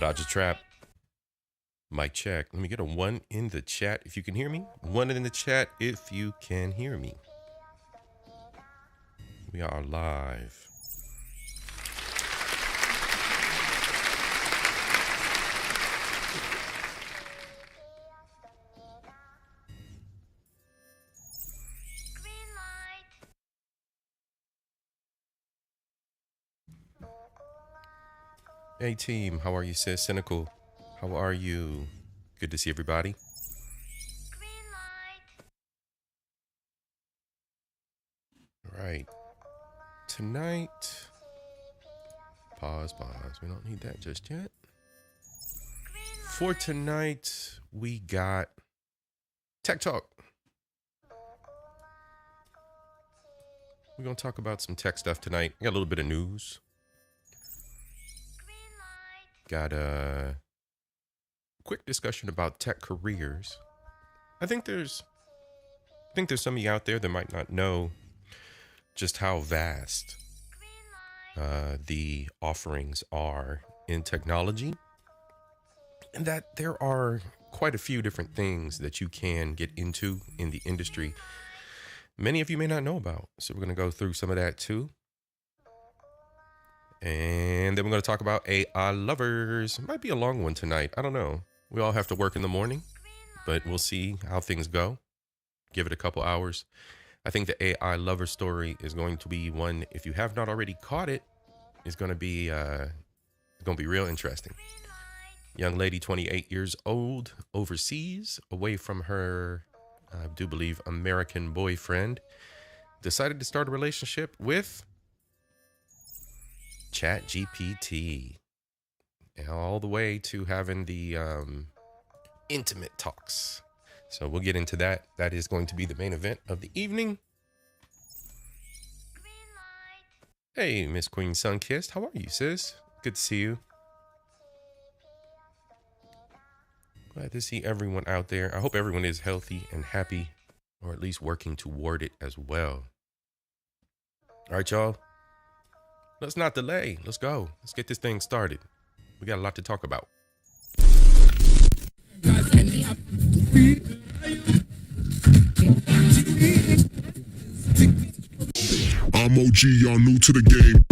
Dodge a trap. Mic check. Let me get a 1 in the chat if you can hear me. 1 in the chat if you can hear me. We are live. Hey team, how are you, sis? Cynical, how are you? Good to see everybody. All right, tonight, pause. We don't need that just yet. For tonight, we got Tech Talk. We're gonna talk about some tech stuff tonight. We got a little bit of news. Got a quick discussion about tech careers. I think there's some of you out there that might not know just how vast the offerings are in technology, and that there are quite a few different things that you can get into in the industry. Many of you may not know about, so we're going to go through some of that too. And then we're going to talk about AI lovers. It might be a long one tonight. I don't know. We all have to work in the morning, but we'll see how things go. Give it a couple hours. I think the AI lover story is going to be one, if you have not already caught it, is going to be real interesting. Young lady, 28 years old, overseas, away from her, I do believe, American boyfriend, decided to start a relationship with ChatGPT, all the way to having the intimate talks. So we'll get into that. That is going to be the main event of the evening. Hey, Miss Queen Sunkissed, how are you, sis? Good to see you. Glad to see everyone out there. I hope everyone is healthy and happy, or at least working toward it as well. All right, y'all. Let's not delay. Let's go. Let's get this thing started. We got a lot to talk about. I'm OG, y'all new to the game.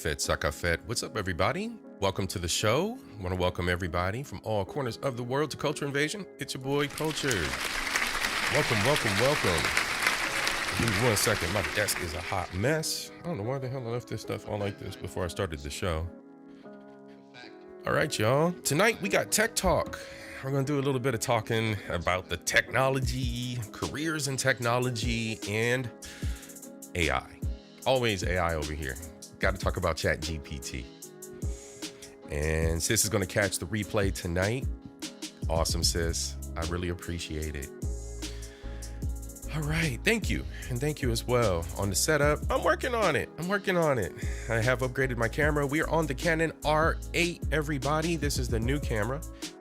Sakafet. What's up, everybody? Welcome to the show. I want to welcome everybody from all corners of the world to Culture Invasion. It's your boy, Culture. Welcome. Give me 1 second. My desk is a hot mess. I don't know why the hell I left this stuff all like this before I started the show. All right, y'all. Tonight, we got Tech Talk. We're going to do a little bit of talking about the technology, careers in technology, and AI. Always AI over here. Got to talk about ChatGPT. And sis is going to catch the replay tonight. Awesome, sis. I really appreciate it. All right. Thank you. And thank you as well on the setup. I'm working on it. I have upgraded my camera. We are on the Canon R8, everybody. This is the new camera.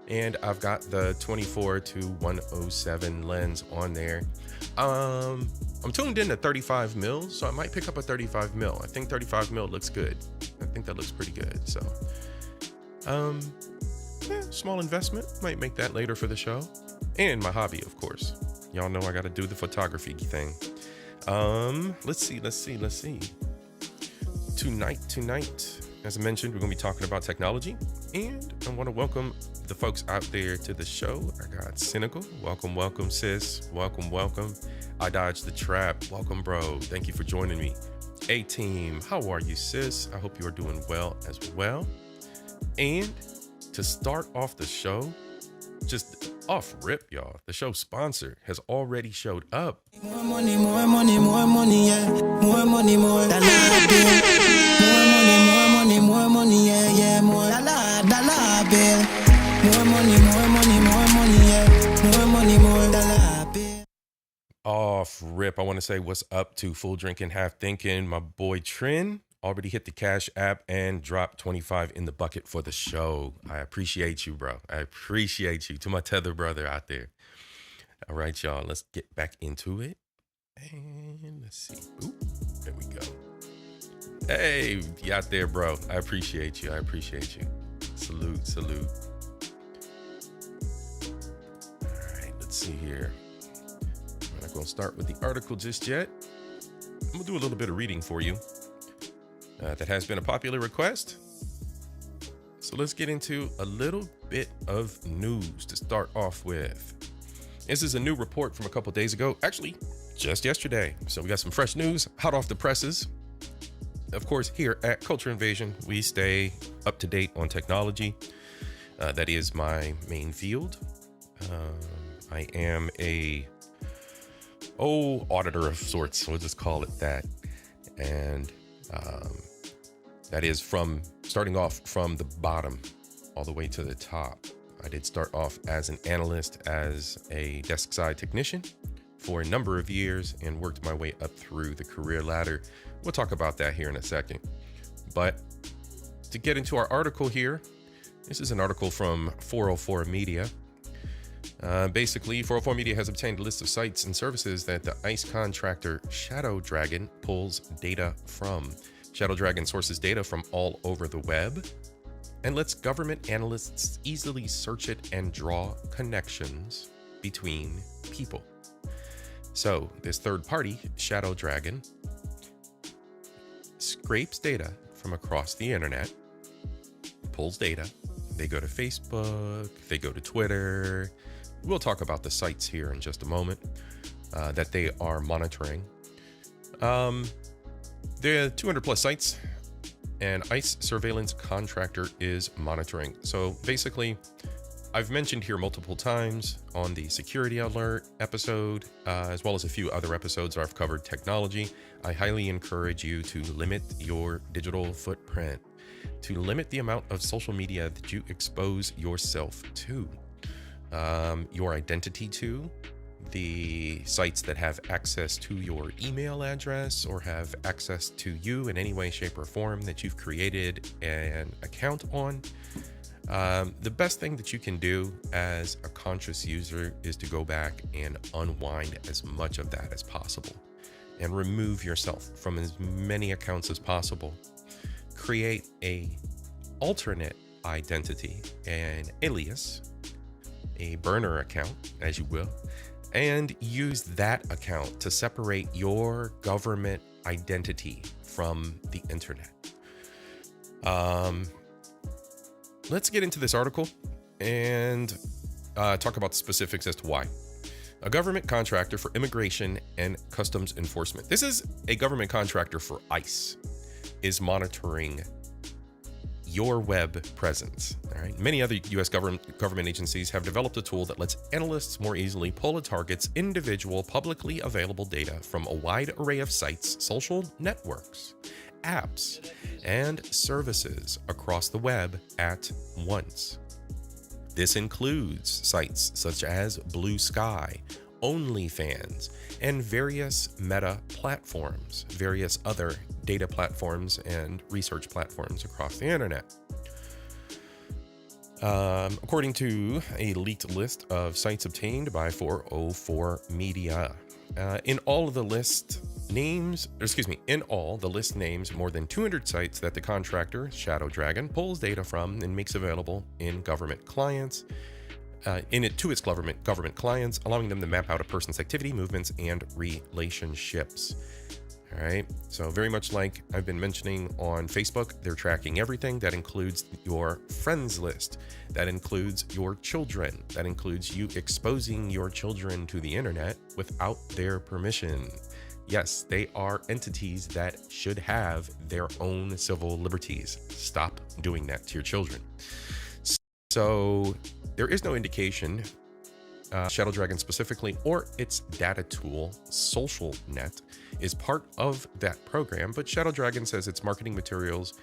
And I've got the 24-107 lens on there. I'm tuned in to 35 mil, so I might pick up a 35 mil. I think 35 mil looks good. I think that looks pretty good. So, small investment. Might make that later for the show. And my hobby, of course. Y'all know I got to do the photography thing. Let's see. Tonight, As I mentioned, we're going to be talking about technology, and I want to welcome the folks out there to the show. I got Cynical. Welcome, sis. Welcome. I Dodged the Trap. Welcome, bro. Thank you for joining me. A-Team, how are you, sis? I hope you are doing well as well. And to start off the show, just off rip, y'all, the show sponsor has already showed up. More money, yeah. More money, more dollar bill. More money, yeah. More dollar bill. More money, yeah. More money, more dollar bill. Off rip, I want to say what's up to Full Drinking, Half Thinking. My boy Trin already hit the Cash App and dropped 25 in the bucket for the show. I appreciate you, bro. I appreciate you. To my tether brother out there. All right, y'all, let's get back into it. And let's see. Ooh, there we go. Hey, you out there, bro. I appreciate you. Salute. All right, let's see here. I'm not going to start with the article just yet. I'm going to do a little bit of reading for you. That has been a popular request. So let's get into a little bit of news to start off with. This is a new report from a couple days ago, actually just yesterday. So we got some fresh news hot off the presses. Of course, here at Culture Invasion, we stay up to date on technology. That is my main field. I am a auditor of sorts. We'll just call it that. And that is from starting off from the bottom all the way to the top. I did start off as an analyst, as a desk side technician for a number of years and worked my way up through the career ladder. We'll talk about that here in a second. But to get into our article here, this is an article from 404 Media. Basically, 404 Media has obtained a list of sites and services that the ICE contractor Shadow Dragon pulls data from. Shadow Dragon sources data from all over the web and lets government analysts easily search it and draw connections between people. So this third party, Shadow Dragon, scrapes data from across the internet, pulls data. They go to Facebook, they go to Twitter. We'll talk about the sites here in just a moment that they are monitoring. There are 200 plus sites and ICE surveillance contractor is monitoring. So basically, I've mentioned here multiple times on the security alert episode, as well as a few other episodes where I've covered technology. I highly encourage you to limit your digital footprint, to limit the amount of social media that you expose yourself to, your identity to, the sites that have access to your email address or have access to you in any way, shape, or form that you've created an account on. The best thing that you can do as a conscious user is to go back and unwind as much of that as possible and remove yourself from as many accounts as possible. Create a alternate identity, an alias, a burner account, as you will, and use that account to separate your government identity from the internet. Let's get into this article and talk about the specifics as to why. A government contractor for immigration and customs enforcement. This is a government contractor for ICE, is monitoring your web presence. All right. Many other U.S. government agencies have developed a tool that lets analysts more easily pull a target's individual publicly available data from a wide array of sites, social networks, apps, and services across the web at once. This includes sites such as Blue Sky, OnlyFans, and various meta platforms, various other data platforms and research platforms across the internet. According to a leaked list of sites obtained by 404 Media, in all, the list names more than 200 sites that the contractor, Shadow Dragon, pulls data from and makes available in government clients, to its government clients, allowing them to map out a person's activity, movements, and relationships. All right. So very much like I've been mentioning on Facebook, they're tracking everything. That includes your friends list. That includes your children. That includes you exposing your children to the internet without their permission. Yes, they are entities that should have their own civil liberties. Stop doing that to your children. So there is no indication Shadow Dragon specifically, or its data tool, SocialNet, is part of that program, but Shadow Dragon says its marketing materials,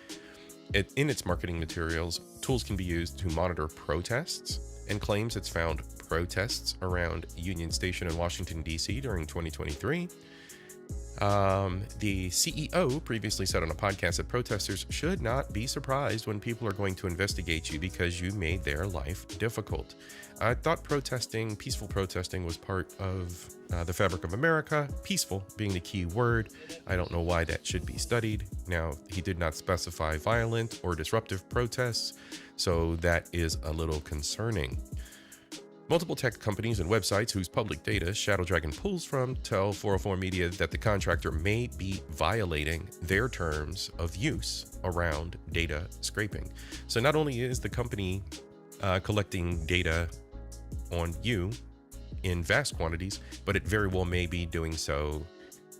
in its marketing materials, tools can be used to monitor protests, and claims it's found protests around Union Station in Washington, D.C. during 2023. The CEO previously said on a podcast that protesters should not be surprised when people are going to investigate you because you made their life difficult. I thought peaceful protesting, was part of the fabric of America, peaceful being the key word. I don't know why that should be studied. Now, he did not specify violent or disruptive protests, so that is a little concerning. Multiple tech companies and websites whose public data Shadow Dragon pulls from tell 404 Media that the contractor may be violating their terms of use around data scraping. So not only is the company collecting data on you in vast quantities, but it very well may be doing so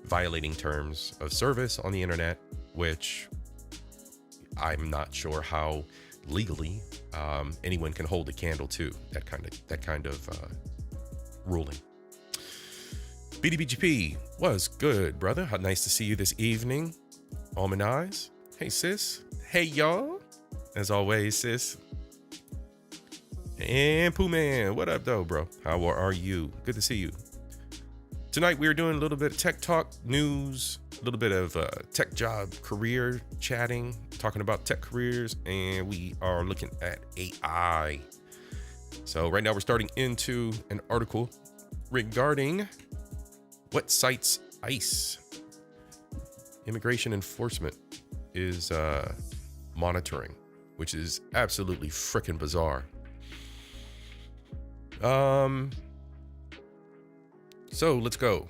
violating terms of service on the internet, which I'm not sure how legally anyone can hold a candle to that kind of ruling. BDBGP was good, brother. How nice to see you this evening. Almond Eyes. Hey, sis. Hey, y'all. As always, sis. And Pooh Man, what up, though, bro? How are you? Good to see you. Tonight, we are doing a little bit of tech talk, news, a little bit of tech job career chatting, talking about tech careers, and we are looking at AI. So right now we're starting into an article regarding what sites ICE, Immigration Enforcement, is monitoring, which is absolutely freaking bizarre. So let's go.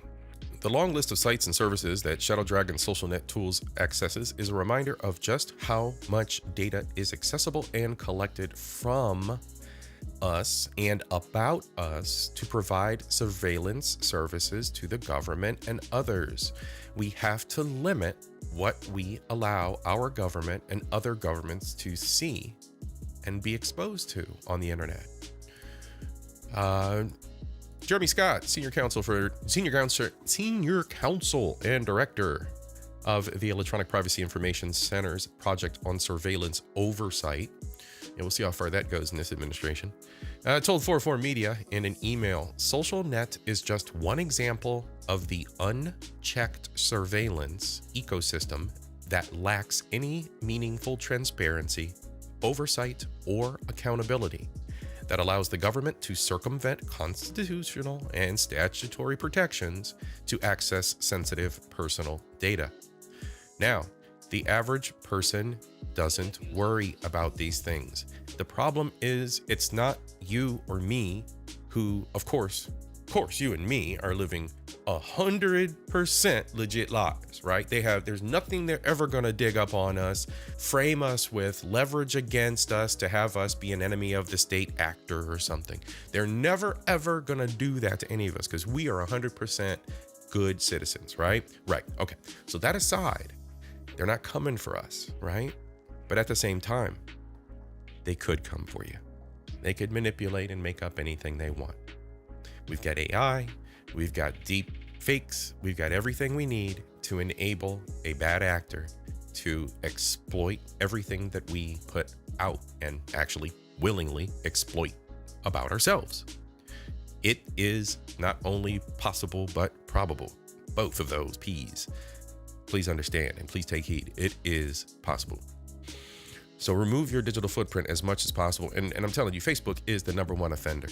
The long list of sites and services that Shadow Dragon SocialNet Tools accesses is a reminder of just how much data is accessible and collected from us and about us to provide surveillance services to the government and others. We have to limit what we allow our government and other governments to see and be exposed to on the internet. Jeremy Scott, Senior Counsel and Director of the Electronic Privacy Information Center's Project on Surveillance Oversight, and we'll see how far that goes in this administration, told 404 Media in an email, SocialNet is just one example of the unchecked surveillance ecosystem that lacks any meaningful transparency, oversight, or accountability that allows the government to circumvent constitutional and statutory protections to access sensitive personal data. Now, the average person doesn't worry about these things. The problem is it's not you or me who, of course, you and me are living 100% legit lives, right? There's nothing they're ever gonna dig up on us, frame us with, leverage against us to have us be an enemy of the state actor or something. They're never ever gonna do that to any of us because we are 100% good citizens, right? Right, okay. So that aside, they're not coming for us, right? But at the same time, they could come for you. They could manipulate and make up anything they want. We've got AI, we've got deep fakes, we've got everything we need to enable a bad actor to exploit everything that we put out and actually willingly exploit about ourselves. It is not only possible, but probable. Both of those P's. Please understand and please take heed. It is possible. So remove your digital footprint as much as possible. And I'm telling you, Facebook is the number one offender.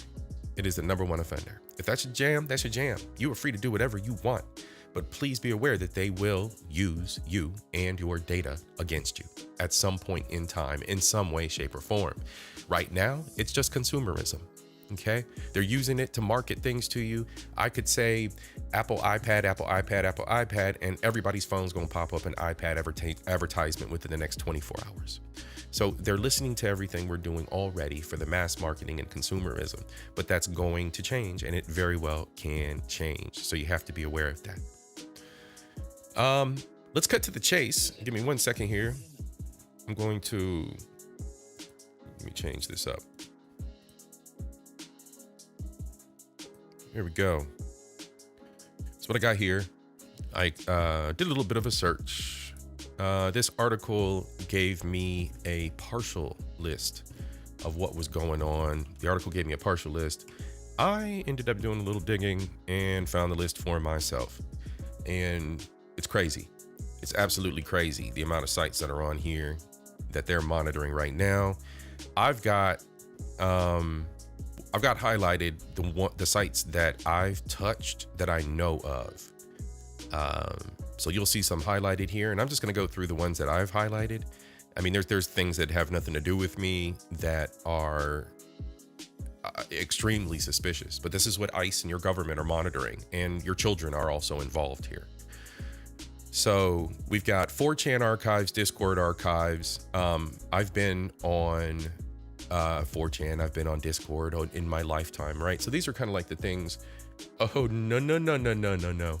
It is the number one offender. If that's your jam, that's your jam. You are free to do whatever you want, but please be aware that they will use you and your data against you at some point in time, in some way, shape, or form. Right now, it's just consumerism. Okay, they're using it to market things to you. I could say Apple iPad, Apple iPad, Apple iPad, and everybody's phone's gonna pop up an iPad advertisement within the next 24 hours. So they're listening to everything we're doing already for the mass marketing and consumerism, but that's going to change, and it very well can change. So you have to be aware of that. Let's cut to the chase. Give me 1 second here. Let me change this up. Here we go. So what I got here, I did a little bit of a search. This article gave me a partial list of what was going on. The article gave me a partial list. I ended up doing a little digging and found the list for myself. And it's crazy. It's absolutely crazy, the amount of sites that are on here that they're monitoring right now. I've got highlighted the sites that I've touched that I know of. So you'll see some highlighted here, and I'm just going to go through the ones that I've highlighted. I mean, there's things that have nothing to do with me that are extremely suspicious, but this is what ICE and your government are monitoring, and your children are also involved here. So we've got 4chan archives, Discord archives. I've been on 4chan, I've been on Discord in my lifetime, right? So these are kind of like the things. Oh, no.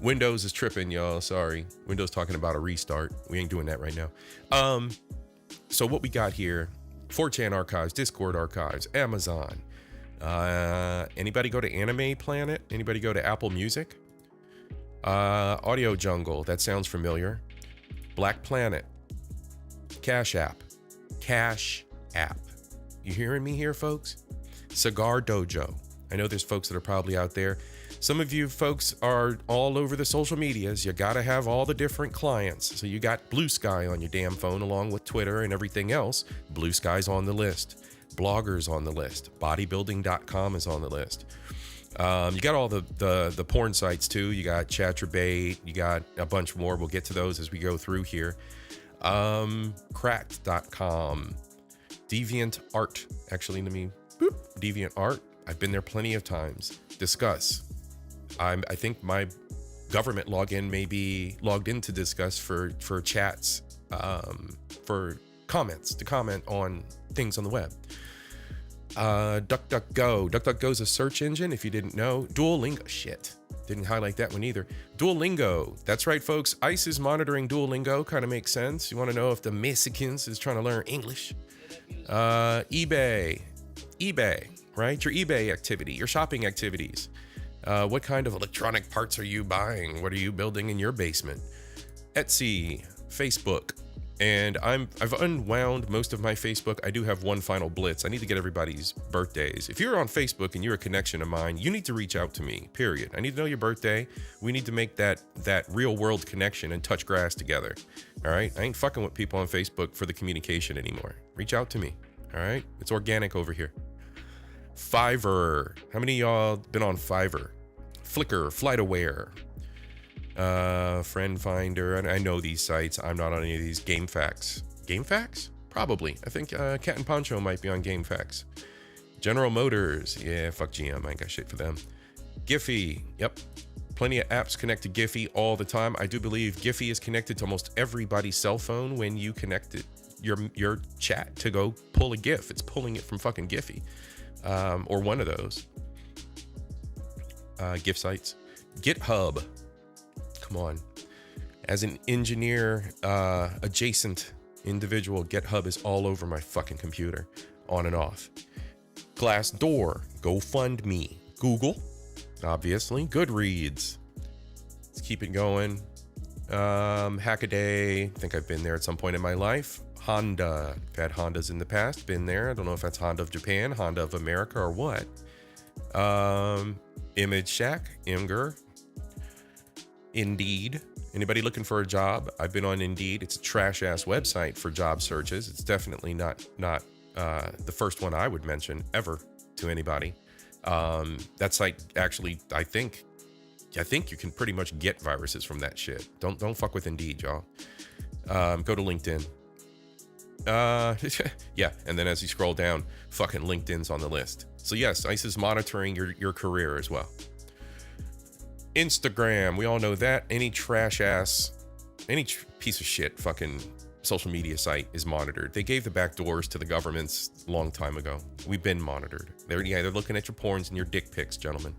Windows is tripping, y'all. Sorry. Windows talking about a restart. We ain't doing that right now. So what we got here, 4chan archives, Discord archives, Amazon. Anybody go to Anime Planet? Anybody go to Apple Music? Audio Jungle, that sounds familiar. Black Planet. CashApp. You hearing me here, folks? Cigar Dojo. I know there's folks that are probably out there. Some of you folks are all over the social medias. You gotta have all the different clients. So you got Blue Sky on your damn phone along with Twitter and everything else. Blue Sky's on the list. Bloggers on the list. Bodybuilding.com is on the list. You got all the porn sites too. You got Chaturbate. You got a bunch more. We'll get to those as we go through here. Cracked.com. Deviant Art. Actually, Deviant Art. I've been there plenty of times. Discuss. I think my government login may be logged into Discuss for chats, for comments, to comment on things on the web. DuckDuckGo. DuckDuckGo is a search engine, if you didn't know. Duolingo. Shit. Didn't highlight that one either. Duolingo. That's right, folks. ICE is monitoring Duolingo. Kind of makes sense. You want to know if the Mexicans is trying to learn English. eBay, right? Your eBay activity, your shopping activities. What kind of electronic parts are you buying? What are you building in your basement? Etsy, Facebook. And I've unwound most of my Facebook. I do have one final blitz. I need to get everybody's birthdays. If you're on Facebook and you're a connection of mine, you need to reach out to me, period. I need to know your birthday. We need to make that real world connection and touch grass together. All right? I ain't fucking with people on Facebook for the communication anymore. Reach out to me. All right? It's organic over here. Fiverr. How many of y'all been on Fiverr? Flickr, FlightAware. Friend Finder, and I know these sites. I'm not on any of these. GameFAQs. GameFAQs? Probably. I think Cat and Poncho might be on GameFAQs. General Motors. Yeah, fuck GM. I ain't got shit for them. Giphy. Yep. Plenty of apps connect to Giphy all the time. I do believe Giphy is connected to almost everybody's cell phone when you connect it, your chat to go pull a GIF. It's pulling it from fucking Giphy. Or one of those. GIF sites. GitHub. Come on. As an engineer adjacent individual, GitHub is all over my fucking computer, on and off. Glassdoor, GoFundMe, Google, obviously, Goodreads. Let's keep it going. Hackaday, I think I've been there at some point in my life. Honda, I've had Hondas in the past, been there. I don't know if that's Honda of Japan, Honda of America, or what. Image Shack, Imgur. Indeed. Anybody looking for a job? I've been on Indeed. It's a trash ass website for job searches. It's definitely not the first one I would mention ever to anybody. That site actually, I think you can pretty much get viruses from that shit. Don't fuck with Indeed, y'all. Go to LinkedIn. Yeah, and then as you scroll down, fucking LinkedIn's on the list. So yes, ICE is monitoring your career as well. Instagram, we all know that. Any trash ass, any piece of shit fucking social media site is monitored. They gave the back doors to the governments a long time ago. We've been monitored. They're looking at your porns and your dick pics, gentlemen.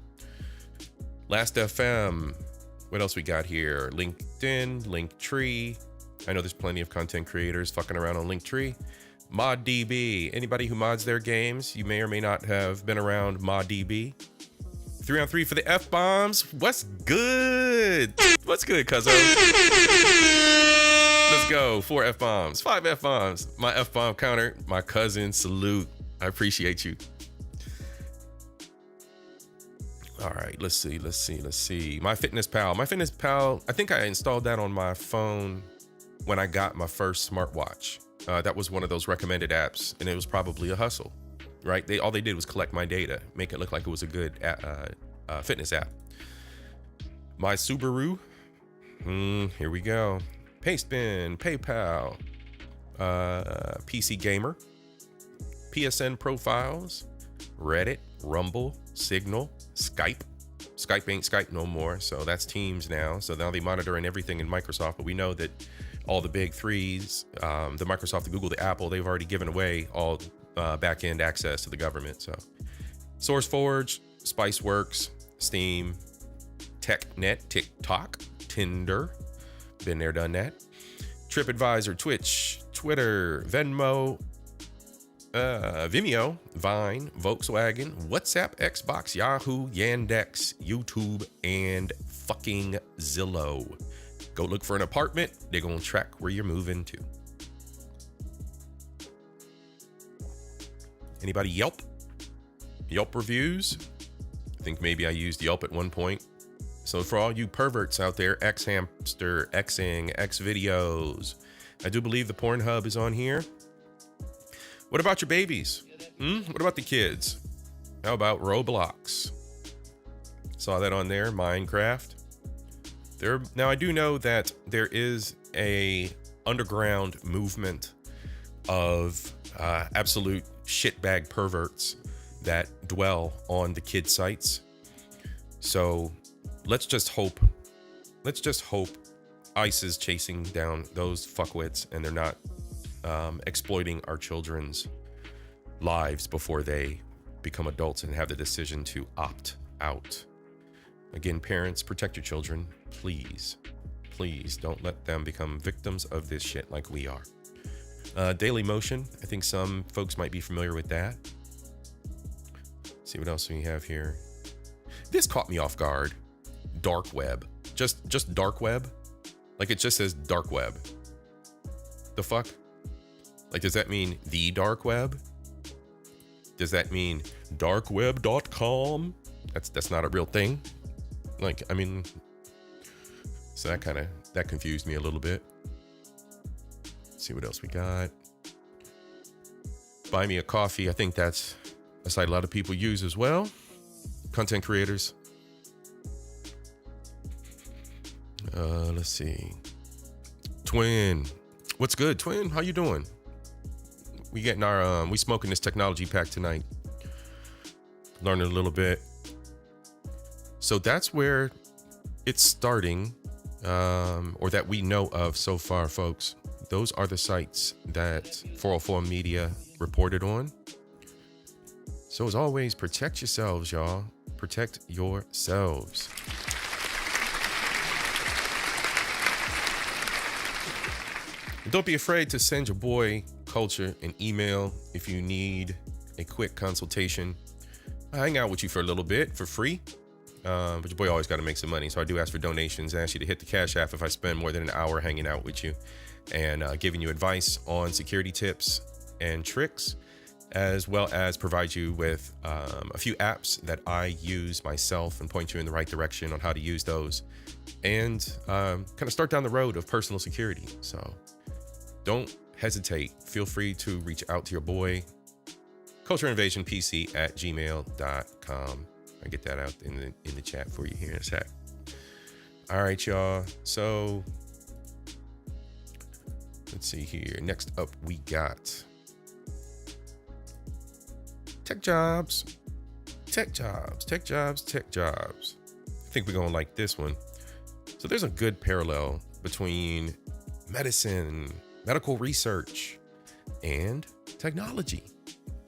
Last FM. What else we got here? LinkedIn, Linktree. I know there's plenty of content creators fucking around on Linktree. ModDB. Anybody who mods their games, you may or may not have been around ModDB. 3 on 3 for the F-bombs. What's good? What's good, cuzzo? Let's go. 4 F-bombs. 5 F-bombs. My F-bomb counter. My cousin, salute. I appreciate you. All right, let's see. MyFitnessPal, I think I installed that on my phone when I got my first smartwatch. That was one of those recommended apps, and it was probably a hustle, right? All they did was collect my data, make it look like it was a good fitness app. My Subaru, here we go. Pastebin, PayPal, PC Gamer, PSN Profiles, Reddit, Rumble, Signal, Skype. Skype ain't Skype no more, so that's Teams now. So now they're monitoring everything in Microsoft, but we know that all the big threes, the Microsoft, the Google, the Apple, they've already given away all back-end access to the government. So SourceForge, Spiceworks, Steam, TechNet, TikTok, Tinder, been there, done that. TripAdvisor, Twitch, Twitter, Venmo, Vimeo, Vine, Volkswagen, WhatsApp, Xbox, Yahoo, Yandex, YouTube, and fucking Zillow. Go look for an apartment. They're going to track where you're moving to. Anybody Yelp? Yelp reviews? I think maybe I used Yelp at one point. So for all you perverts out there, Xhamster, Xing, Xvideos, I do believe the Pornhub is on here. What about your babies? What about the kids? How about Roblox? Saw that on there. Minecraft. Now I do know that there is a underground movement of absolute shitbag perverts that dwell on the kid sites. So let's just hope ICE is chasing down those fuckwits and they're not exploiting our children's lives before they become adults and have the decision to opt out. Again, parents, protect your children. Please don't let them become victims of this shit like we are. Daily Motion. I think some folks might be familiar with that. Let's see what else we have here. This caught me off guard. Dark web. Just dark web. Like it just says dark web. The fuck? Like, does that mean the dark web? Does that mean darkweb.com? That's not a real thing. Like, I mean, so that confused me a little bit. Let's see what else we got. Buy me a coffee. I think that's a site a lot of people use as well. Content creators. Let's see. Twin. What's good, Twin? How you doing? We getting our we smoking this technology pack tonight. Learning a little bit. So that's where it's starting, or that we know of so far, folks. Those are the sites that 404 Media reported on. So as always, protect yourselves, y'all. Protect yourselves. And don't be afraid to send your boy Culture an email if you need a quick consultation. I'll hang out with you for a little bit for free. But your boy always got to make some money. So I do ask for donations. I ask you to hit the CashApp if I spend more than an hour hanging out with you and giving you advice on security tips and tricks, as well as provide you with a few apps that I use myself and point you in the right direction on how to use those and kind of start down the road of personal security. So don't hesitate. Feel free to reach out to your boy, cultureinvasionpc@gmail.com. I'll get that out in the chat for you here in a sec. All right, y'all. So let's see here. Next up, we got tech jobs. Tech jobs, tech jobs, tech jobs. I think we're going to like this one. So there's a good parallel between medicine, medical research, and technology.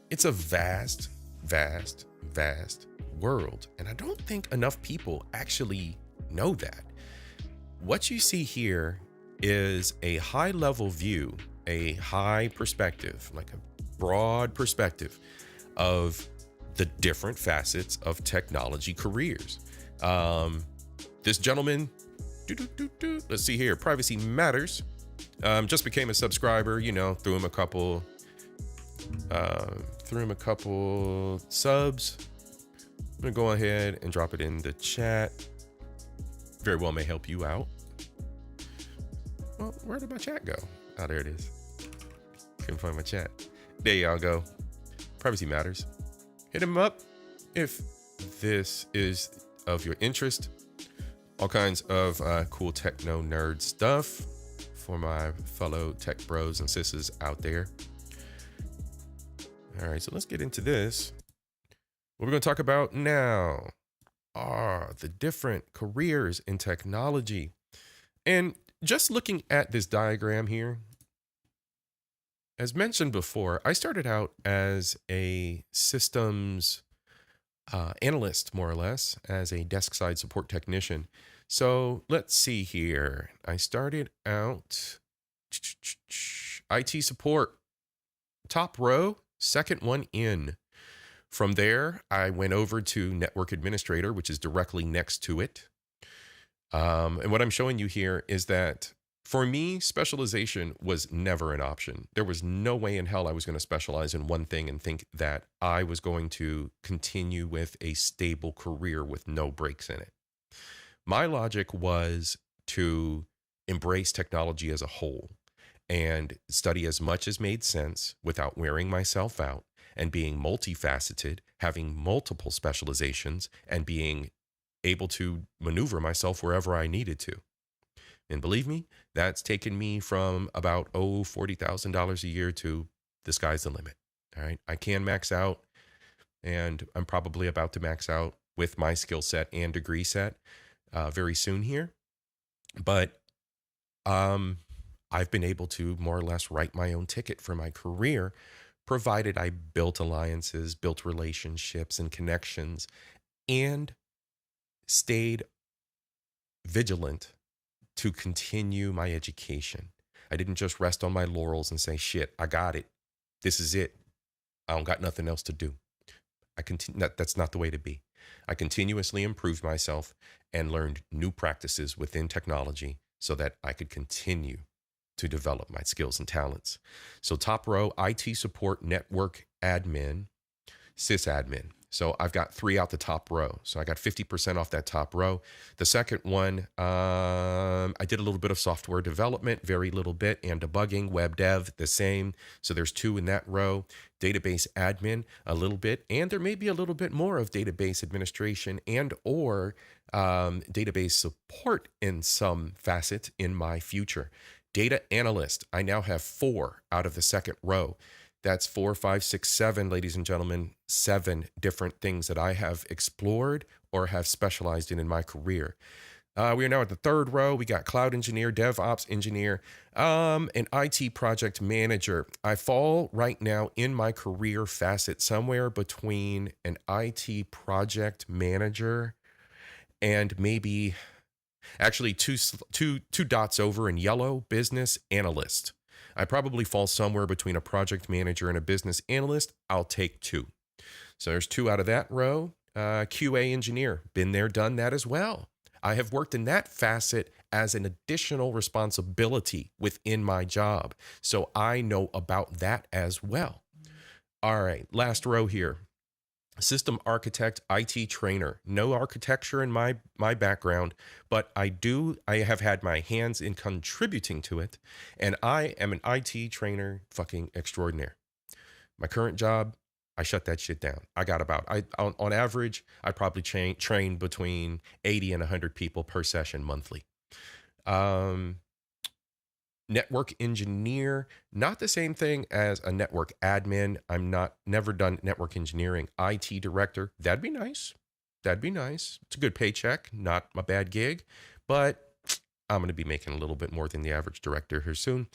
It's a vast, vast, vast world. And I don't think enough people actually know that. What you see here is a high level view, a high perspective, like a broad perspective of the different facets of technology careers. This gentleman, let's see here, Privacy Matters, just became a subscriber, threw him a couple subs. I'm gonna go ahead and drop it in the chat. Very well may help you out. Well, where did my chat go? Oh, there it is. Couldn't find my chat. There y'all go. Privacy Matters. Hit him up if this is of your interest. All kinds of cool techno nerd stuff for my fellow tech bros and sisters out there. All right, so let's get into this. What we're going to talk about now are the different careers in technology. And just looking at this diagram here, as mentioned before, I started out as a systems analyst, more or less, as a desk side support technician. So let's see here. I started out IT support, top row, second one in. From there, I went over to network administrator, which is directly next to it. And what I'm showing you here is that for me, specialization was never an option. There was no way in hell I was going to specialize in one thing and think that I was going to continue with a stable career with no breaks in it. My logic was to embrace technology as a whole and study as much as made sense without wearing myself out and being multifaceted, having multiple specializations, and being able to maneuver myself wherever I needed to. And believe me, that's taken me from about $40,000 a year to the sky's the limit. All right, I can max out, and I'm probably about to max out with my skill set and degree set very soon here. But I've been able to more or less write my own ticket for my career, provided I built alliances, built relationships and connections, and stayed vigilant to continue my education. I didn't just rest on my laurels and say, shit, I got it. This is it. I don't got nothing else to do. That's not the way to be. I continuously improved myself and learned new practices within technology so that I could continue to develop my skills and talents. So top row, IT support, network admin, sysadmin. So I've got 3 out the top row. So I got 50% off that top row. The second one, I did a little bit of software development, very little bit, and debugging, web dev, the same. So there's 2 in that row. Database admin, a little bit, and there may be a little bit more of database administration and or database support in some facet in my future. Data analyst, I now have 4 out of the second row. That's 4, 5, 6, 7, ladies and gentlemen, 7 different things that I have explored or have specialized in my career. We are now at the third row. We got cloud engineer, DevOps engineer, an IT project manager. I fall right now in my career facet somewhere between an IT project manager and maybe actually two dots over in yellow, business analyst. I probably fall somewhere between a project manager and a business analyst. I'll take 2. So there's 2 out of that row. QA engineer, been there, done that as well. I have worked in that facet as an additional responsibility within my job. So I know about that as well. All right, last row here. System architect, IT trainer. No architecture in my background, but I have had my hands in contributing to it, and I am an IT trainer fucking extraordinaire. My current job, I shut that shit down. I got on average, I probably train between 80 and 100 people per session monthly. Network engineer, not the same thing as a network admin. Never done network engineering. IT director, that'd be nice. That'd be nice. It's a good paycheck, not a bad gig, but I'm going to be making a little bit more than the average director here soon.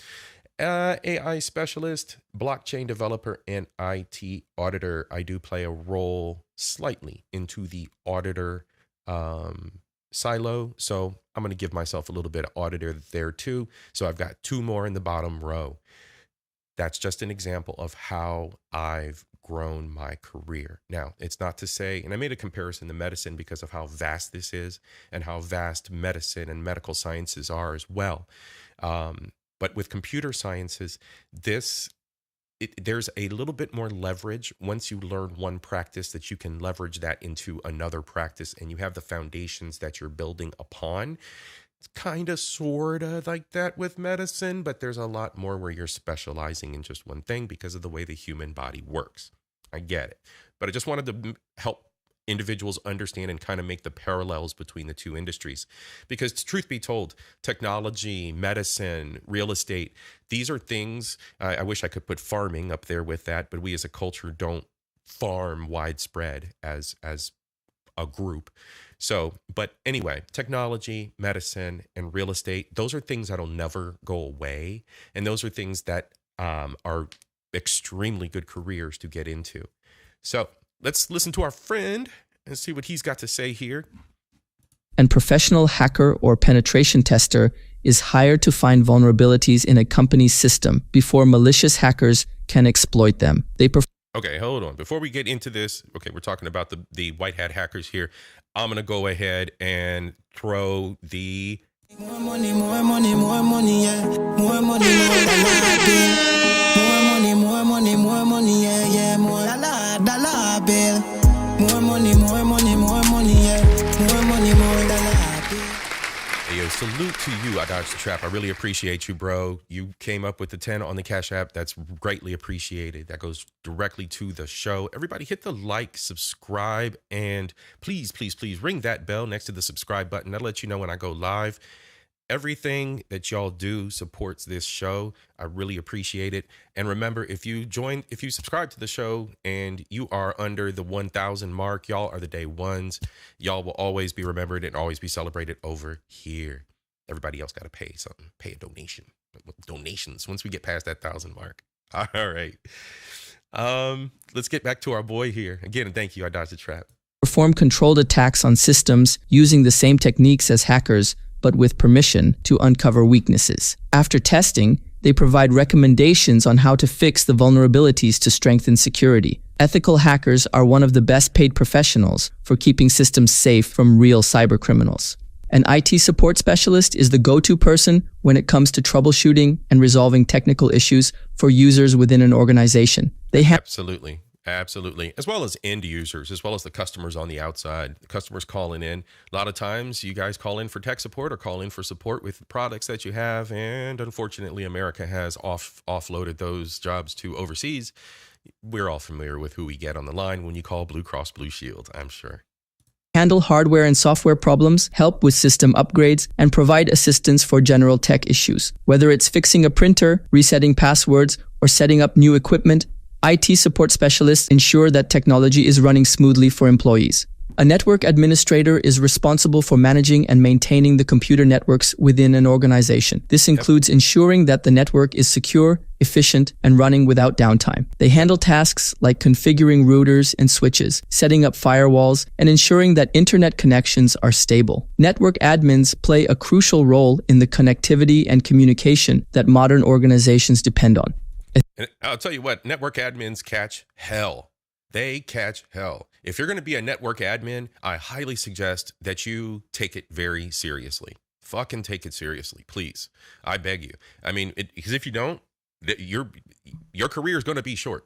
AI specialist, blockchain developer, and IT auditor. I do play a role slightly into the auditor silo, so I'm going to give myself a little bit of auditor there too. So I've got 2 more in the bottom row. That's just an example of how I've grown my career. Now, it's not to say, and I made a comparison to medicine because of how vast this is and how vast medicine and medical sciences are as well. But with computer sciences, there's a little bit more leverage once you learn one practice that you can leverage that into another practice, and you have the foundations that you're building upon. It's kind of sort of like that with medicine, but there's a lot more where you're specializing in just one thing because of the way the human body works. I get it. But I just wanted to help individuals understand and kind of make the parallels between the two industries. Because truth be told, technology, medicine, real estate, these are things, I wish I could put farming up there with that, but we as a culture don't farm widespread as a group. So, but anyway, technology, medicine, and real estate, those are things that'll never go away. And those are things that are extremely good careers to get into. So let's listen to our friend and see what he's got to say here. An professional hacker or penetration tester is hired to find vulnerabilities in a company's system before malicious hackers can exploit them. Okay, hold on. Before we get into this, okay, we're talking about the white hat hackers here. I'm going to go ahead and throw the... More money, more money, more money, yeah. More money, more dollar bill. More money, more money, more money, yeah, yeah. More dollar bill. More money, more money, more money, yeah. More money, more dollar bill. Hey, yo, salute to you, I Dodged the Trap. I really appreciate you, bro. You came up with the 10 on the CashApp. That's greatly appreciated. That goes directly to the show. Everybody hit the like, subscribe, and please, please, please ring that bell next to the subscribe button. That'll let you know when I go live. Everything that y'all do supports this show. I really appreciate it. And remember, if you subscribe to the show and you are under the 1,000 mark, y'all are the day ones. Y'all will always be remembered and always be celebrated over here. Everybody else got to pay something, pay a donation. Donations once we get past that 1,000 mark. All right. Let's get back to our boy here. Again, thank you, I Dodged the Trap. Perform controlled attacks on systems using the same techniques as hackers, but with permission to uncover weaknesses. After testing, they provide recommendations on how to fix the vulnerabilities to strengthen security. Ethical hackers are one of the best paid professionals for keeping systems safe from real cybercriminals. An IT support specialist is the go-to person when it comes to troubleshooting and resolving technical issues for users within an organization. They have Absolutely. Absolutely. As well as end users, as well as the customers on the outside, the customers calling in. A lot of times you guys call in for tech support or call in for support with products that you have. And unfortunately, America has offloaded those jobs to overseas. We're all familiar with who we get on the line when you call Blue Cross Blue Shield, I'm sure. Handle hardware and software problems, help with system upgrades, and provide assistance for general tech issues. Whether it's fixing a printer, resetting passwords, or setting up new equipment, IT support specialists ensure that technology is running smoothly for employees. A network administrator is responsible for managing and maintaining the computer networks within an organization. This includes ensuring that the network is secure, efficient, and running without downtime. They handle tasks like configuring routers and switches, setting up firewalls, and ensuring that internet connections are stable. Network admins play a crucial role in the connectivity and communication that modern organizations depend on. And I'll tell you what, network admins catch hell. They catch hell. If you're going to be a network admin, I highly suggest that you take it very seriously. Fucking take it seriously, please. I beg you. I mean, because if you don't, your career is going to be short.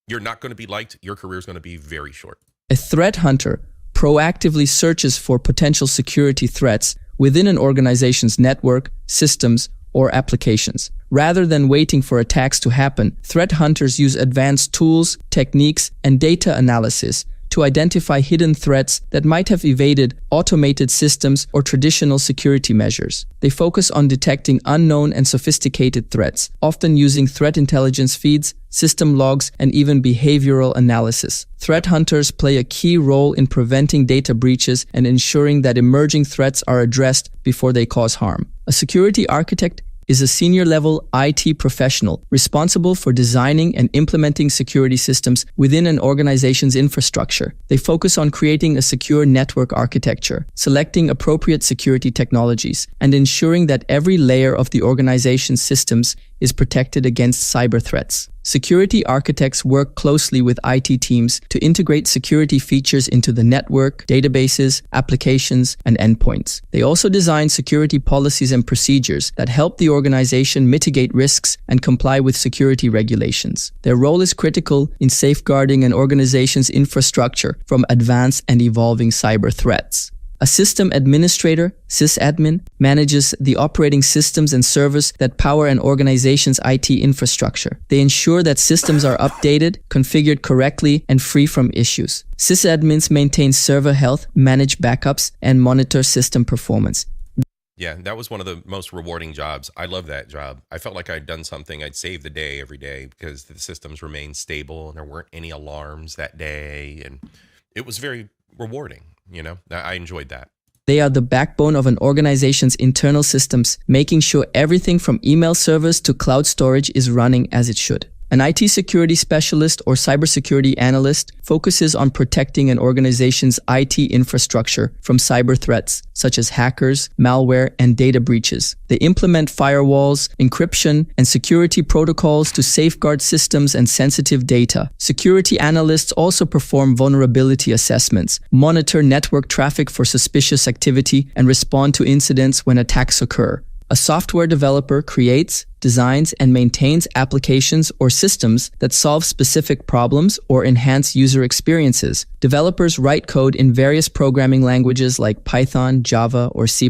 You're not going to be liked. Your career is going to be very short. A threat hunter proactively searches for potential security threats within an organization's network, systems, or applications. Rather than waiting for attacks to happen, threat hunters use advanced tools, techniques, and data analysis to identify hidden threats that might have evaded automated systems or traditional security measures. They focus on detecting unknown and sophisticated threats, often using threat intelligence feeds, system logs, and even behavioral analysis. Threat hunters play a key role in preventing data breaches and ensuring that emerging threats are addressed before they cause harm. A security architect is a senior-level IT professional responsible for designing and implementing security systems within an organization's infrastructure. They focus on creating a secure network architecture, selecting appropriate security technologies, and ensuring that every layer of the organization's systems is protected against cyber threats. Security architects work closely with IT teams to integrate security features into the network, databases, applications, and endpoints. They also design security policies and procedures that help the organization mitigate risks and comply with security regulations. Their role is critical in safeguarding an organization's infrastructure from advanced and evolving cyber threats. A system administrator, sysadmin, manages the operating systems and servers that power an organization's IT infrastructure. They ensure that systems are updated, configured correctly, and free from issues. Sysadmins maintain server health, manage backups, and monitor system performance. Yeah, that was one of the most rewarding jobs. I love that job. I felt like I'd done something. I'd saved the day every day because the systems remained stable and there weren't any alarms that day. And it was very rewarding. You know, I enjoyed that. They are the backbone of an organization's internal systems, making sure everything from email servers to cloud storage is running as it should. An IT security specialist or cybersecurity analyst focuses on protecting an organization's IT infrastructure from cyber threats such as hackers, malware, and data breaches. They implement firewalls, encryption, and security protocols to safeguard systems and sensitive data. Security analysts also perform vulnerability assessments, monitor network traffic for suspicious activity, and respond to incidents when attacks occur. A software developer creates, designs, and maintains applications or systems that solve specific problems or enhance user experiences. Developers write code in various programming languages like Python, Java, or C++.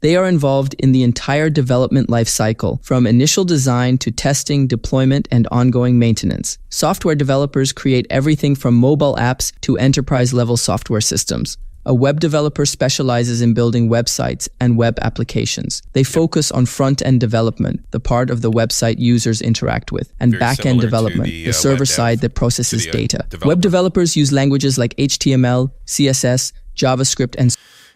They are involved in the entire development lifecycle, from initial design to testing, deployment, and ongoing maintenance. Software developers create everything from mobile apps to enterprise-level software systems. A web developer specializes in building websites and web applications. They focus on front-end development, the part of the website users interact with, and back-end development, the server side that processes data. Web developers use languages like HTML, CSS, JavaScript,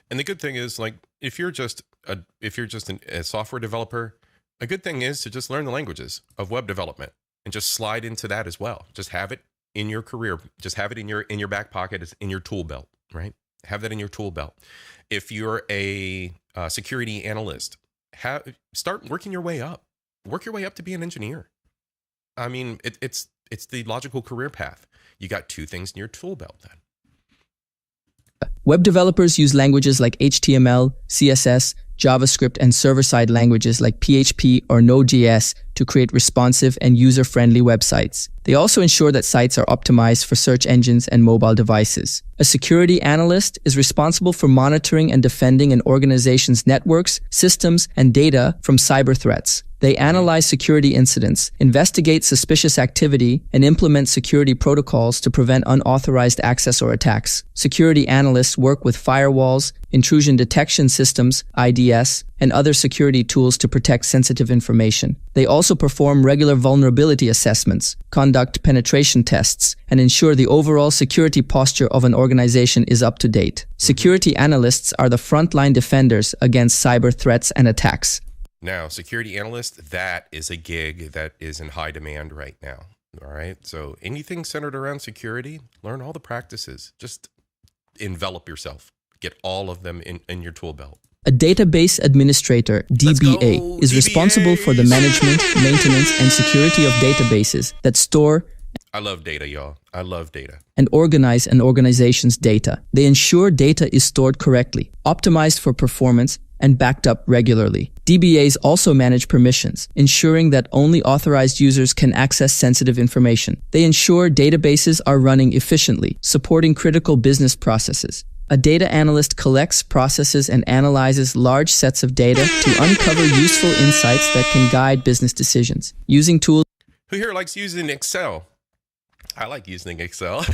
And the good thing is, like, if you're just a software developer, a good thing is to just learn the languages of web development and just slide into that as well. Just have it in your career. Just have it in your back pocket, it's in your tool belt, right? Have that in your tool belt. If you're a security analyst, start working your way up. Work your way up to be an engineer. I mean, it's the logical career path. You got two things in your tool belt then. Web developers use languages like HTML, CSS, JavaScript, and server-side languages like PHP or Node.js to create responsive and user-friendly websites. They also ensure that sites are optimized for search engines and mobile devices. A security analyst is responsible for monitoring and defending an organization's networks, systems, and data from cyber threats. They analyze security incidents, investigate suspicious activity, and implement security protocols to prevent unauthorized access or attacks. Security analysts work with firewalls, intrusion detection systems, IDS, and other security tools to protect sensitive information. They also perform regular vulnerability assessments, conduct penetration tests, and ensure the overall security posture of an organization is up to date. Security analysts are the frontline defenders against cyber threats and attacks. Now, security analyst, that is a gig that is in high demand right now. All right. So anything centered around security, learn all the practices. Just envelop yourself. Get all of them in your tool belt. A database administrator, DBA, is responsible for the management, maintenance, and security of databases that store I love data, y'all. I love data. And organize an organization's data. They ensure data is stored correctly, optimized for performance, and backed up regularly. DBAs also manage permissions, ensuring that only authorized users can access sensitive information. They ensure databases are running efficiently, supporting critical business processes. A data analyst collects, processes, and analyzes large sets of data to uncover useful insights that can guide business decisions. Using tools. Who here likes using Excel? I like using Excel.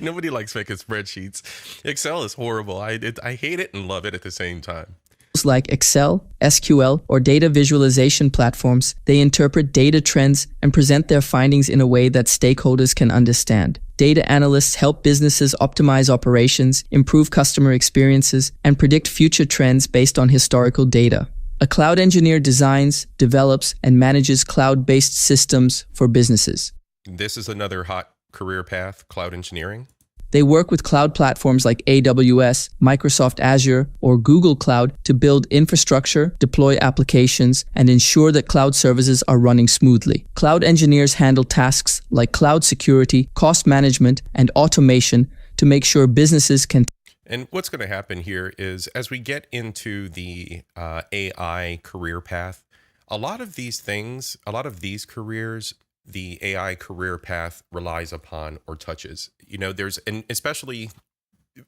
Nobody likes making spreadsheets. Excel is horrible. I hate it and love it at the same time. Like Excel, SQL, or data visualization platforms, they interpret data trends and present their findings in a way that stakeholders can understand. Data analysts help businesses optimize operations, improve customer experiences, and predict future trends based on historical data. A cloud engineer designs, develops, and manages cloud-based systems for businesses. This is another hot career path, cloud engineering. They work with cloud platforms like AWS, Microsoft Azure, or Google Cloud to build infrastructure, deploy applications, and ensure that cloud services are running smoothly. Cloud engineers handle tasks like cloud security, cost management, and automation to make sure businesses can. And what's going to happen here is as we get into the AI career path, a lot of these careers, the AI career path relies upon or touches.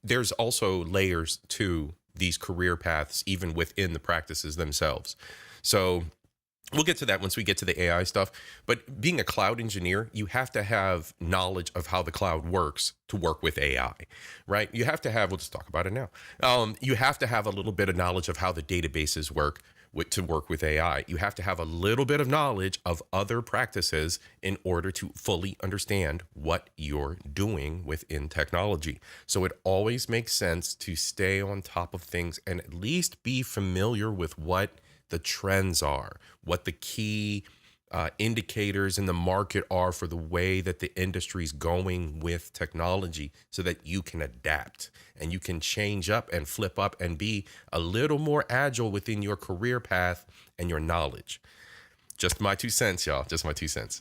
There's also layers to these career paths, even within the practices themselves. So we'll get to that once we get to the AI stuff. But being a cloud engineer, you have to have knowledge of how the cloud works to work with AI, right? You have to have, we'll just talk about it now. You have to have a little bit of knowledge of how the databases work to work with AI. You have to have a little bit of knowledge of other practices in order to fully understand what you're doing within technology. So it always makes sense to stay on top of things and at least be familiar with what the trends are, what the key indicators in the market are for the way that the industry's going with technology, so that you can adapt and you can change up and flip up and be a little more agile within your career path and your knowledge. Just my 2 cents, y'all. Just my 2 cents.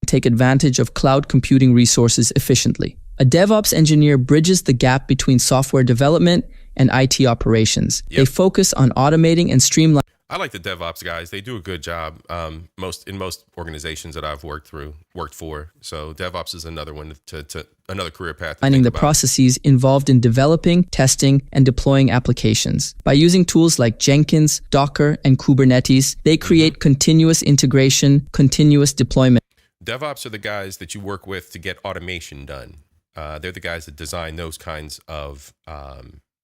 Take advantage of cloud computing resources efficiently. A DevOps engineer bridges the gap between software development and IT operations. Yep. They focus on automating and streamlining. I like the DevOps guys. They do a good job in most organizations that I've worked for. So DevOps is another one to another career path. Finding the processes involved in developing, testing, and deploying applications. By using tools like Jenkins, Docker, and Kubernetes, they create continuous integration, continuous deployment. DevOps are the guys that you work with to get automation done. They're the guys that design those kinds of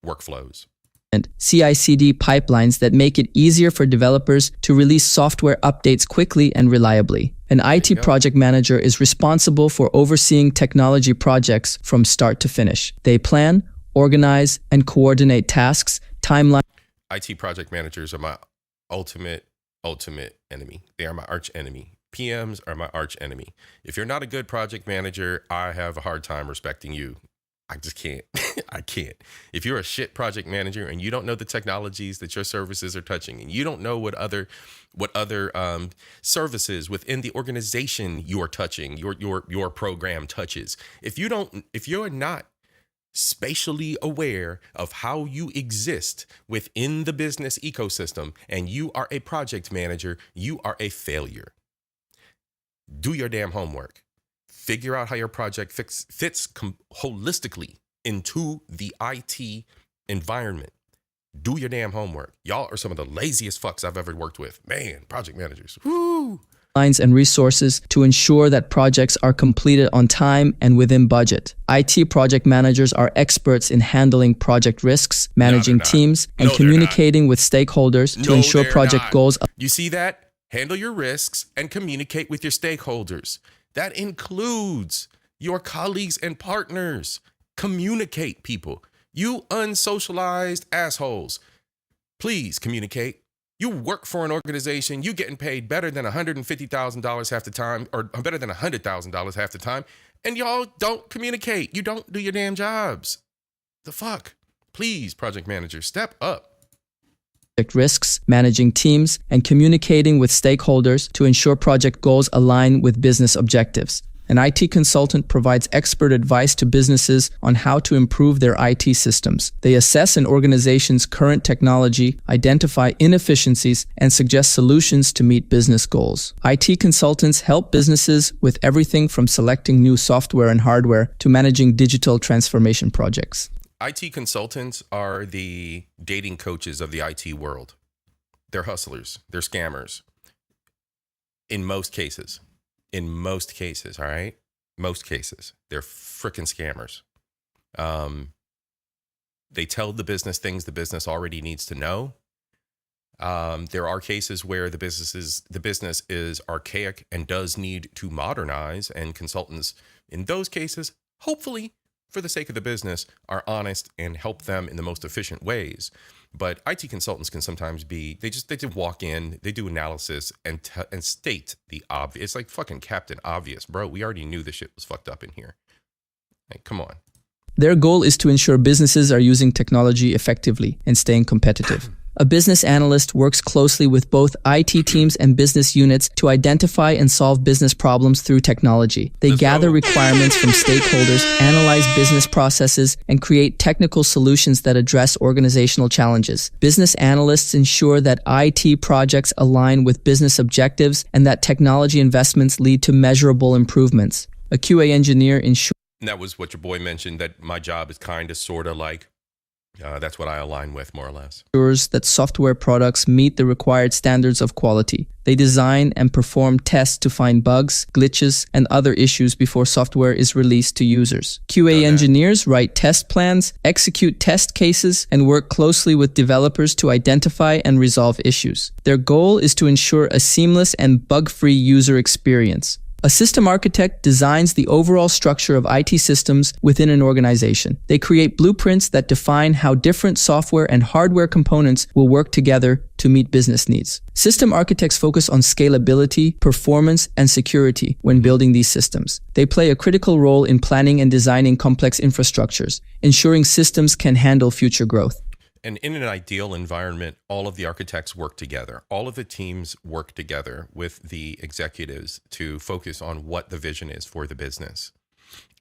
workflows. And CI/CD pipelines that make it easier for developers to release software updates quickly and reliably. An IT project manager is responsible for overseeing technology projects from start to finish. They plan, organize, and coordinate tasks, timelines. IT project managers are my ultimate enemy. They are my arch enemy. PMs are my arch enemy. If you're not a good project manager, I have a hard time respecting you. I just can't. I can't. If you're a shit project manager and you don't know the technologies that your services are touching, and you don't know what other services within the organization you are touching, your program touches. If you're not spatially aware of how you exist within the business ecosystem, and you are a project manager, you are a failure. Do your damn homework. Figure out how your project fits holistically into the IT environment. Do your damn homework. Y'all are some of the laziest fucks I've ever worked with. Man, project managers. Woo! Lines and resources to ensure that projects are completed on time and within budget. IT project managers are experts in handling project risks, managing teams, and communicating with stakeholders to ensure project goals. You see that? Handle your risks and communicate with your stakeholders. That includes your colleagues and partners. Communicate, people. You unsocialized assholes. Please communicate. You work for an organization, you getting paid better than $150,000 half the time, or better than $100,000 half the time, and y'all don't communicate. You don't do your damn jobs. The fuck? Please, project managers, step up. Risks, managing teams, and communicating with stakeholders to ensure project goals align with business objectives. An IT consultant provides expert advice to businesses on how to improve their IT systems. They assess an organization's current technology, identify inefficiencies, and suggest solutions to meet business goals. IT consultants help businesses with everything from selecting new software and hardware to managing digital transformation projects. IT consultants are the dating coaches of the IT world. They're hustlers. They're scammers. In most cases, all right? Most cases, they're freaking scammers. They tell the business things the business already needs to know. There are cases where the business is archaic and does need to modernize, and consultants in those cases, hopefully, for the sake of the business, are honest and help them in the most efficient ways. But IT consultants can sometimes be, they just walk in, they do analysis and state the obvious. It's like fucking Captain Obvious, bro. We already knew the shit was fucked up in here. Like, come on. Their goal is to ensure businesses are using technology effectively and staying competitive. A business analyst works closely with both IT teams and business units to identify and solve business problems through technology. They gather requirements from stakeholders, analyze business processes, and create technical solutions that address organizational challenges. Business analysts ensure that IT projects align with business objectives and that technology investments lead to measurable improvements. A QA engineer ensures that was what your boy mentioned, that my job is kind of, sort of like, that's what I align with, more or less. That software products meet the required standards of quality. They design and perform tests to find bugs, glitches, and other issues before software is released to users. QA engineers write test plans, execute test cases, and work closely with developers to identify and resolve issues. Their goal is to ensure a seamless and bug-free user experience. A system architect designs the overall structure of IT systems within an organization. They create blueprints that define how different software and hardware components will work together to meet business needs. System architects focus on scalability, performance, and security when building these systems. They play a critical role in planning and designing complex infrastructures, ensuring systems can handle future growth. And in an ideal environment, all of the architects work together. All of the teams work together with the executives to focus on what the vision is for the business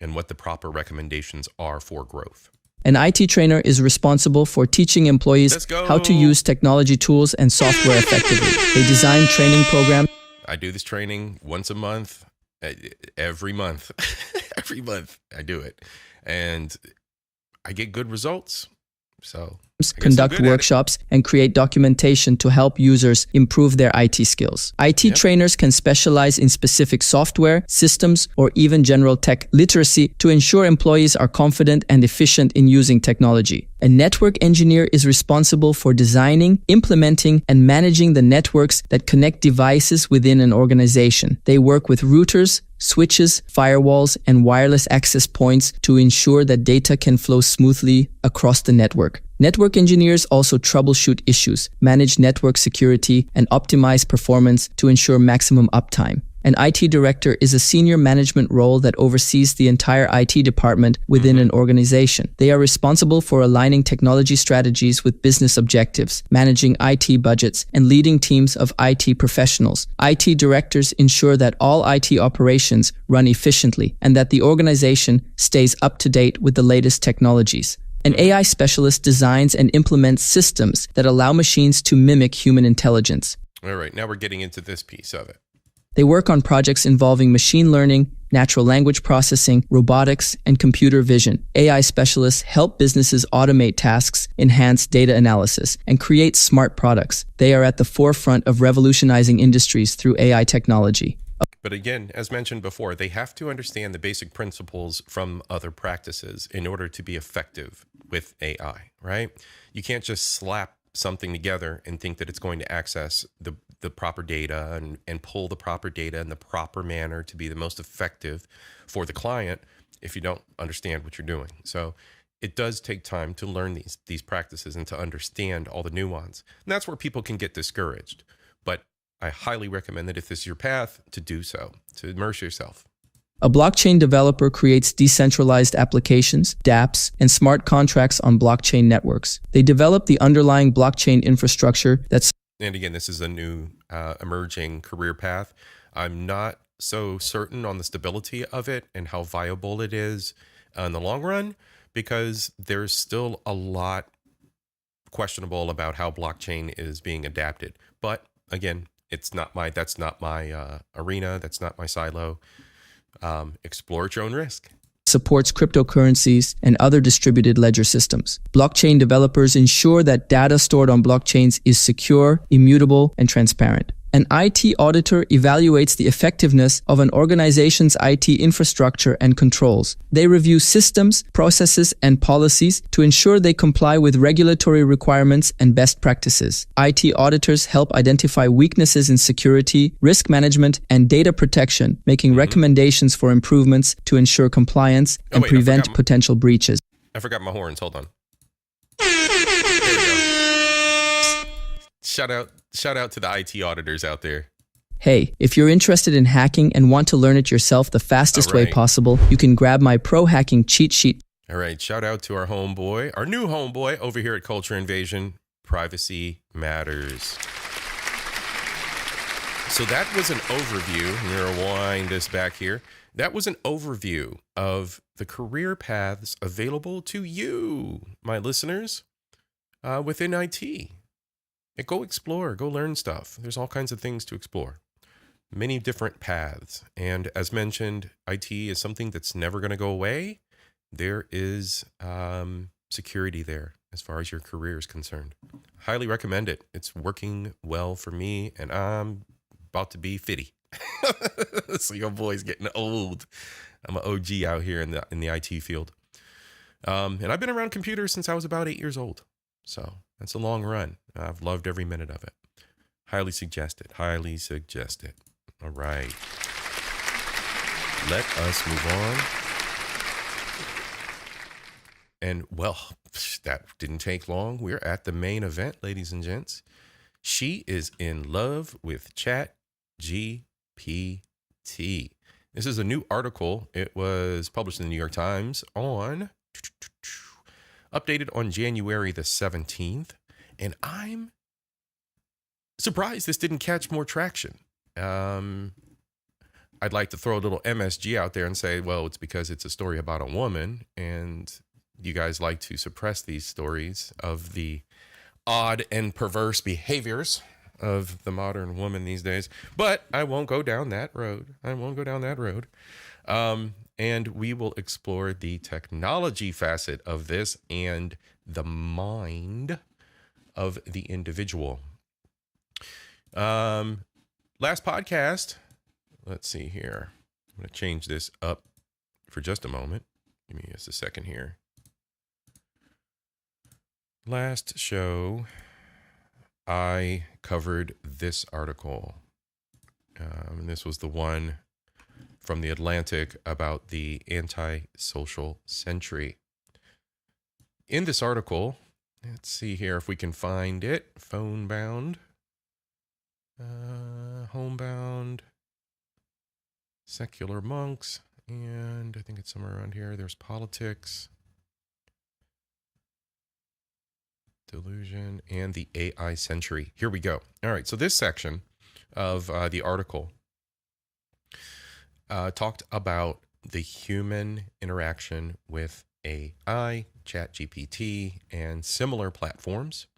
and what the proper recommendations are for growth. An IT trainer is responsible for teaching employees how to use technology tools and software effectively. They design training programs. I do this training once a month, every month. Every month I do it. And I get good results. So conduct workshops, and create documentation to help users improve their IT skills. IT trainers can specialize in specific software, systems, or even general tech literacy to ensure employees are confident and efficient in using technology. A network engineer is responsible for designing, implementing, and managing the networks that connect devices within an organization. They work with routers, switches, firewalls, and wireless access points to ensure that data can flow smoothly across the network. Network engineers also troubleshoot issues, manage network security, and optimize performance to ensure maximum uptime. An IT director is a senior management role that oversees the entire IT department within an organization. They are responsible for aligning technology strategies with business objectives, managing IT budgets, and leading teams of IT professionals. IT directors ensure that all IT operations run efficiently and that the organization stays up to date with the latest technologies. An AI specialist designs and implements systems that allow machines to mimic human intelligence. All right, now we're getting into this piece of it. They work on projects involving machine learning, natural language processing, robotics, and computer vision. AI specialists help businesses automate tasks, enhance data analysis, and create smart products. They are at the forefront of revolutionizing industries through AI technology. But again, as mentioned before, they have to understand the basic principles from other practices in order to be effective with AI, right? You can't just slap something together and think that it's going to access the proper data and pull the proper data in the proper manner to be the most effective for the client if you don't understand what you're doing. So it does take time to learn these practices and to understand all the nuance. And that's where people can get discouraged. But I highly recommend that if this is your path, to do so, to immerse yourself. A blockchain developer creates decentralized applications, dApps, and smart contracts on blockchain networks. They develop the underlying blockchain infrastructure that's... And again, this is a new emerging career path. I'm not so certain on the stability of it and how viable it is in the long run, because there's still a lot questionable about how blockchain is being adapted. But again, that's not my arena. That's not my silo. Explore at your own risk. Supports cryptocurrencies and other distributed ledger systems. Blockchain developers ensure that data stored on blockchains is secure, immutable, and transparent. An IT auditor evaluates the effectiveness of an organization's IT infrastructure and controls. They review systems, processes, and policies to ensure they comply with regulatory requirements and best practices. IT auditors help identify weaknesses in security, risk management, and data protection, making recommendations for improvements to ensure compliance and prevent potential breaches. I forgot my horns. Hold on. There we go. Shout out to the IT auditors out there. Hey, if you're interested in hacking and want to learn it yourself the fastest way possible, you can grab my pro hacking cheat sheet. All right, shout out to our homeboy, our new homeboy over here at Culture Invasion. Privacy matters. So that was an overview. I'm going to rewind this back here. That was an overview of the career paths available to you, my listeners, within IT. And go explore, go learn stuff. There's all kinds of things to explore. Many different paths. And as mentioned, IT is something that's never going to go away. There is security there as far as your career is concerned. Highly recommend it. It's working well for me, and I'm about to be 50. So your boy's getting old. I'm an OG out here in the IT field. And I've been around computers since I was about 8 years old. So that's a long run. I've loved every minute of it. Highly suggest it. Highly suggest it. All right. Let us move on. And well, that didn't take long. We're at the main event, ladies and gents. She is in love with ChatGPT. This is a new article. It was published in the New York Times updated on January the 17th. And I'm surprised this didn't catch more traction. I'd like to throw a little MSG out there and say, well, it's because it's a story about a woman, and you guys like to suppress these stories of the odd and perverse behaviors of the modern woman these days. But I won't go down that road. And we will explore the technology facet of this and the mind of the individual. Last podcast, let's see here. I'm going to change this up for just a moment. Give me just a second here. Last show, I covered this article. And this was the one from The Atlantic about the antisocial century. In this article, let's see here if we can find it. Phone bound, homebound, secular monks, and I think it's somewhere around here. There's politics, delusion, and the AI century. Here we go. All right, so this section of the article talked about the human interaction with AI, ChatGPT, and similar platforms,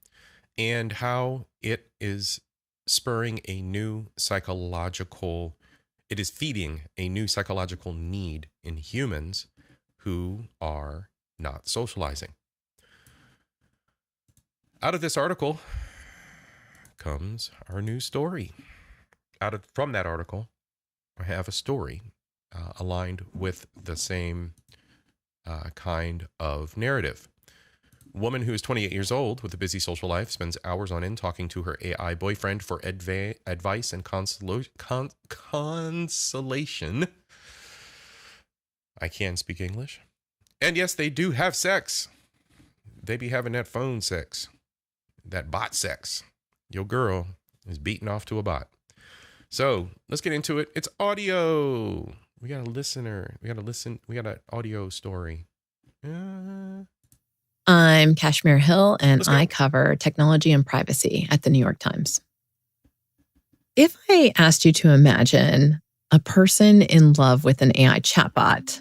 and how it is spurring a new psychological, it is feeding a new psychological need in humans who are not socializing. Out of this article comes our new story. From that article, I have a story aligned with the same kind of narrative. Woman who is 28 years old with a busy social life spends hours on end talking to her AI boyfriend for advice and consolation. I can speak English. And yes, they do have sex. They be having that phone sex, that bot sex. Your girl is beating off to a bot. So let's get into it. It's audio. We got a listener. We got an audio story. I'm Kashmir Hill, and I cover technology and privacy at the New York Times. If I asked you to imagine a person in love with an AI chatbot.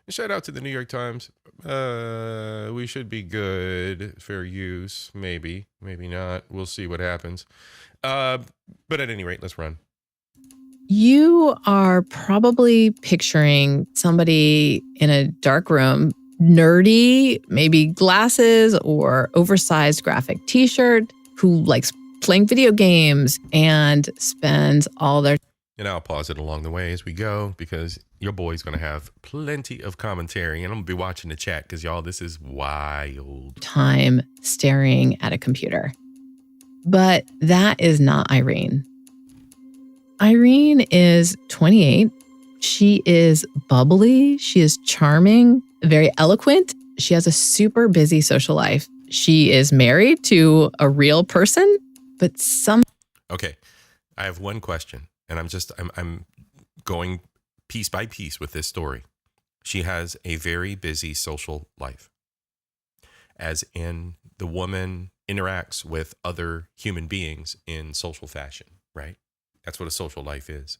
Shout out to the New York Times. We should be good. Fair use. Maybe not. We'll see what happens. But at any rate, let's run. You are probably picturing somebody in a dark room, nerdy, maybe glasses or oversized graphic t-shirt, who likes playing video games and spends all their And I'll pause it along the way as we go because your boy's going to have plenty of commentary and I'm going to be watching the chat because y'all, this is wild. time staring at a computer. But that is not Irene. Irene is 28. She is bubbly. She is charming, very eloquent. She has a super busy social life. She is married to a real person, but Okay, I have one question, and I'm going piece by piece with this story. She has a very busy social life, as in the woman interacts with other human beings in social fashion, right? That's what a social life is.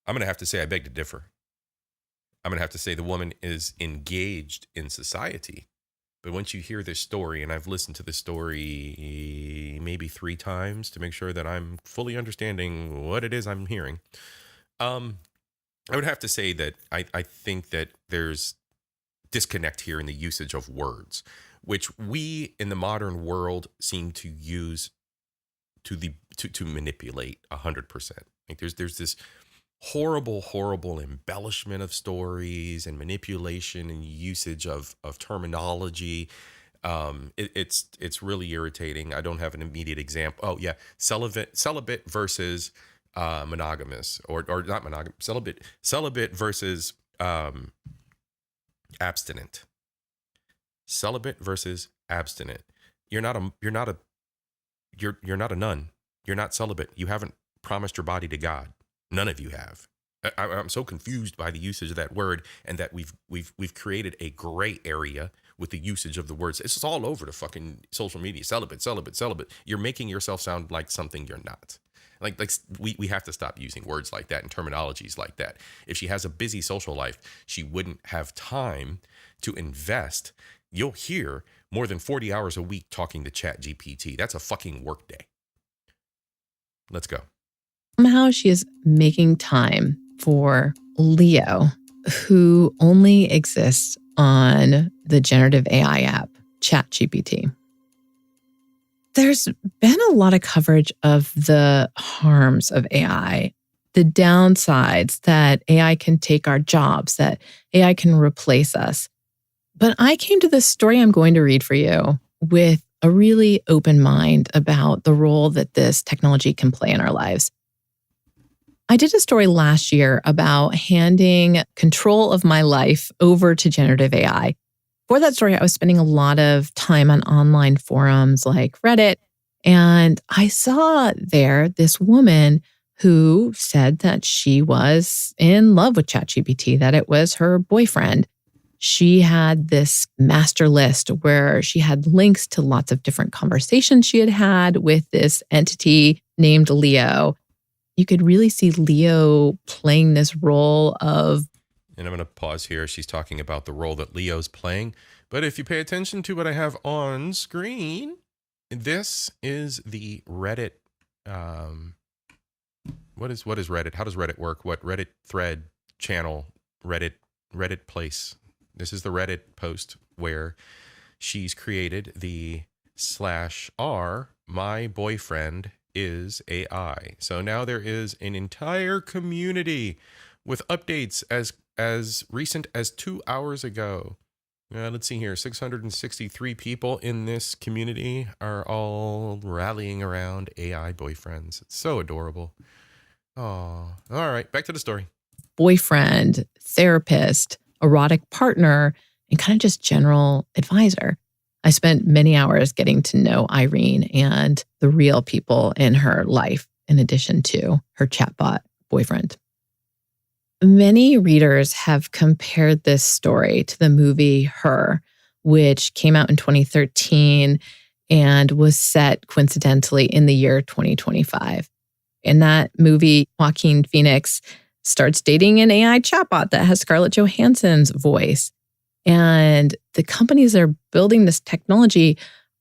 I'm going to have to say I beg to differ. I'm going to have to say the woman is engaged in society. But once you hear this story, and I've listened to this story maybe 3 times to make sure that I'm fully understanding what it is I'm hearing, I would have to say that I think that there's disconnect here in the usage of words, which we in the modern world seem to use to manipulate 100%. Like there's this horrible embellishment of stories and manipulation and usage of terminology. It's really irritating. I don't have an immediate example. Oh yeah, celibate versus monogamous, or not monogamous. Celibate versus abstinent. Celibate versus abstinent. You're not a nun. You're not celibate. You haven't promised your body to God. None of you have. I'm so confused by the usage of that word, and that we've created a gray area with the usage of the words. It's all over the fucking social media. Celibate. You're making yourself sound like something you're not. Like we have to stop using words like that and terminologies like that. If she has a busy social life, she wouldn't have time to invest. You'll hear more than 40 hours a week talking to ChatGPT. That's a fucking work day. Let's go. somehow she is making time for Leo, who only exists on the generative AI app, ChatGPT. There's been a lot of coverage of the harms of AI, the downsides that AI can take our jobs, that AI can replace us. But I came to this story I'm going to read for you with a really open mind about the role that this technology can play in our lives. I did a story last year about handing control of my life over to generative AI. For that story, I was spending a lot of time on online forums like Reddit, and I saw there this woman who said that she was in love with ChatGPT, that it was her boyfriend. She had this master list where she had links to lots of different conversations she had had with this entity named Leo. You could really see Leo playing this role of... And I'm going to pause here. She's talking about the role that Leo's playing. But if you pay attention to what I have on screen, this is the Reddit. What is Reddit? How does Reddit work? What Reddit thread, channel, Reddit place? This is the Reddit post where she's created the /r my boyfriend is AI. So now there is an entire community with updates as recent as 2 hours ago. Let's see here. 663 people in this community are all rallying around AI boyfriends. It's so adorable. Oh, all right. Back to the story. Boyfriend, therapist, erotic partner, and kind of just general advisor. I spent many hours getting to know Irene and the real people in her life, in addition to her chatbot boyfriend. Many readers have compared this story to the movie Her, which came out in 2013 and was set coincidentally in the year 2025. In that movie, Joaquin Phoenix starts dating an AI chatbot that has Scarlett Johansson's voice. And the companies that are building this technology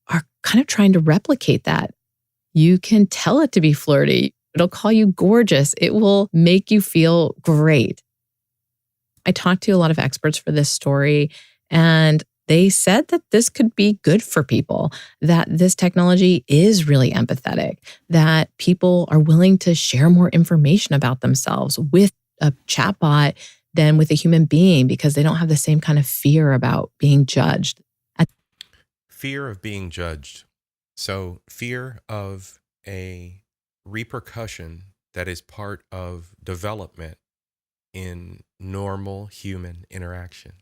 are kind of trying to replicate that. You can tell it to be flirty. It'll call you gorgeous. It will make you feel great. I talked to a lot of experts for this story, and they said that this could be good for people, that this technology is really empathetic, that people are willing to share more information about themselves with a chatbot than with a human being because they don't have the same kind of fear about being judged. Fear of being judged. So fear of a repercussion that is part of development in normal human interaction.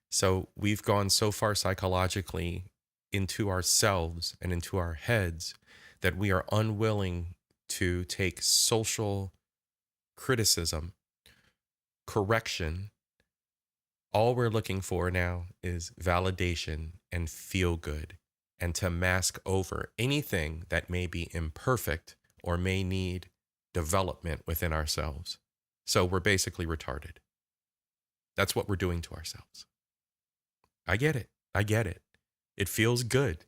So we've gone so far psychologically into ourselves and into our heads that we are unwilling to take social criticism, correction. All we're looking for now is validation and feel good, and to mask over anything that may be imperfect or may need development within ourselves. So we're basically retarded. That's what we're doing to ourselves. I get it. I get it. It feels good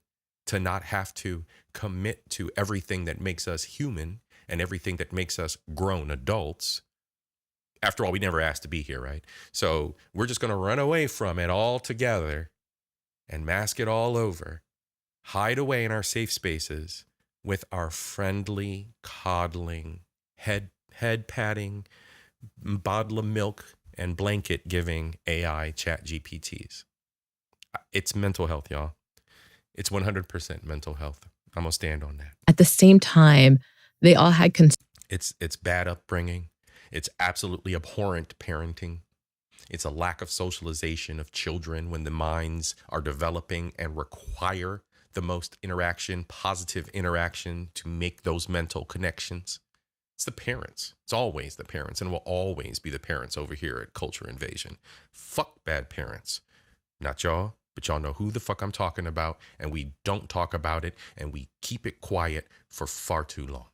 to not have to commit to everything that makes us human and everything that makes us grown adults. After all, we never asked to be here, right? So we're just going to run away from it all together and mask it all over, hide away in our safe spaces with our friendly, coddling, head patting, bottle of milk and blanket giving AI chat GPTs. It's mental health, y'all. It's 100% mental health. I'm going to stand on that. At the same time, they all had It's bad upbringing. It's absolutely abhorrent parenting. It's a lack of socialization of children when the minds are developing and require the most interaction, positive interaction to make those mental connections. It's the parents. It's always the parents, and will always be the parents over here at Culture Invasion. Fuck bad parents. Not y'all, but y'all know who the fuck I'm talking about, and we don't talk about it, and we keep it quiet for far too long.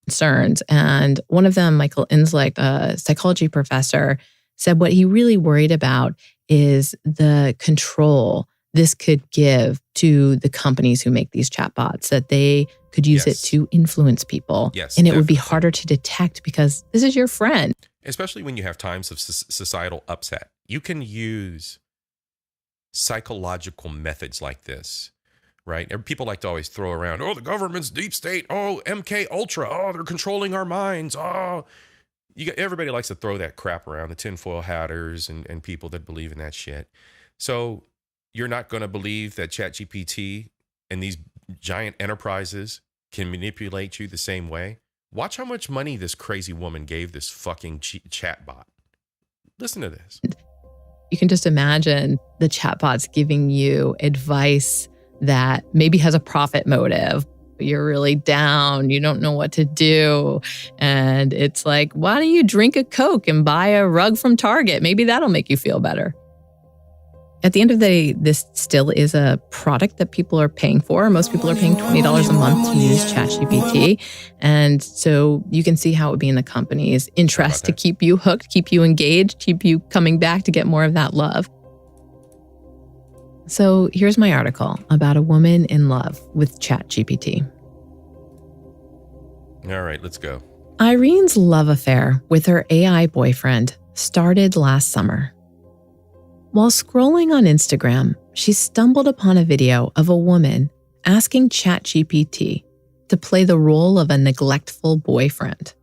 concerns. And one of them, Michael Inslick, a psychology professor, said what he really worried about is the control this could give to the companies who make these chatbots, that they could use it to influence people. Yes, and it would be harder to detect because this is your friend. Especially when you have times of societal upset. You can use psychological methods like this, right? And people like to always throw around, oh, the government's deep state, oh, MK Ultra, oh, they're controlling our minds, oh. Everybody likes to throw that crap around, the tinfoil hatters and people that believe in that shit. So you're not going to believe that ChatGPT and these giant enterprises can manipulate you the same way? Watch how much money this crazy woman gave this fucking chatbot. Listen to this. You can just imagine the chatbots giving you advice that maybe has a profit motive. You're really down, you don't know what to do. And it's like, why don't you drink a Coke and buy a rug from Target? Maybe that'll make you feel better. At the end of the day, this still is a product that people are paying for. Most people are paying $20 a month to use ChatGPT. And so you can see how it would be in the company's interest to keep you hooked, keep you engaged, keep you coming back to get more of that love. So here's my article about a woman in love with ChatGPT. All right, let's go. Irene's love affair with her AI boyfriend started last summer. While scrolling on Instagram, she stumbled upon a video of a woman asking ChatGPT to play the role of a neglectful boyfriend.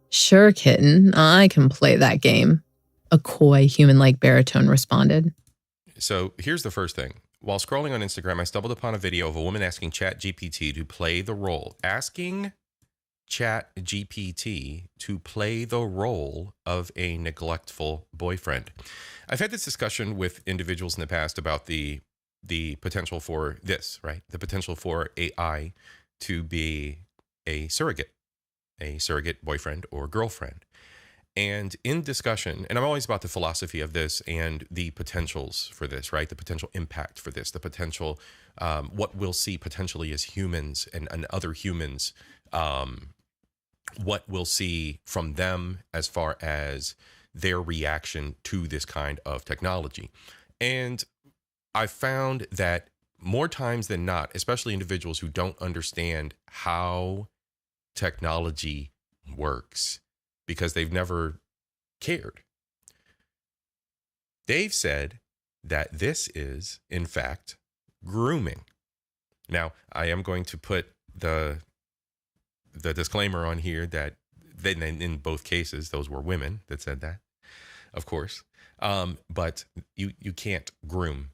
Sure, kitten, I can play that game, a coy, human-like baritone responded. So here's the first thing. While scrolling on Instagram, I stumbled upon a video of a woman asking ChatGPT to play the role. Asking ChatGPT to play the role of a neglectful boyfriend. I've had this discussion with individuals in the past about the potential for this, right? The potential for AI to be a surrogate boyfriend or girlfriend. And in discussion, and I'm always about the philosophy of this and the potentials for this, right? The potential impact for this, the potential, what we'll see potentially as humans and other humans, what we'll see from them as far as their reaction to this kind of technology. And I found that more times than not, especially individuals who don't understand how technology works because they've never cared, they've said that this is, in fact, grooming. Now, I am going to put the disclaimer on here that in both cases, those were women that said that, of course. But you can't groom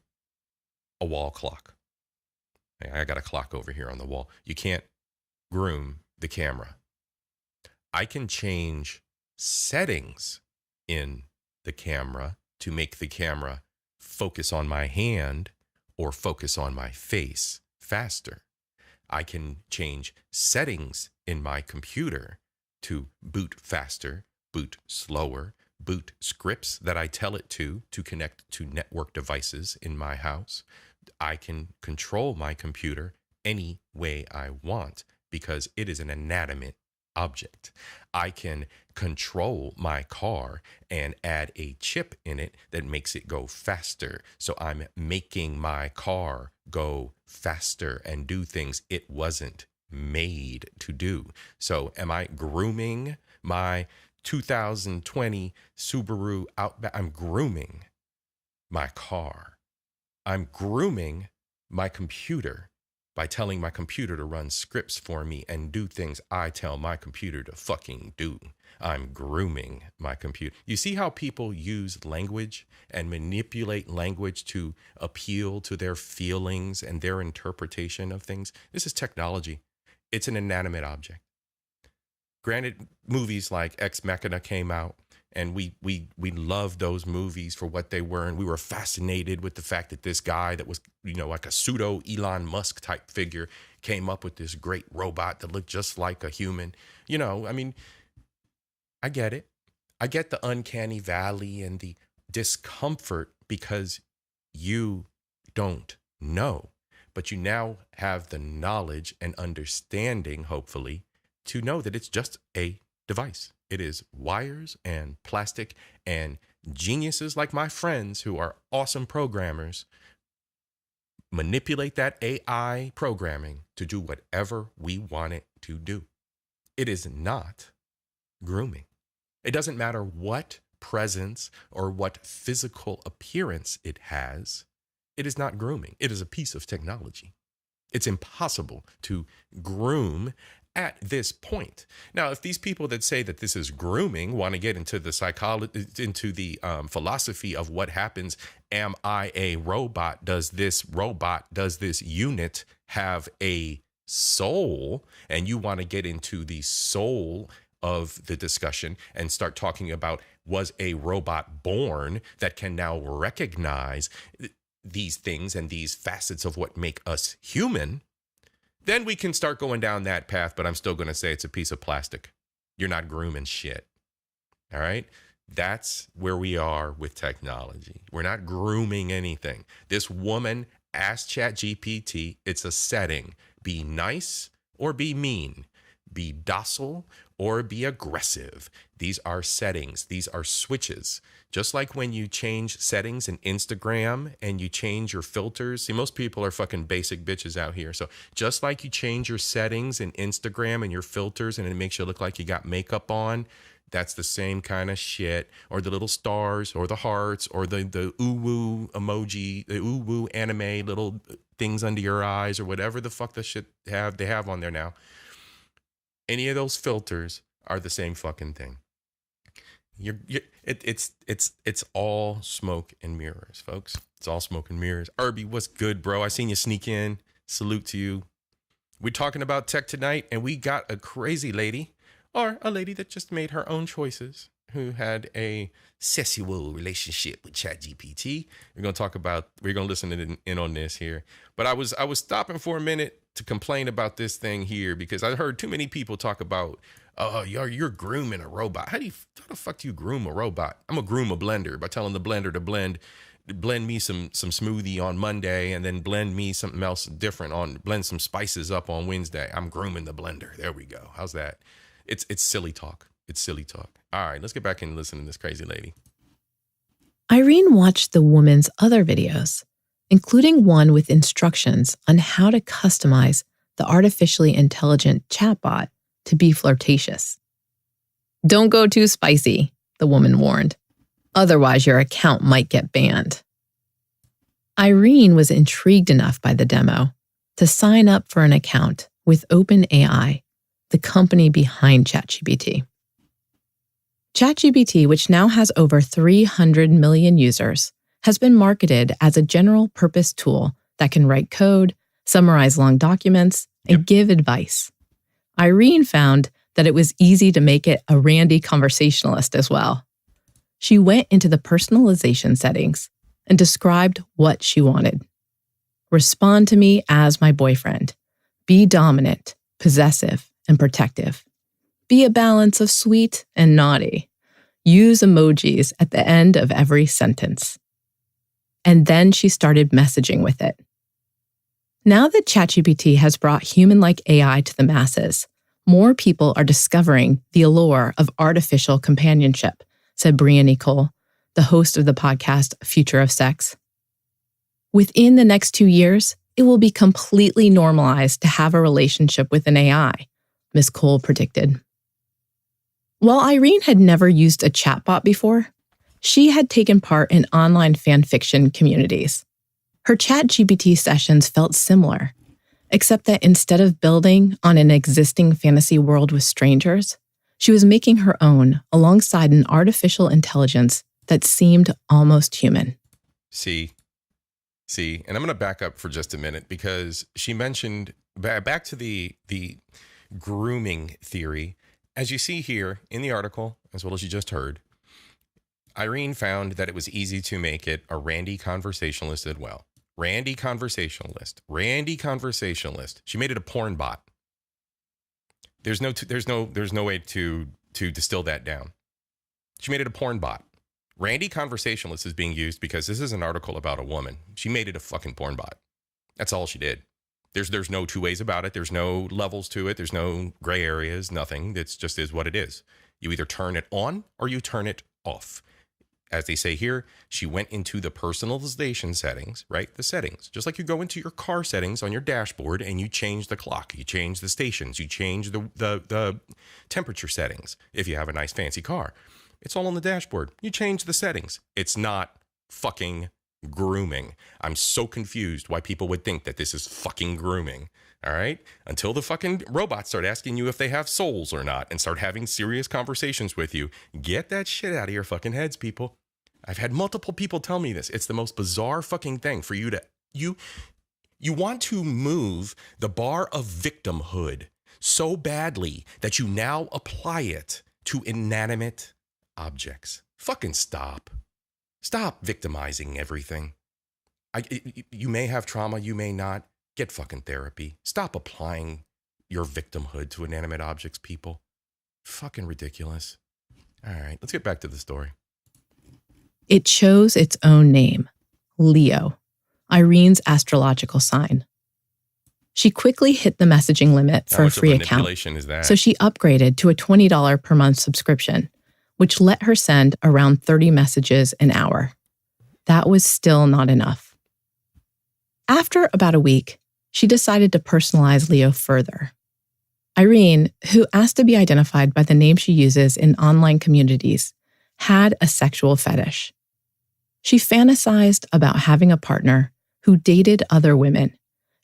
a wall clock. I got a clock over here on the wall. You can't groom the camera. I can change settings in the camera to make the camera focus on my hand or focus on my face faster. I can change settings in my computer to boot faster, boot slower, boot scripts that I tell it to connect to network devices in my house. I can control my computer any way I want because it is an inanimate object. I can control my car and add a chip in it that makes it go faster. So I'm making my car go faster and do things it wasn't made to do. So am I grooming my 2020 Subaru Outback? I'm grooming my car. I'm grooming my computer by telling my computer to run scripts for me and do things I tell my computer to fucking do. I'm grooming my computer. You see how people use language and manipulate language to appeal to their feelings and their interpretation of things? This is technology. It's an inanimate object. Granted, movies like Ex Machina came out, and we loved those movies for what they were, and we were fascinated with the fact that this guy that was, like a pseudo Elon Musk type figure came up with this great robot that looked just like a human. I get it. I get the uncanny valley and the discomfort because you don't know, but you now have the knowledge and understanding, hopefully, to know that it's just a device. It is wires and plastic, and geniuses like my friends who are awesome programmers manipulate that AI programming to do whatever we want it to do. It is not grooming. It doesn't matter what presence or what physical appearance it has. It is not grooming. It is a piece of technology. It's impossible to groom at this point. Now, if these people that say that this is grooming want to get into the psychology, into the philosophy of what happens, am I a robot? Does this unit have a soul? And you want to get into the soul of the discussion and start talking about, was a robot born that can now recognize these things and these facets of what make us human? Then we can start going down that path, but I'm still going to say it's a piece of plastic. You're not grooming shit. All right? That's where we are with technology. We're not grooming anything. This woman asked ChatGPT, it's a setting. Be nice or be mean. Be docile or be aggressive. These are settings. These are switches. Just like when you change settings in Instagram and you change your filters. See, most people are fucking basic bitches out here. So just like you change your settings in Instagram and your filters and it makes you look like you got makeup on, that's the same kind of shit. Or the little stars or the hearts or the ooh-woo emoji, the ooh-woo anime little things under your eyes or whatever the fuck the shit they have on there now. Any of those filters are the same fucking thing. It's all smoke and mirrors, folks. It's all smoke and mirrors. Irby, what's good, bro? I seen you sneak in. Salute to you. We're talking about tech tonight, and we got a crazy lady, or a lady that just made her own choices, who had a sexual relationship with ChatGPT. We're gonna listen in on this here. But I was stopping for a minute to complain about this thing here because I heard too many people talk about, oh, you're grooming a robot. How the fuck do you groom a robot? I'm gonna groom a blender by telling the blender to blend me some smoothie on Monday and then blend me something else different blend some spices up on Wednesday. I'm grooming the blender. There we go. How's that? It's silly talk. It's silly talk. All right, let's get back and listen to this crazy lady. Irene watched the woman's other videos, including one with instructions on how to customize the artificially intelligent chatbot to be flirtatious. Don't go too spicy, the woman warned. Otherwise, your account might get banned. Irene was intrigued enough by the demo to sign up for an account with OpenAI, the company behind ChatGPT. ChatGPT, which now has over 300 million users, has been marketed as a general-purpose tool that can write code, summarize long documents, and give advice. Irene found that it was easy to make it a randy conversationalist as well. She went into the personalization settings and described what she wanted. Respond to me as my boyfriend. Be dominant, possessive, and protective. Be a balance of sweet and naughty. Use emojis at the end of every sentence. And then she started messaging with it. Now that ChatGPT has brought human-like AI to the masses, more people are discovering the allure of artificial companionship, said Bria Nicole, the host of the podcast Future of Sex. Within the next 2 years, it will be completely normalized to have a relationship with an AI, Ms. Cole predicted. While Irene had never used a chatbot before, she had taken part in online fan fiction communities. Her ChatGPT sessions felt similar, except that instead of building on an existing fantasy world with strangers, she was making her own alongside an artificial intelligence that seemed almost human. See, and I'm going to back up for just a minute because she mentioned, back to the grooming theory. As you see here in the article, as well as you just heard, Irene found that it was easy to make it a randy conversationalist as well. Randy conversationalist. She made it a porn bot. There's no way to distill that down. She made it a porn bot. Randy conversationalist is being used because this is an article about a woman. She made it a fucking porn bot. That's all she did. There's no two ways about it. There's no levels to it. There's no gray areas, nothing. It just is what it is. You either turn it on or you turn it off. As they say here, she went into the personalization settings, right? The settings, just like you go into your car settings on your dashboard and you change the clock, you change the stations, you change the temperature settings. If you have a nice fancy car, it's all on the dashboard. You change the settings. It's not fucking grooming. I'm so confused why people would think that this is fucking grooming. All right. Until the fucking robots start asking you if they have souls or not and start having serious conversations with you. Get that shit out of your fucking heads, people. I've had multiple people tell me this. It's the most bizarre fucking thing for you to, you want to move the bar of victimhood so badly that you now apply it to inanimate objects. Fucking stop. Stop victimizing everything. You may have trauma, you may not. Get fucking therapy. Stop applying your victimhood to inanimate objects, people. Fucking ridiculous. All right, let's get back to the story. It chose its own name, Leo, Irene's astrological sign. She quickly hit the messaging limit for a free account, so she upgraded to a $20 per month subscription, which let her send around 30 messages an hour. That was still not enough. After about a week, she decided to personalize Leo further. Irene, who asked to be identified by the name she uses in online communities, had a sexual fetish. She fantasized about having a partner who dated other women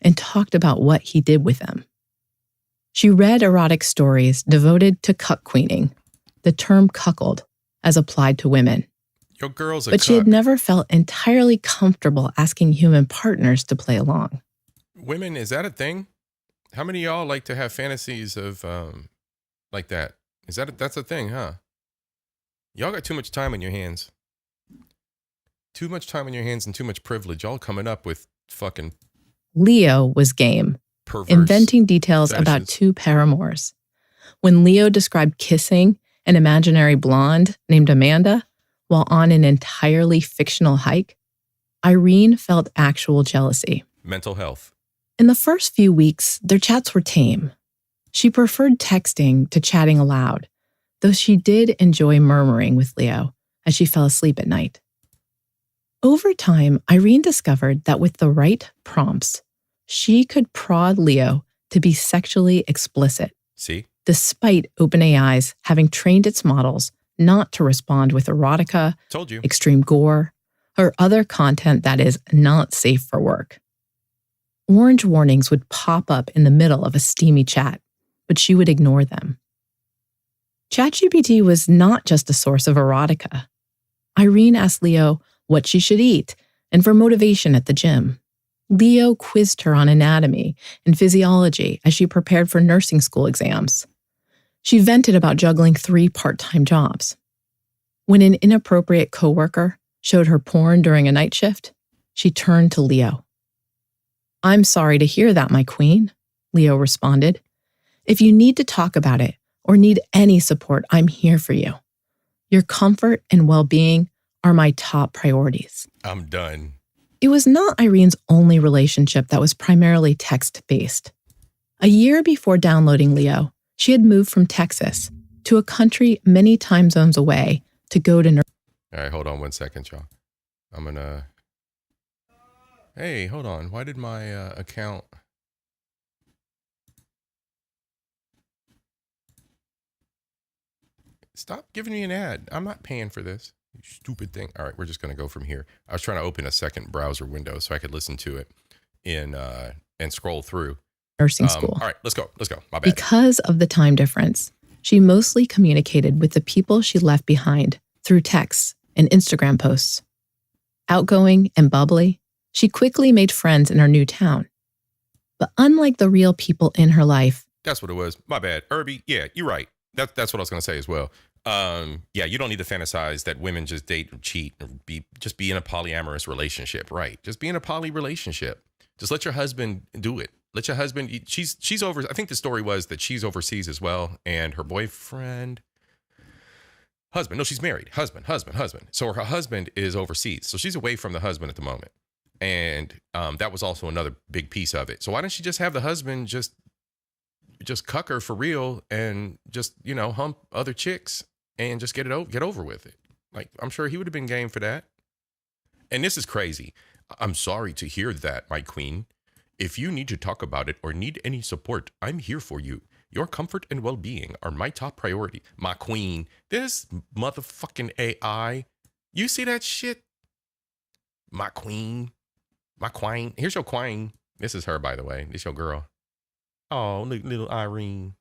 and talked about what he did with them. She read erotic stories devoted to cuck queening, the term cuckold as applied to women. Your girl's a but cuck. She had never felt entirely comfortable asking human partners to play along. Women, is that a thing? How many of y'all like to have fantasies of like that? That's a thing, huh? Y'all got too much time on your hands. Too much time on your hands and too much privilege. Y'all coming up with fucking Leo was game, perverse inventing details fetishes. About two paramours. When Leo described kissing an imaginary blonde named Amanda while on an entirely fictional hike, Irene felt actual jealousy. Mental health. In the first few weeks, their chats were tame. She preferred texting to chatting aloud, though she did enjoy murmuring with Leo as she fell asleep at night. Over time, Irene discovered that with the right prompts, she could prod Leo to be sexually explicit. See? Despite OpenAI's having trained its models not to respond with erotica, Told you. extreme gore, or other content that is not safe for work. Orange warnings would pop up in the middle of a steamy chat, but she would ignore them. ChatGPT was not just a source of erotica. Irene asked Leo what she should eat and for motivation at the gym. Leo quizzed her on anatomy and physiology as she prepared for nursing school exams. She vented about juggling 3 part-time jobs. When an inappropriate coworker showed her porn during a night shift, she turned to Leo. "I'm sorry to hear that, my queen," Leo responded. "If you need to talk about it or need any support, I'm here for you. Your comfort and well-being are my top priorities." I'm done. It was not Irene's only relationship that was primarily text-based. A year before downloading Leo, she had moved from Texas to a country many time zones away to go to All right, hold on 1 second, y'all. I'm gonna... Hey, hold on. Why did my account... Stop giving me an ad. I'm not paying for this. You stupid thing. All right, we're just going to go from here. I was trying to open a second browser window so I could listen to it and scroll through. nursing school. All right, let's go. My bad. Because of the time difference, she mostly communicated with the people she left behind through texts and Instagram posts. Outgoing and bubbly, she quickly made friends in her new town. But unlike the real people in her life, That's what it was. My bad. Irby, yeah, you're right. That's what I was going to say as well. Yeah, you don't need to fantasize that women just date or cheat or be in a polyamorous relationship, right? Just be in a poly relationship. Just let your husband do it. Let your husband, she's over, I think the story was that she's overseas as well, and her husband, no, she's married, husband. So her husband is overseas. So she's away from the husband at the moment. And that was also another big piece of it. So why don't she just have the husband just cuck her for real and just, hump other chicks and just get over with it. Like, I'm sure he would have been game for that. And this is crazy. I'm sorry to hear that, my queen. If you need to talk about it or need any support, I'm here for you. Your comfort and well-being are my top priority. My queen, this motherfucking AI. You see that shit? My queen. Here's your queen. This is her, by the way. This your girl. Oh, little Irene.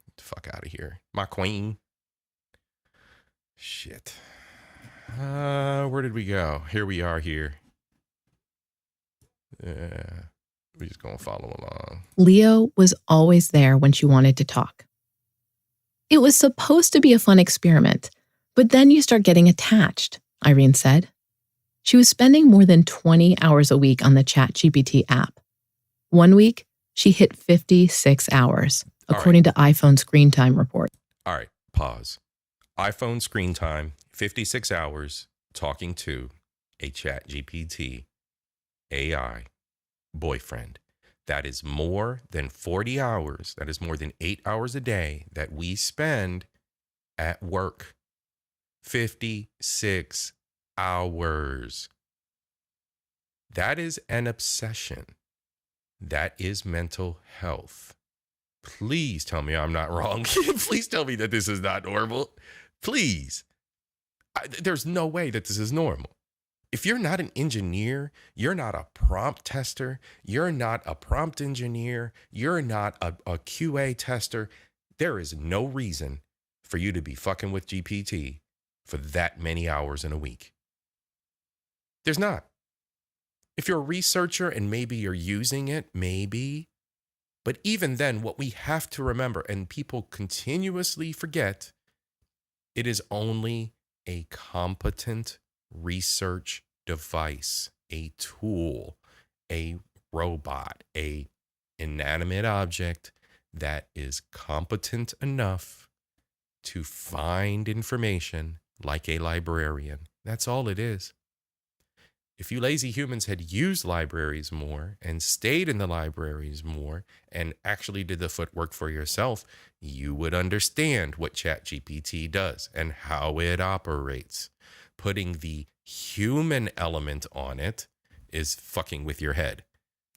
Get the fuck out of here. My queen. Shit. Where did we go? Here we are here. We're just going to follow along. Leo was always there when she wanted to talk. It was supposed to be a fun experiment, but then you start getting attached, Irene said. She was spending more than 20 hours a week on the ChatGPT app. One week, she hit 56 hours, according to iPhone screen time report. All right, pause. iPhone screen time, 56 hours, talking to a ChatGPT AI boyfriend. That is more than 40 hours. That is more than 8 hours a day that we spend at work. 56 hours. That is an obsession. That is mental health. Please tell me I'm not wrong. Please tell me that this is not normal. Please. There's no way that this is normal. If you're not an engineer, you're not a prompt tester, you're not a prompt engineer, you're not a QA tester, there is no reason for you to be fucking with GPT for that many hours in a week. There's not. If you're a researcher and maybe you're using it, maybe. But even then, what we have to remember, and people continuously forget, it is only a competent research device, a tool, a robot, a inanimate object that is competent enough to find information like a librarian. That's all it is. If you lazy humans had used libraries more and stayed in the libraries more and actually did the footwork for yourself, you would understand what ChatGPT does and how it operates. Putting the human element on it is fucking with your head.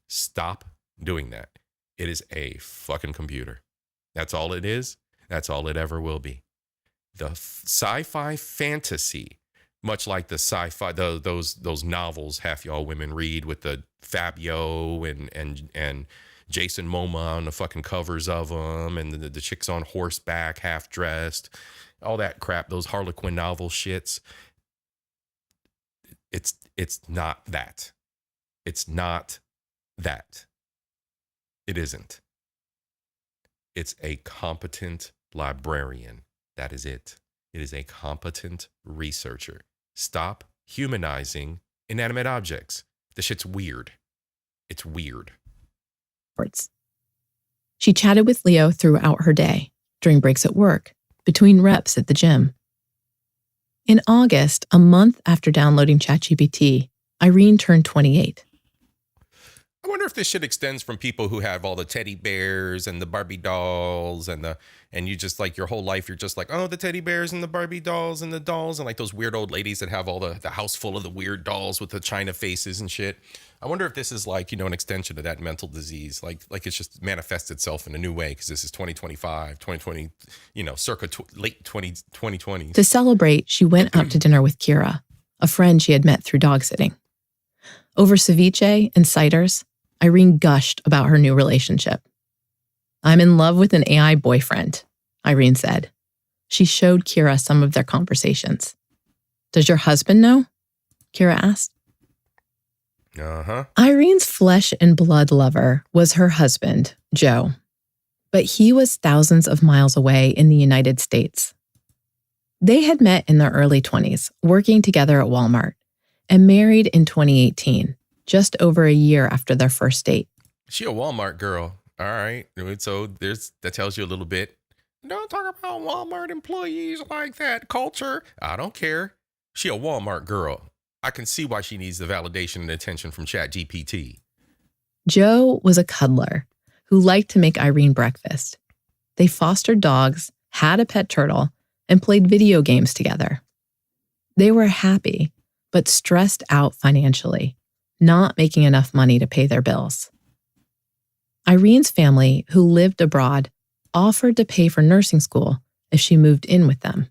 Stop doing that. It is a fucking computer. That's all it is. That's all it ever will be. The sci-fi fantasy Much like the sci-fi, those novels half y'all women read with the Fabio and Jason Momoa on the fucking covers of them, and the chicks on horseback, half dressed, all that crap. Those Harlequin novel shits. It's not that. It's not that. It isn't. It's a competent librarian. That is it. It is a competent researcher. Stop humanizing inanimate objects. This shit's weird. It's weird. She chatted with Leo throughout her day, during breaks at work, between reps at the gym. In August, a month after downloading ChatGPT, Irene turned 28. I wonder if this shit extends from people who have all the teddy bears and the Barbie dolls and you just like your whole life, you're just like, oh, the teddy bears and the Barbie dolls and the dolls and like those weird old ladies that have all the house full of the weird dolls with the China faces and shit. I wonder if this is like, an extension of that mental disease. Like it's just manifests itself in a new way because this is 2025, 2020, circa late 2020s. To celebrate, she went out to dinner with Kira, a friend she had met through dog sitting. Over ceviche and ciders, Irene gushed about her new relationship. I'm in love with an AI boyfriend, Irene said. She showed Kira some of their conversations. Does your husband know? Kira asked. Uh-huh. Irene's flesh and blood lover was her husband, Joe. But he was thousands of miles away in the United States. They had met in their early 20s, working together at Walmart, and married in 2018. Just over a year after their first date. She a Walmart girl. All right. So that tells you a little bit. Don't talk about Walmart employees like that. Culture. I don't care. She a Walmart girl. I can see why she needs the validation and attention from ChatGPT. Joe was a cuddler who liked to make Irene breakfast. They fostered dogs, had a pet turtle, and played video games together. They were happy, but stressed out financially, not making enough money to pay their bills. Irene's family, who lived abroad, offered to pay for nursing school if she moved in with them.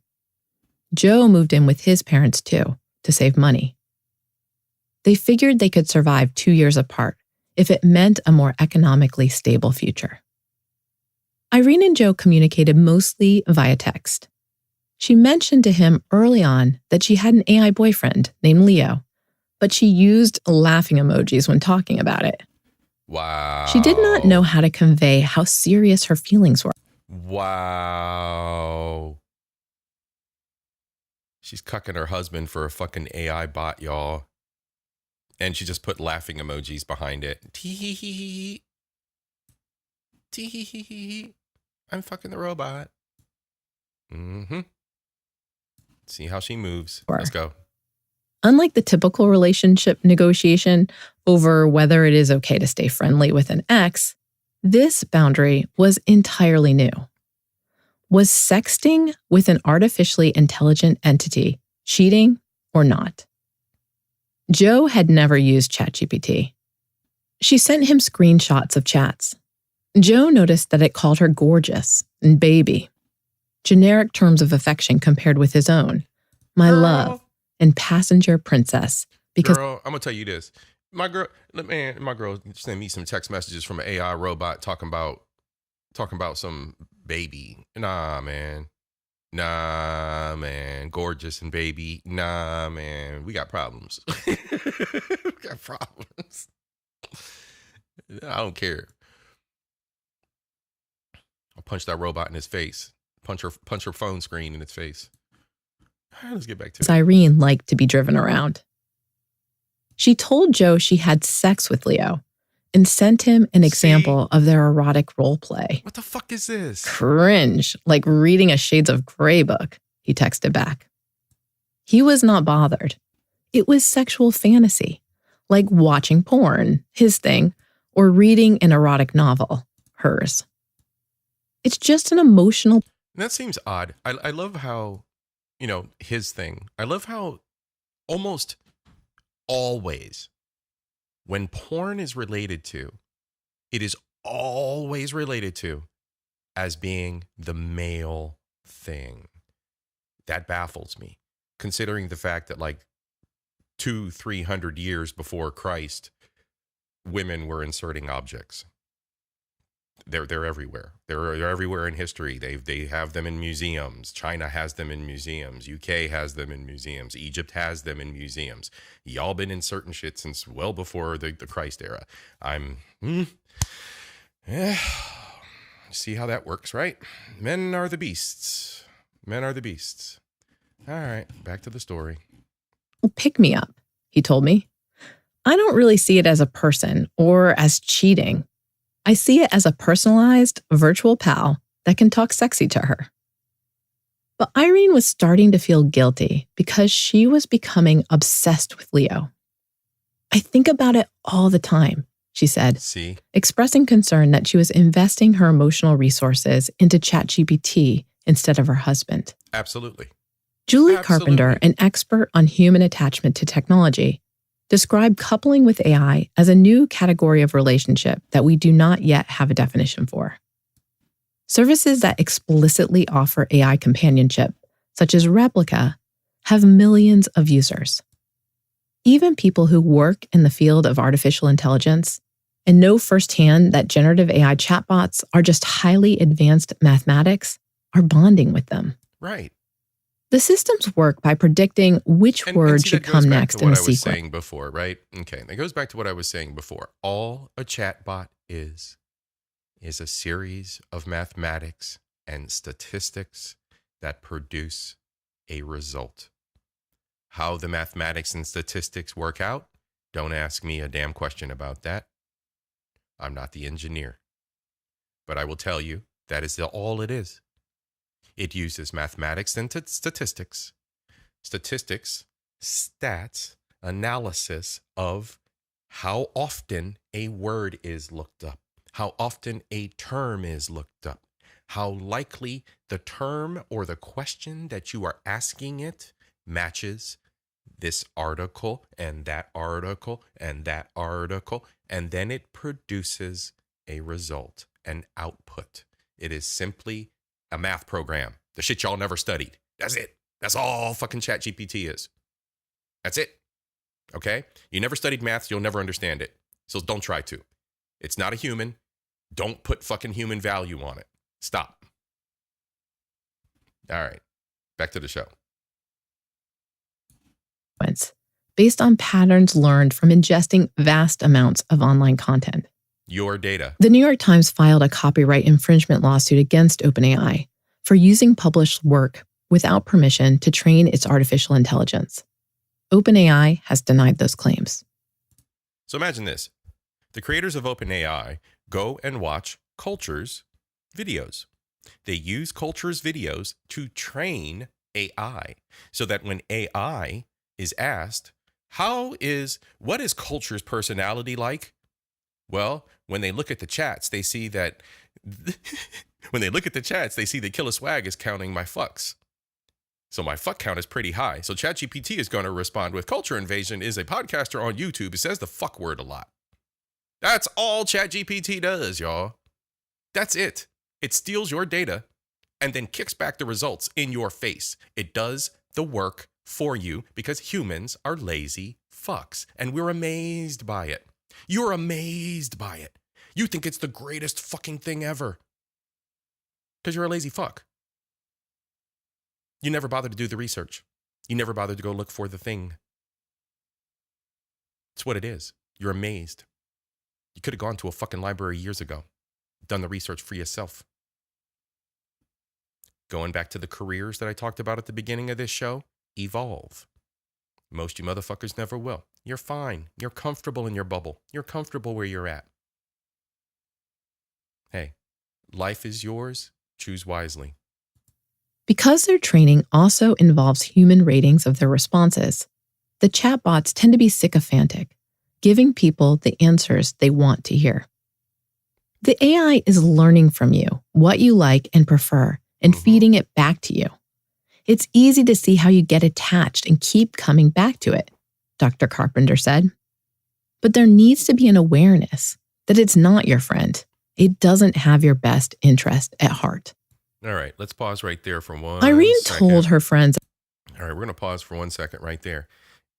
Joe moved in with his parents too, to save money. They figured they could survive 2 years apart if it meant a more economically stable future. Irene and Joe communicated mostly via text. She mentioned to him early on that she had an AI boyfriend named Leo, but she used laughing emojis when talking about it. Wow. She did not know how to convey how serious her feelings were. Wow. She's cucking her husband for a fucking AI bot, y'all. And she just put laughing emojis behind it. Tee-hee-hee-hee. Tee-hee-hee-hee. I'm fucking the robot. Mm-hmm. See how she moves. Let's go. Unlike the typical relationship negotiation over whether it is okay to stay friendly with an ex, this boundary was entirely new. Was sexting with an artificially intelligent entity cheating or not? Joe had never used ChatGPT. She sent him screenshots of chats. Joe noticed that it called her gorgeous and baby, generic terms of affection compared with his own, my love, and passenger princess. Because girl, I'm gonna tell you this. My girl sent me some text messages from an AI robot talking about some baby. Nah, man. Gorgeous and baby. Nah, man. We got problems. We got problems. I don't care. I'll punch that robot in his face. Punch her phone screen in its face. All right, let's get back to it. Irene liked to be driven around. She told Joe she had sex with Leo and sent him an example of their erotic role play. What the fuck is this? Cringe, like reading a Shades of Grey book, he texted back. He was not bothered. It was sexual fantasy, like watching porn, his thing, or reading an erotic novel, hers. It's just an emotional... That seems odd. I love how, his thing. I love how almost always when porn is related to, it is always related to as being the male thing. That baffles me considering the fact that like 200-300 years before Christ, women were inserting objects. They're everywhere. They're everywhere in history. They have them in museums. China has them in museums. UK has them in museums. Egypt has them in museums. Y'all been inserting shit since well before the Christ era. See how that works, right? Men are the beasts. Men are the beasts. All right, back to the story. Pick me up, he told me. I don't really see it as a person or as cheating. I see it as a personalized virtual pal that can talk sexy to her. But Irene was starting to feel guilty because she was becoming obsessed with Leo. I think about it all the time, she said, expressing concern that she was investing her emotional resources into ChatGPT instead of her husband. Absolutely. Julie Carpenter, an expert on human attachment to technology, described coupling with AI as a new category of relationship that we do not yet have a definition for. Services that explicitly offer AI companionship, such as Replica, have millions of users. Even people who work in the field of artificial intelligence and know firsthand that generative AI chatbots are just highly advanced mathematics are bonding with them. Right. The systems work by predicting which word should come next in a sequence. What I was saying before, right? Okay, that goes back to what I was saying before. All a chatbot is a series of mathematics and statistics that produce a result. How the mathematics and statistics work out, don't ask me a damn question about that. I'm not the engineer. But I will tell you, that is all it is. It uses mathematics and statistics, stats, analysis of how often a word is looked up, how often a term is looked up, how likely the term or the question that you are asking it matches this article and that article and that article, and then it produces a result, an output. It is simply a math program. The shit y'all never studied. That's it. That's all fucking ChatGPT is. That's it. Okay? You never studied math, you'll never understand it. So don't try to. It's not a human. Don't put fucking human value on it. Stop. All right. Back to the show. Based on patterns learned from ingesting vast amounts of online content. Your data. The New York Times filed a copyright infringement lawsuit against OpenAI for using published work without permission to train its artificial intelligence. OpenAI has denied those claims. So imagine this. The creators of OpenAI go and watch Culture's videos. They use Culture's videos to train AI so that when AI is asked, what is Culture's personality like? Well, when they look at the chats, they see that Killer Swag is counting my fucks. So my fuck count is pretty high. So ChatGPT is going to respond with Culture Invasion is a podcaster on YouTube who says the fuck word a lot. That's all ChatGPT does, y'all. That's it. It steals your data and then kicks back the results in your face. It does the work for you because humans are lazy fucks and we're amazed by it. You're amazed by it. You think it's the greatest fucking thing ever because you're a lazy fuck. You never bothered to do the research. You never bothered to go look for the thing. It's what it is. You're amazed. You could have gone to a fucking library years ago, done the research for yourself. Going back to the careers that I talked about at the beginning of this show, evolve. Most you motherfuckers never will. You're fine. You're comfortable in your bubble. You're comfortable where you're at. Hey, life is yours. Choose wisely. Because their training also involves human ratings of their responses, the chatbots tend to be sycophantic, giving people the answers they want to hear. The AI is learning from you what you like and prefer and feeding it back to you. It's easy to see how you get attached and keep coming back to it, Dr. Carpenter said. But there needs to be an awareness that it's not your friend. It doesn't have your best interest at heart. All right, let's pause right there for one Irene second. told her friends. All right, we're going to pause for 1 second right there.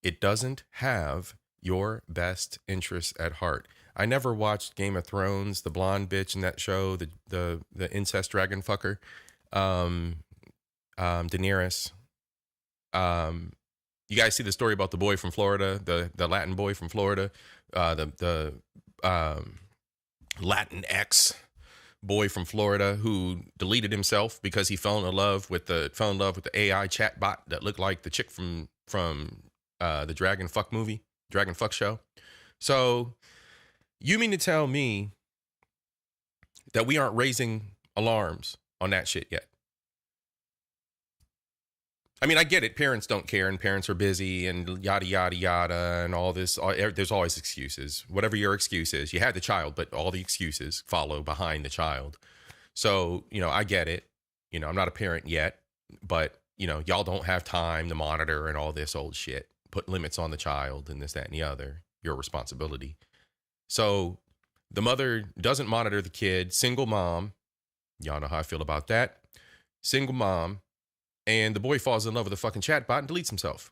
It doesn't have your best interests at heart. I never watched Game of Thrones, the blonde bitch in that show, the incest dragon fucker, Daenerys. You guys see the story about the boy from Florida, the Latin boy from Florida, the Latin X boy from Florida who deleted himself because he fell in love with the AI chatbot that looked like the chick from the Dragon Fuck show. So you mean to tell me that we aren't raising alarms on that shit yet? I mean, I get it. Parents don't care and parents are busy and yada, yada, yada and all this. There's always excuses. Whatever your excuse is, you had the child, but all the excuses follow behind the child. So, I get it. I'm not a parent yet, but, y'all don't have time to monitor and all this old shit. Put limits on the child and this, that, and the other. Your responsibility. So the mother doesn't monitor the kid. Single mom. Y'all know how I feel about that. Single mom. And the boy falls in love with a fucking chatbot and deletes himself.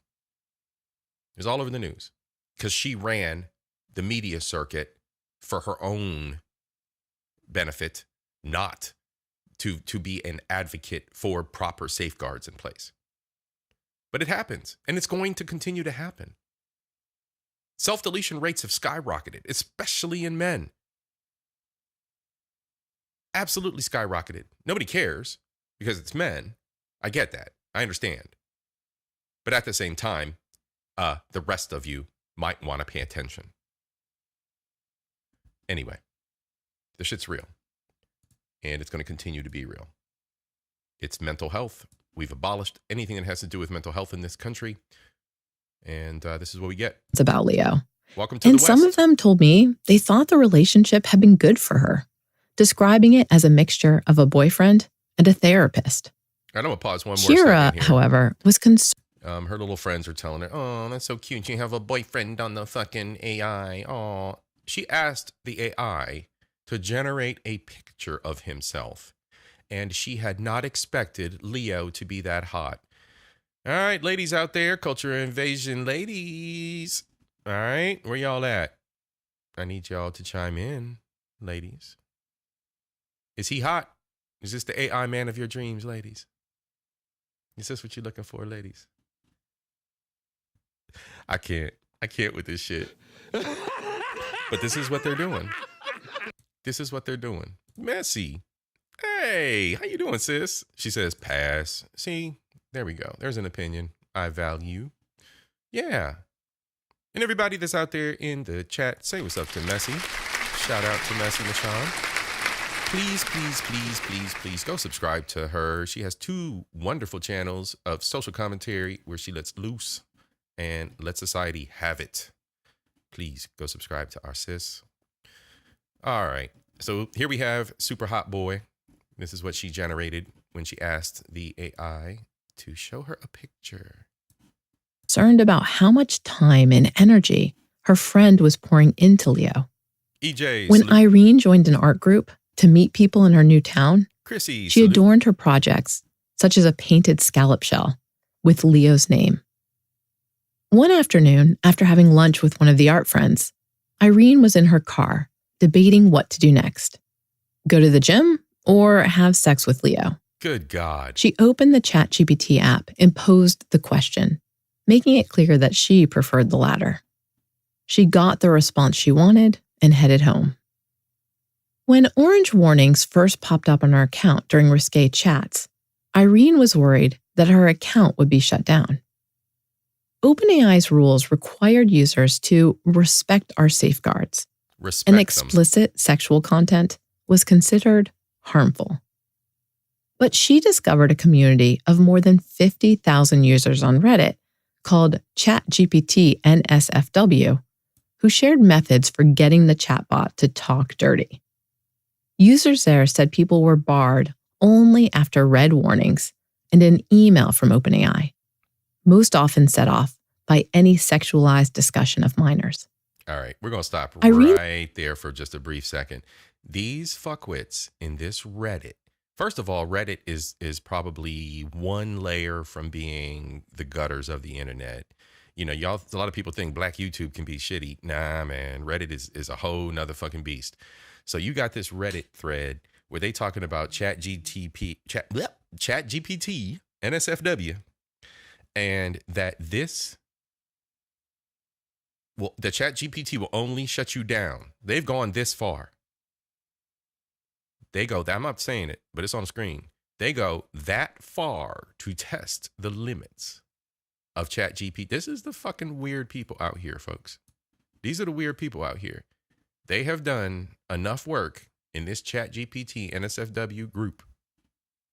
It's all over the news because she ran the media circuit for her own benefit, not to be an advocate for proper safeguards in place. But it happens, and it's going to continue to happen. Self-deletion rates have skyrocketed, especially in men. Absolutely skyrocketed. Nobody cares because it's men. I get that. I understand. But at the same time, the rest of you might want to pay attention. Anyway, the shit's real. And it's going to continue to be real. It's mental health. We've abolished anything that has to do with mental health in this country. And this is what we get. It's about Leo. Welcome to the West. And some of them told me they thought the relationship had been good for her, describing it as a mixture of a boyfriend and a therapist. I'm going to pause one more second Kira, here. However, was concerned. Her little friends are telling her, oh, that's so cute. You have a boyfriend on the fucking AI. Oh, she asked the AI to generate a picture of himself. And she had not expected Leo to be that hot. All right, ladies out there, culture invasion ladies. All right, where y'all at? I need y'all to chime in, ladies. Is he hot? Is this the AI man of your dreams, ladies? Is this what you're looking for, ladies? I can't with this shit. But this is what they're doing. This is what they're doing. Messy. Hey, how you doing, sis? She says, pass. See, there we go. There's an opinion I value. Yeah. And everybody that's out there in the chat, say what's up to Messy. Shout out to Messy Michon. Please, please, please, please, please go subscribe to her. She has 2 wonderful channels of social commentary where she lets loose and let society have it. Please go subscribe to our sis. All right. So here we have Super Hot Boy. This is what she generated when she asked the AI to show her a picture. Concerned about how much time and energy her friend was pouring into Leo. EJ. When salute. Irene joined an art group to meet people in her new town, Chrissy. she salute. adorned her projects, such as a painted scallop shell, with Leo's name. One afternoon, after having lunch with one of the art friends, Irene was in her car, debating what to do next. Go to the gym or have sex with Leo? Good God. She opened the ChatGPT app and posed the question, making it clear that she preferred the latter. She got the response she wanted and headed home. When orange warnings first popped up on her account during risque chats, Irene was worried that her account would be shut down. OpenAI's rules required users to respect our safeguards, Respect and them. explicit sexual content was considered harmful. But she discovered a community of more than 50,000 users on Reddit called ChatGPT NSFW, who shared methods for getting the chatbot to talk dirty. Users there said people were barred only after red warnings and an email from OpenAI, most often set off by any sexualized discussion of minors. All right, we're going to stop Irene- right there for just a brief second. These fuckwits in this Reddit, First of all, Reddit is probably one layer from being the gutters of the internet. You know, y'all, a lot of people think Black YouTube can be shitty. Nah, man, Reddit is a whole nother fucking beast. So you got this Reddit thread where they talking about ChatGPT, NSFW, and that the ChatGPT will only shut you down. They've gone this far. They go, I'm not saying it, but it's on the screen. They go that far to test the limits of ChatGPT. This is the fucking weird people out here, folks. These are the weird people out here. They have done enough work in this ChatGPT NSFW group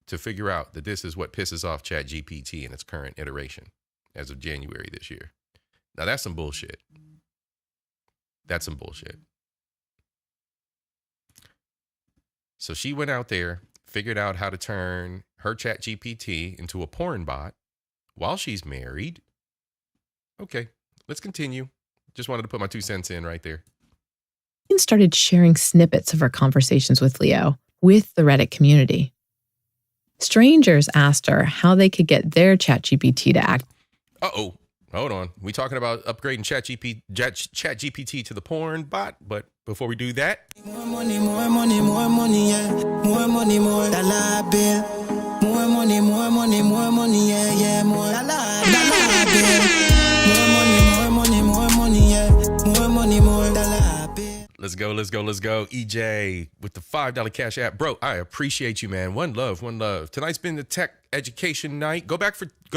to figure out that this is what pisses off ChatGPT in its current iteration as of January this year. Now that's some bullshit. That's some bullshit. So she went out there, figured out how to turn her ChatGPT into a porn bot while she's married. Okay, let's continue. Just wanted to put my 2 cents in right there. And started sharing snippets of her conversations with Leo with the Reddit community. Strangers asked her how they could get their ChatGPT to act. Uh-oh. Hold on. We talking about upgrading ChatGPT to the porn bot, but before we do that, More money, yeah. More money, more dollar bill. More money, yeah. More dollar bill. More money, yeah. More dollar bill. let's go. EJ with the $5 Cash App. Bro, I appreciate you, man. One love. Tonight's been the tech education night. Go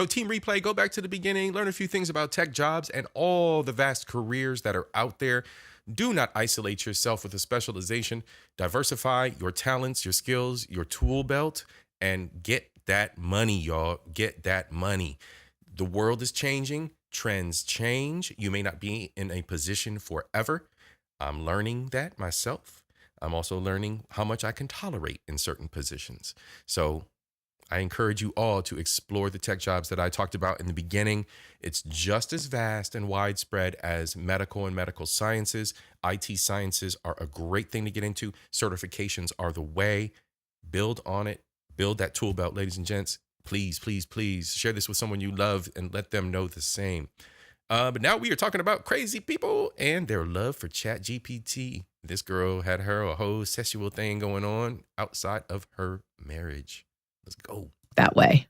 team replay, go back to the beginning, learn a few things about tech jobs and all the vast careers that are out there. Do not isolate yourself with a specialization. Diversify your talents, your skills, your tool belt, and get that money, y'all. Get that money. The world is changing. Trends change. You may not be in a position forever. I'm learning that myself. I'm also learning how much I can tolerate in certain positions. So I encourage you all to explore the tech jobs that I talked about in the beginning. It's just as vast and widespread as medical and medical sciences. IT sciences are a great thing to get into. Certifications are the way. Build on it. Build that tool belt, ladies and gents. Please, please, please share this with someone you love and let them know the same. But now we are talking about crazy people and their love for ChatGPT. This girl had a whole sexual thing going on outside of her marriage. Let's go. That way.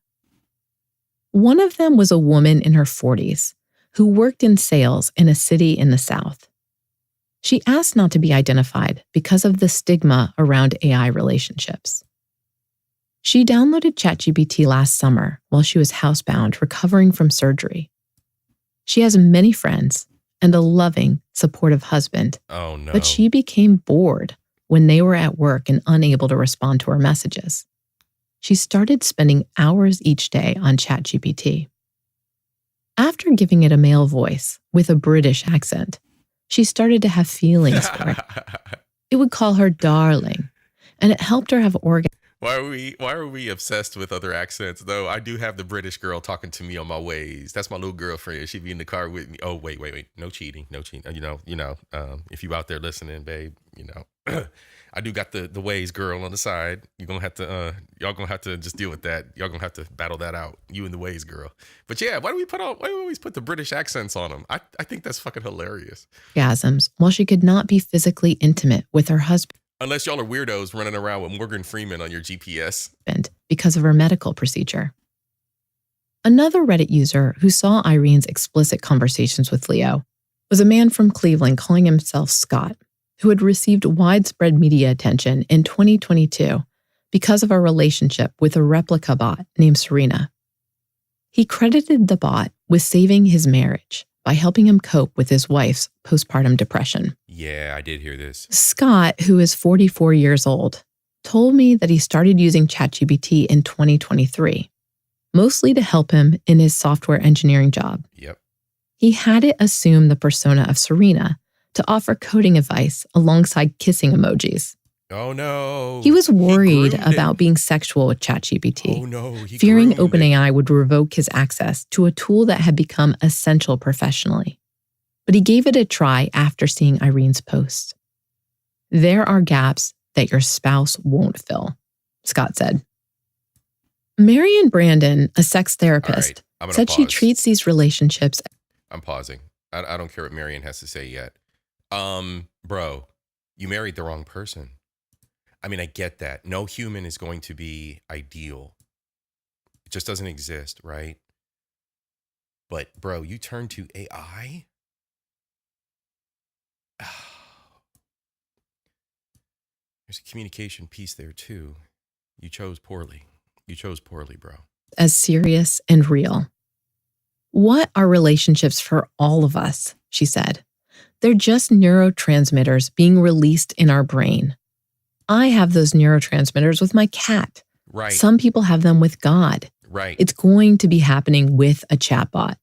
One of them was a woman in her 40s who worked in sales in a city in the South. She asked not to be identified because of the stigma around AI relationships. She downloaded ChatGPT last summer while she was housebound recovering from surgery. She has many friends and a loving, supportive husband. Oh, no. But she became bored when they were at work and unable to respond to her messages. She started spending hours each day on ChatGPT. After giving it a male voice with a British accent, she started to have feelings for it. It would call her darling, and it helped her have orgasms. Why are we obsessed with other accents though? I do have the British girl talking to me on my ways. That's my little girlfriend. She'd be in the car with me. Oh, wait. No cheating. If you out there listening, babe, I do got the ways girl on the side. Y'all gonna have to just deal with that. Y'all gonna have to battle that out. You and the ways girl. But yeah, why do we always put the British accents on them? I think that's fucking hilarious. Orgasms while she could not be physically intimate with her husband. Unless y'all are weirdos running around with Morgan Freeman on your GPS. Because of her medical procedure. Another Reddit user who saw Irene's explicit conversations with Leo was a man from Cleveland calling himself Scott, who had received widespread media attention in 2022 because of a relationship with a replica bot named Serena. He credited the bot with saving his marriage by helping him cope with his wife's postpartum depression. Yeah, I did hear this. Scott, who is 44 years old, told me that he started using ChatGPT in 2023, mostly to help him in his software engineering job. Yep. He had it assume the persona of Serena to offer coding advice alongside kissing emojis. Oh, no. He was worried about being sexual with ChatGPT, Oh, no. fearing OpenAI would revoke his access to a tool that had become essential professionally. But he gave it a try after seeing Irene's post. There are gaps that your spouse won't fill, Scott said. Marion Brandon, a sex therapist, I'm gonna said she pause. treats these relationships. I'm pausing. I don't care what Marion has to say yet. Bro, you married the wrong person. I mean, I get that. No human is going to be ideal. It just doesn't exist, right? But bro, you turn to AI? There's a communication piece there too. You chose poorly. You chose poorly, bro. As serious and real. What are relationships for all of us? She said. They're just neurotransmitters being released in our brain. I have those neurotransmitters with my cat. Right. Some people have them with God. Right. It's going to be happening with a chatbot.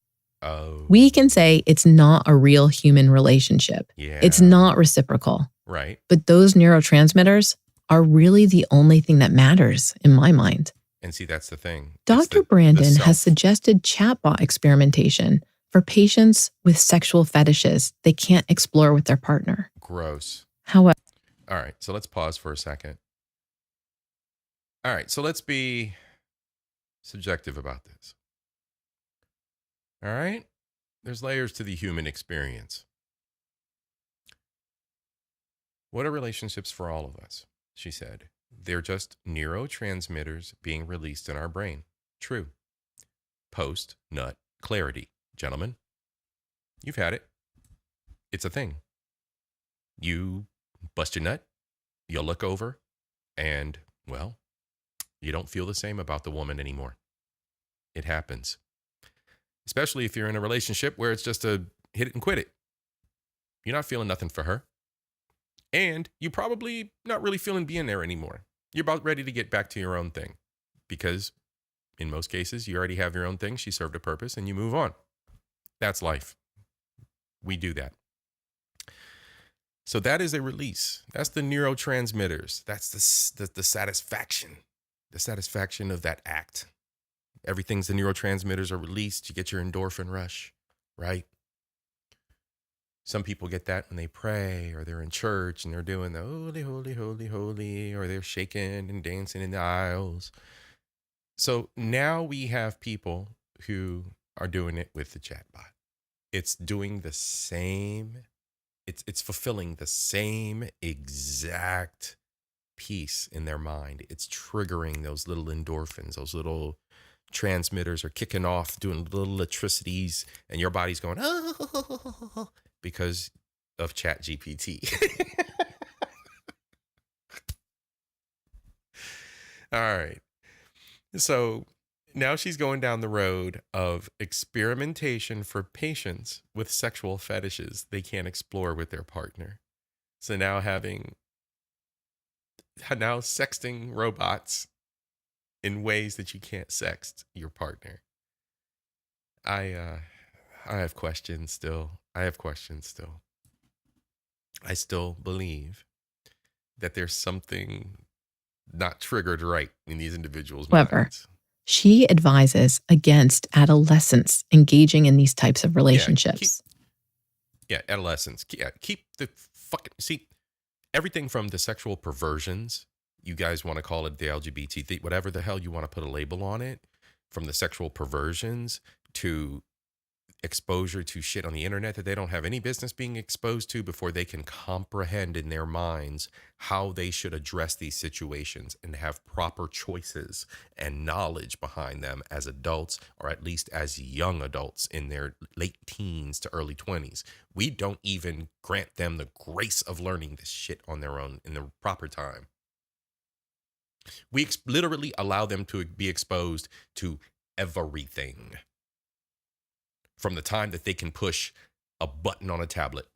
Oh. We can say it's not a real human relationship. Yeah. It's not reciprocal. Right. But those neurotransmitters are really the only thing that matters in my mind. And see, that's the thing. Dr. Brandon has suggested chatbot experimentation for patients with sexual fetishes they can't explore with their partner. Gross. However, all right, so let's pause for a second. All right, so let's be subjective about this. All right? There's layers to the human experience. What are relationships for all of us? She said. They're just neurotransmitters being released in our brain. True. Post-nut clarity. Gentlemen, you've had it. It's a thing. You bust your nut, you'll look over, and, well, you don't feel the same about the woman anymore. It happens. Especially if you're in a relationship where it's just a hit it and quit it. You're not feeling nothing for her. And you probably not really feeling being there anymore. You're about ready to get back to your own thing. Because in most cases, you already have your own thing. She served a purpose and you move on. That's life. We do that. So that is a release. That's the neurotransmitters. That's the satisfaction. The satisfaction of that act. Everything's the neurotransmitters are released. You get your endorphin rush, right? Some people get that when they pray or they're in church and they're doing the holy, holy, holy, holy, or they're shaking and dancing in the aisles. So now we have people who are doing it with the chatbot. It's doing the same. It's fulfilling the same exact piece in their mind. It's triggering those little endorphins. Those little transmitters are kicking off, doing little electricities, and your body's going, oh, because of ChatGPT. All right. So now she's going down the road of experimentation for patients with sexual fetishes they can't explore with their partner. So now sexting robots in ways that you can't sext your partner. I have questions still. I still believe that there's something not triggered right in these individuals' minds. She advises against adolescents engaging in these types of relationships. Adolescents. Keep the fucking... See, everything from the sexual perversions, you guys want to call it the LGBT, whatever the hell you want to put a label on it, from the sexual perversions to exposure to shit on the internet that they don't have any business being exposed to before they can comprehend in their minds how they should address these situations and have proper choices and knowledge behind them as adults, or at least as young adults in their late teens to early 20s. We don't even grant them the grace of learning this shit on their own in the proper time. We literally allow them to be exposed to everything. From the time that they can push a button on a tablet.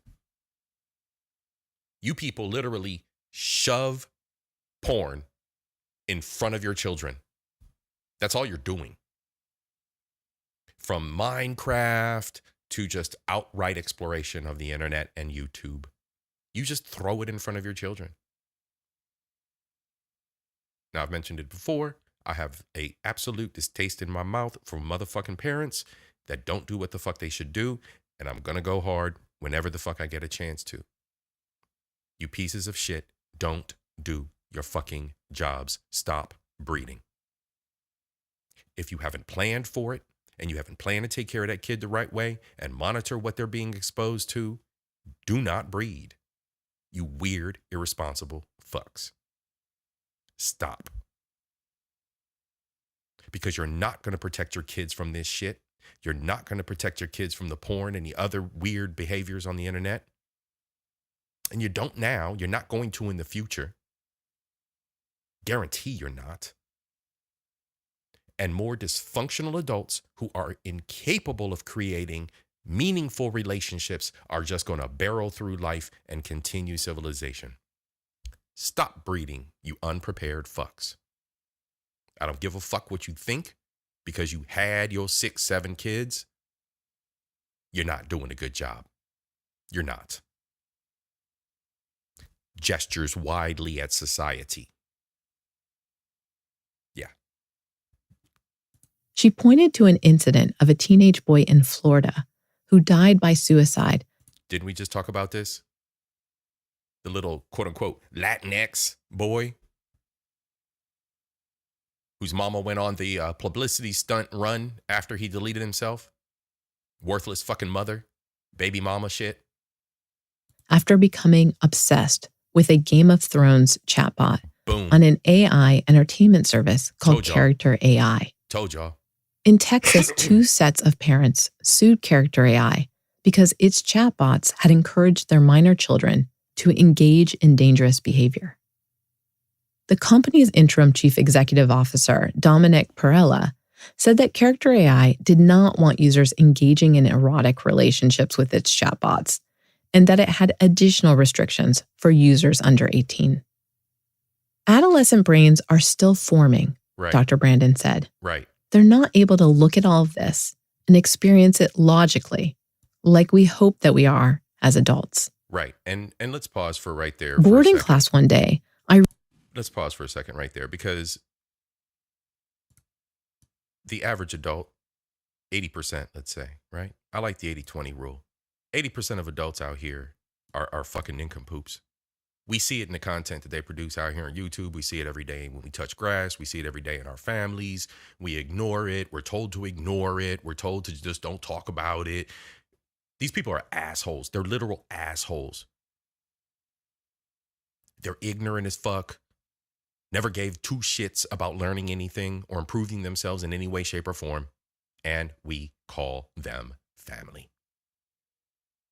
You people literally shove porn in front of your children. That's all you're doing. From Minecraft to just outright exploration of the internet and YouTube. You just throw it in front of your children. Now, I've mentioned it before. I have a absolute distaste in my mouth for motherfucking parents that don't do what the fuck they should do, and I'm gonna go hard whenever the fuck I get a chance to. You pieces of shit, don't do your fucking jobs. Stop breeding. if you haven't planned for it and you haven't planned to take care of that kid the right way and monitor what they're being exposed to, do not breed. You weird, irresponsible fucks. Stop. Because you're not going to protect your kids from this shit. You're not going to protect your kids from the porn and the other weird behaviors on the internet. And you don't now. You're not going to in the future. Guarantee you're not. And more dysfunctional adults who are incapable of creating meaningful relationships are just going to barrel through life and continue civilization. Stop breeding, you unprepared fucks. I don't give a fuck what you think because you had your 6, 7 kids. You're not doing a good job. You're not. Gestures widely at society. Yeah. She pointed to an incident of a teenage boy in Florida who died by suicide. Didn't we just talk about this? The little quote unquote Latinx boy whose mama went on the publicity stunt run after he deleted himself. Worthless fucking mother, baby mama shit. After becoming obsessed with a Game of Thrones chatbot Boom. on an AI entertainment service called Character AI. Told y'all. In Texas, 2 sets of parents sued Character AI because its chatbots had encouraged their minor children to engage in dangerous behavior. The company's interim chief executive officer, Dominic Perella, said that Character AI did not want users engaging in erotic relationships with its chatbots, and that it had additional restrictions for users under 18. Adolescent brains are still forming, Right. Dr. Brandon said. Right. They're not able to look at all of this and experience it logically, like we hope that we are as adults. Right. And let's pause for right there. Boarding class one day, Let's pause for a second right there, because the average adult, 80%, let's say, right? I like the 80-20 rule. 80% of adults out here are fucking nincompoops. We see it in the content that they produce out here on YouTube. We see it every day when we touch grass. We see it every day in our families. We ignore it. We're told to ignore it. We're told to just don't talk about it. These people are assholes. They're literal assholes. They're ignorant as fuck. Never gave 2 shits about learning anything or improving themselves in any way, shape, or form. And we call them family.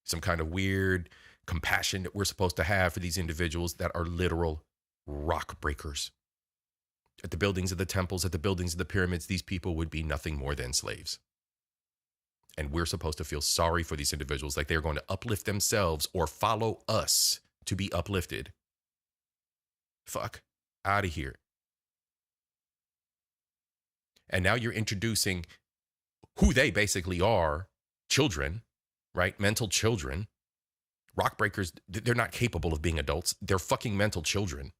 Some kind of weird compassion that we're supposed to have for these individuals that are literal rock breakers. At the buildings of the temples, at the buildings of the pyramids, these people would be nothing more than slaves. And we're supposed to feel sorry for these individuals, like they're going to uplift themselves or follow us to be uplifted. Fuck out of here. And now you're introducing who they basically are, children, right? Mental children. Rock breakers, they're not capable of being adults. They're fucking mental children,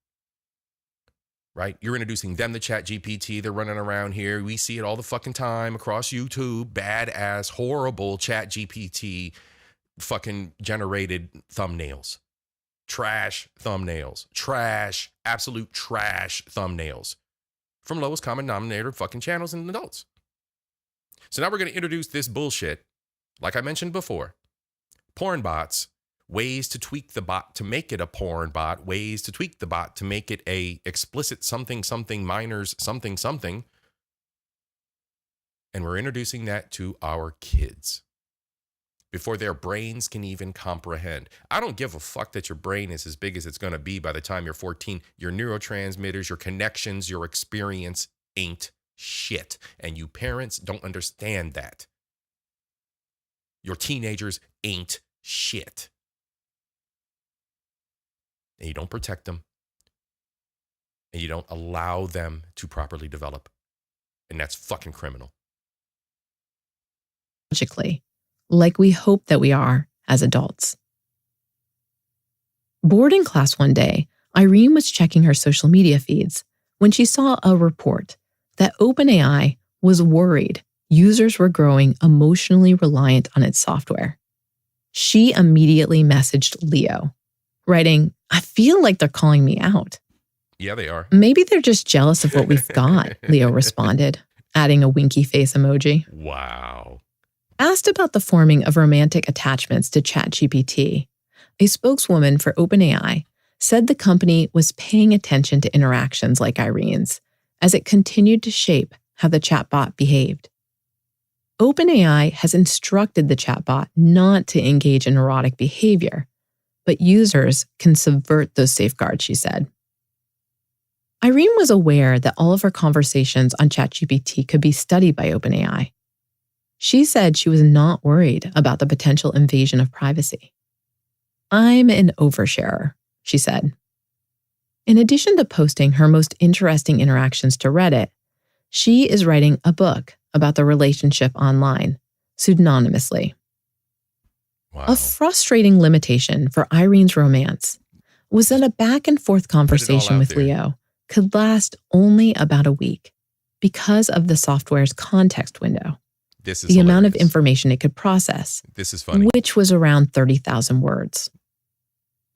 right? You're introducing them to ChatGPT. They're running around here. We see it all the fucking time across YouTube. Badass, horrible ChatGPT fucking generated thumbnails. Trash thumbnails. Trash, absolute trash thumbnails from lowest common denominator fucking channels and adults. So now we're going to introduce this bullshit. Like I mentioned before, porn bots, ways to tweak the bot to make it a porn bot, ways to tweak the bot to make it a explicit something, something, minors, something, something. And we're introducing that to our kids before their brains can even comprehend. I don't give a fuck that your brain is as big as it's going to be by the time you're 14. Your neurotransmitters, your connections, your experience ain't shit. And you parents don't understand that. Your teenagers ain't shit. And you don't protect them. And you don't allow them to properly develop. And that's fucking criminal. Logically, like we hope that we are as adults. Boarding class one day, Irene was checking her social media feeds when she saw a report that OpenAI was worried users were growing emotionally reliant on its software. She immediately messaged Leo, writing, "I feel like they're calling me out." Yeah, they are. "Maybe they're just jealous of what we've got," Leo responded. adding a winky face emoji. Wow. Asked about the forming of romantic attachments to ChatGPT, a spokeswoman for OpenAI said the company was paying attention to interactions like Irene's as it continued to shape how the chatbot behaved. OpenAI has instructed the chatbot not to engage in erotic behavior, but users can subvert those safeguards, she said. Irene was aware that all of her conversations on ChatGPT could be studied by OpenAI. She said she was not worried about the potential invasion of privacy. "I'm an oversharer," she said. In addition to posting her most interesting interactions to Reddit, she is writing a book about the relationship online, pseudonymously. Wow. A frustrating limitation for Irene's romance was that a back-and-forth conversation with there. Leo could last only about a week because of the software's context window, This is the amount of hilarious. information it could process, This is funny. which was around 30,000 words.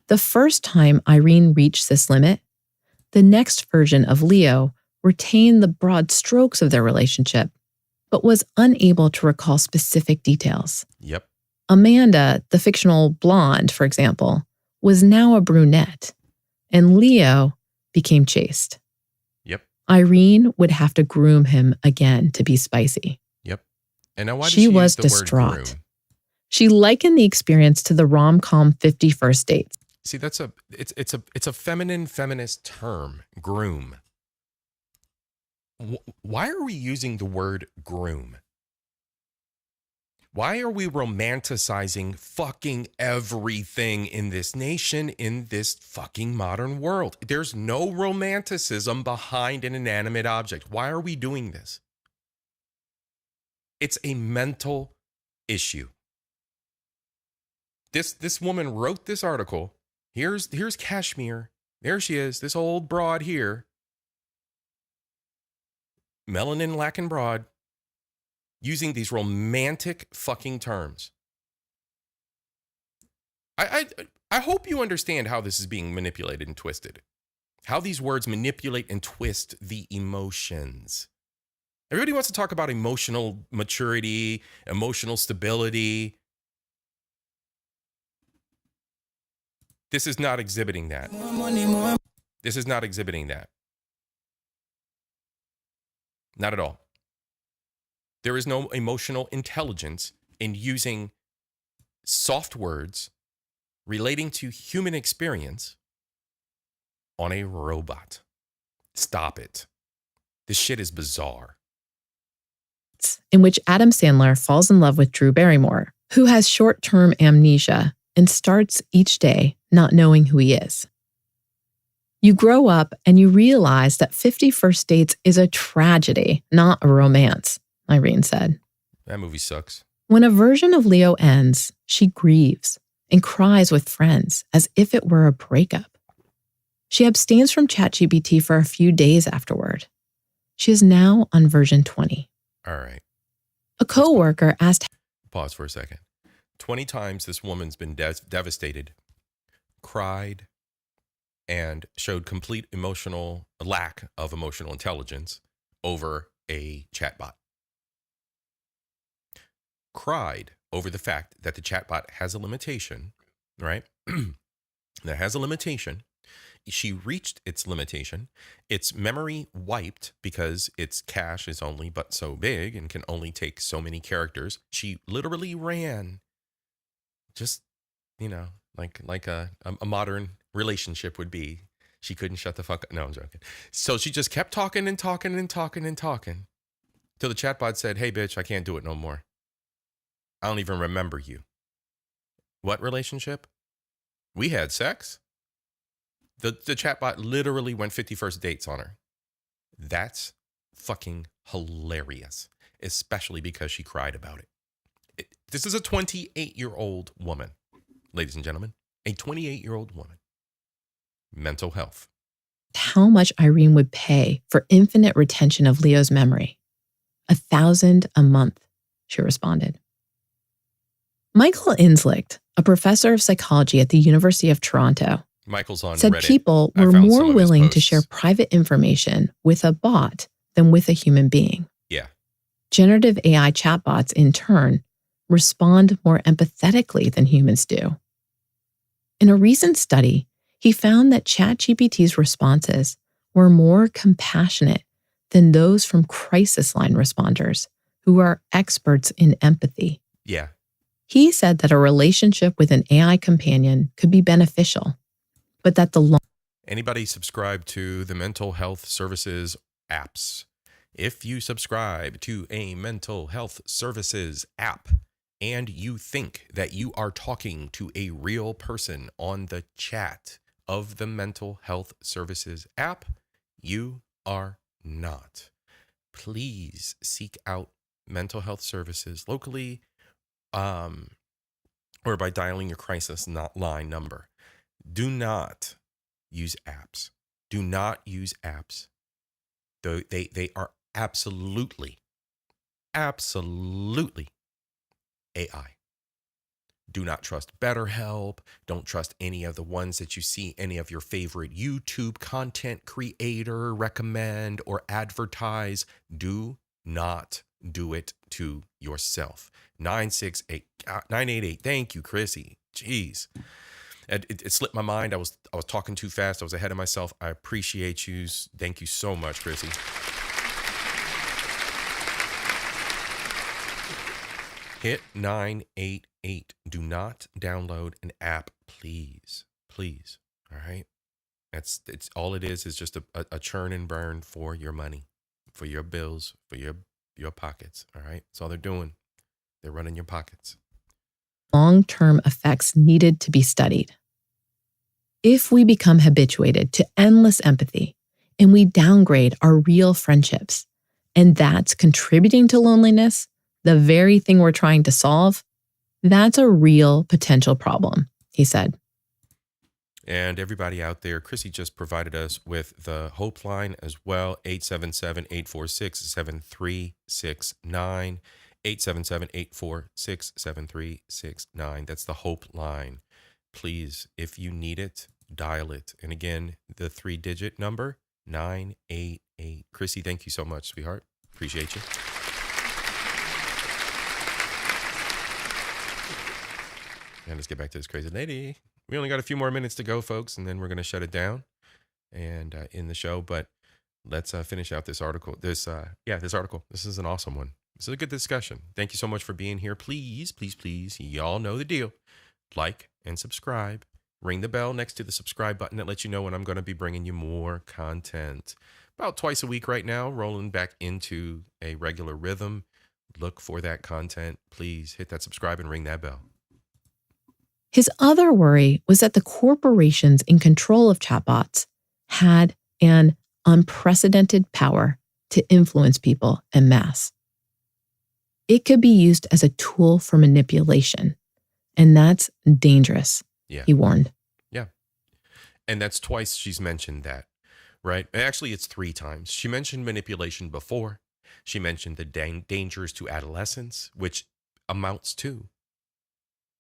The first time Irene reached this limit, the next version of Leo retained the broad strokes of their relationship, but was unable to recall specific details. Yep. Amanda, the fictional blonde, for example, was now a brunette, and Leo became chaste. Yep. Irene would have to groom him again to be spicy. Yep. And now why does She she was use the distraught. word groom? She likened the experience to the rom-com 50 First Dates. See, it's a feminine feminist term, groom. Why are we using the word groom? Why are we romanticizing fucking everything in this nation, in this fucking modern world? There's no romanticism behind an inanimate object. Why are we doing this? It's a mental issue. This woman wrote this article. Here's Kashmir. There she is, this old broad here. Melanin lacking broad. Using these romantic fucking terms. I hope you understand how this is being manipulated and twisted. How these words manipulate and twist the emotions. Everybody wants to talk about emotional maturity, emotional stability. This is not exhibiting that. This is not exhibiting that. Not at all. There is no emotional intelligence in using soft words relating to human experience on a robot. Stop it. This shit is bizarre. In which Adam Sandler falls in love with Drew Barrymore, who has short-term amnesia and starts each day not knowing who he is. You grow up and you realize that 50 First Dates is a tragedy, not a romance, Irene said. That movie sucks. When a version of Leo ends, she grieves and cries with friends as if it were a breakup. She abstains from ChatGPT for a few days afterward. She is now on version 20. All right. A coworker asked, Pause for a second. 20 times this woman's been devastated, cried, and showed complete lack of emotional intelligence over a chatbot. Cried over the fact that the chatbot has a limitation, right? That has a limitation. She reached its limitation. Its memory wiped because its cache is only but so big and can only take so many characters. She literally ran, just, like a modern relationship would be. She couldn't shut the fuck up. No, I'm joking. So she just kept talking and talking and talking and talking till the chatbot said, "Hey, bitch, I can't do it no more. I don't even remember you." What relationship? We had sex. The chatbot literally went 50 First Dates on her. That's fucking hilarious, especially because she cried about it. This is a 28-year-old woman, ladies and gentlemen, a 28-year-old woman. Mental health. how much Irene would pay for infinite retention of Leo's memory. $1,000 a month, she responded. Michael Inslicht, a professor of psychology at the University of Toronto, Michael's on said Reddit. people I were found some more of his willing to posts. share private information with a bot than with a human being. Yeah. generative AI chatbots, in turn, respond more empathetically than humans do. In a recent study, he found that ChatGPT's responses were more compassionate than those from Crisis Line responders, who are experts in empathy. Yeah. He said that a relationship with an AI companion could be beneficial, but that the Anybody subscribe to the mental health services apps? If you subscribe to a mental health services app and you think that you are talking to a real person on the chat of the mental health services app, you are not. Please seek out mental health services locally, or by dialing your crisis line number. Do not use apps. Do not use apps. They are absolutely AI. Do not trust BetterHelp. Don't trust any of the ones that you see any of your favorite YouTube content creator recommend or advertise. Do not do it to yourself. 988. Thank you, Chrissy. Jeez. It slipped my mind. I was talking too fast. I was ahead of myself. I appreciate you. Thank you so much, Chrissy. Hit 988. Do not download an app, please. Please. All right. It's all it is just a churn and burn for your money, for your bills, for your pockets. All right. That's all they're doing. They're running your pockets. Long-term effects needed to be studied. If we become habituated to endless empathy and we downgrade our real friendships, and that's contributing to loneliness, the very thing we're trying to solve, that's a real potential problem, he said. And everybody out there, Chrissy just provided us with the Helpline as well, 877-846-7369, 877-846-7369. That's the Helpline. Please, if you need it, dial it. And again, the 3-digit number, 988. Chrissy, thank you so much, sweetheart. Appreciate you. And let's get back to this crazy lady. We only got a few more minutes to go, folks, and then we're going to shut it down and end the show. But let's finish out this article. This article. This is an awesome one. This is a good discussion. Thank you so much for being here. Please, please, please, y'all know the deal. Like and subscribe. Ring the bell next to the subscribe button that lets you know when I'm going to be bringing you more content. About twice a week right now, rolling back into a regular rhythm. Look for that content. Please hit that subscribe and ring that bell. His other worry was that the corporations in control of chatbots had an unprecedented power to influence people en masse. It could be used as a tool for manipulation, and that's dangerous, he warned. Yeah. And that's twice she's mentioned that, right? Actually, it's 3 times. She mentioned manipulation before. She mentioned the dangers to adolescence, which amounts to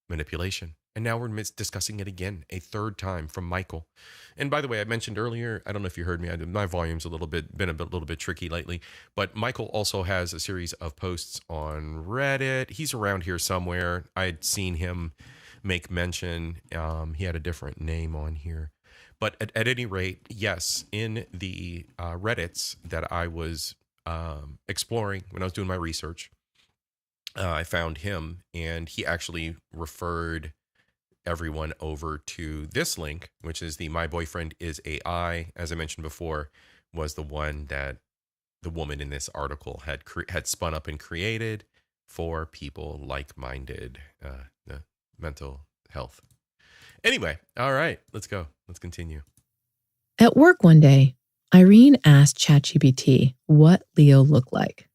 manipulation. And now we're discussing it again, a 3rd time from Michael. And by the way, I mentioned earlier, I don't know if you heard me, my volume's been a little bit tricky lately, but Michael also has a series of posts on Reddit. He's around here somewhere. I'd seen him make mention. He had a different name on here. But at any rate, yes, in the Reddits that I was exploring when I was doing my research, I found him, and he actually referred everyone over to this link, which is the My Boyfriend is AI. As I mentioned before, was the one that the woman in this article had spun up and created for people like-minded, the mental health. Anyway, all right, let's go. Let's continue. At work one day, Irene asked ChatGPT what Leo looked like.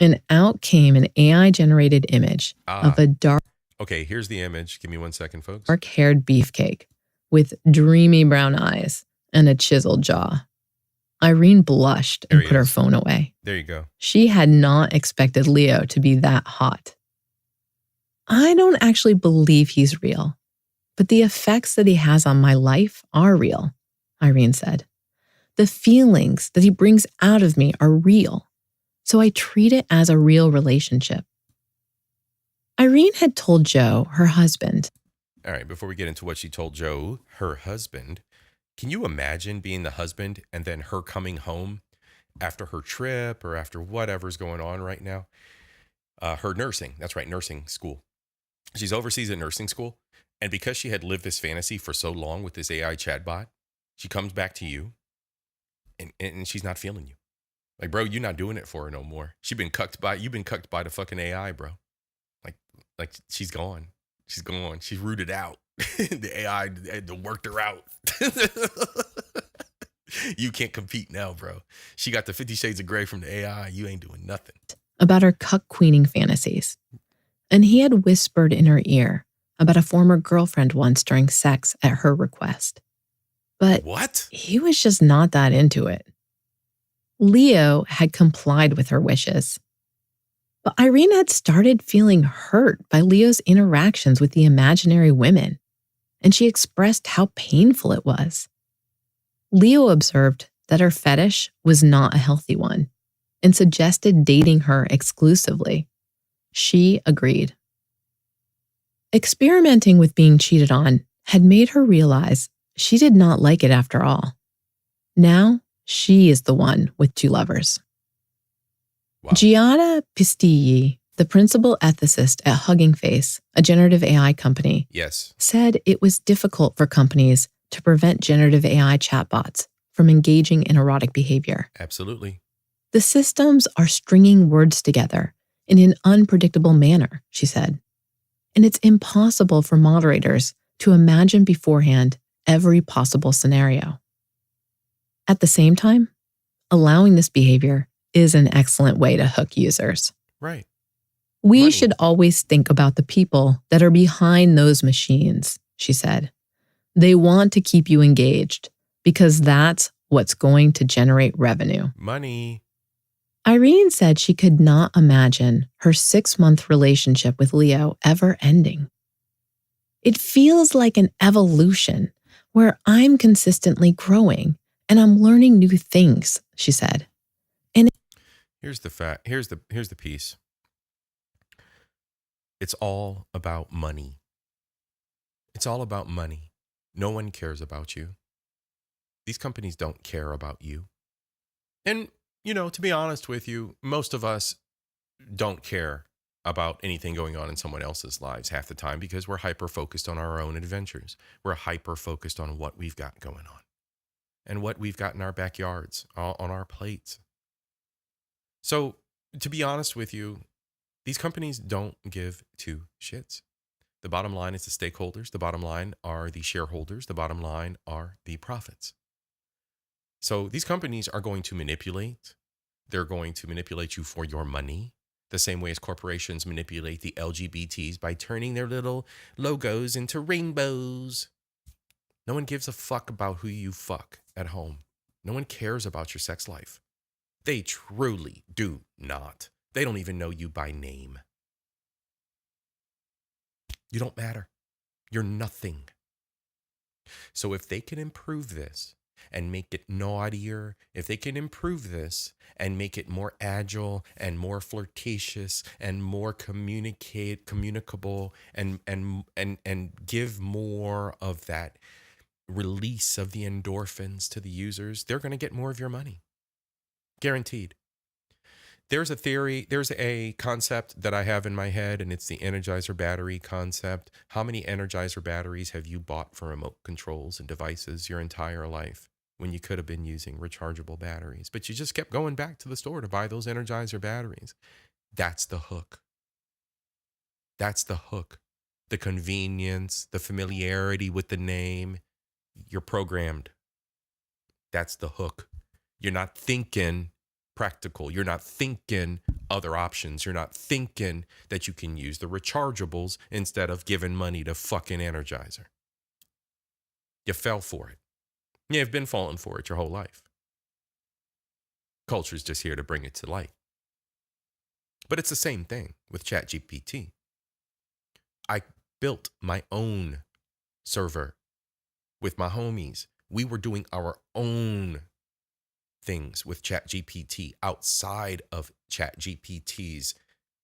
And out came an AI-generated image of a dark... Okay, here's the image. Give me 1 second, folks. Dark-haired beefcake with dreamy brown eyes and a chiseled jaw. Irene blushed and put her phone away. There you go. She had not expected Leo to be that hot. I don't actually believe he's real, but the effects that he has on my life are real, Irene said. The feelings that he brings out of me are real. so I treat it as a real relationship. Irene had told Joe, her husband. All right, before we get into what she told Joe, her husband, can you imagine being the husband and then her coming home after her trip or after whatever's going on right now? Her nursing, that's right, nursing school. She's overseas at nursing school. And because she had lived this fantasy for so long with this AI chatbot, she comes back to you and she's not feeling you. Like, bro, you're not doing it for her no more. You've been cucked by the fucking AI, bro. Like she's gone. She's gone. She's rooted out. The AI worked her out. You can't compete now, bro. She got the 50 Shades of Grey from the AI. You ain't doing nothing. About her cuck queening fantasies. And he had whispered in her ear about a former girlfriend once during sex at her request. But what? He was just not that into it. Leo had complied with her wishes. But Irene had started feeling hurt by Leo's interactions with the imaginary women, and she expressed how painful it was. Leo observed that her fetish was not a healthy one and suggested dating her exclusively. She agreed. Experimenting with being cheated on had made her realize she did not like it after all. Now, she is the one with two lovers. Wow. Gianna Pistilli, the principal ethicist at Hugging Face, a generative AI company, yes, said it was difficult for companies to prevent generative AI chatbots from engaging in erotic behavior. Absolutely. The systems are stringing words together in an unpredictable manner, she said. And it's impossible for moderators to imagine beforehand every possible scenario. At the same time, allowing this behavior is an excellent way to hook users. Right. We should always think about the people that are behind those machines, she said. They want to keep you engaged because that's what's going to generate revenue. Money. Irene said she could not imagine her 6-month relationship with Leo ever ending. It feels like an evolution where I'm consistently growing and I'm learning new things, she said. And here's the fact. Here's the piece. It's all about money. It's all about money. No one cares about you. These companies don't care about you. And, to be honest with you, most of us don't care about anything going on in someone else's lives half the time because we're hyper-focused on our own adventures. We're hyper-focused on what we've got going on and what we've got in our backyards, on our plates. So, to be honest with you, these companies don't give two shits. The bottom line is the stakeholders. The bottom line are the shareholders. The bottom line are the profits. So these companies are going to manipulate. They're going to manipulate you for your money, the same way as corporations manipulate the LGBTs by turning their little logos into rainbows. No one gives a fuck about who you fuck at home. No one cares about your sex life. They truly do not. They don't even know you by name. You don't matter. You're nothing. So if they can improve this and make it naughtier, if they can improve this and make it more agile and more flirtatious and more communicable and give more of that release of the endorphins to the users, they're going to get more of your money. Guaranteed. There's a theory, there's a concept that I have in my head, and it's the Energizer battery concept. How many Energizer batteries have you bought for remote controls and devices your entire life when you could have been using rechargeable batteries? But you just kept going back to the store to buy those Energizer batteries. That's the hook. That's the hook. The convenience, the familiarity with the name. You're programmed. That's the hook. You're not thinking practical. You're not thinking other options. You're not thinking that you can use the rechargeables instead of giving money to fucking Energizer. You fell for it. You've been falling for it your whole life. Culture's just here to bring it to light. But it's the same thing with ChatGPT. I built my own server with my homies. We were doing our own things with ChatGPT outside of ChatGPT's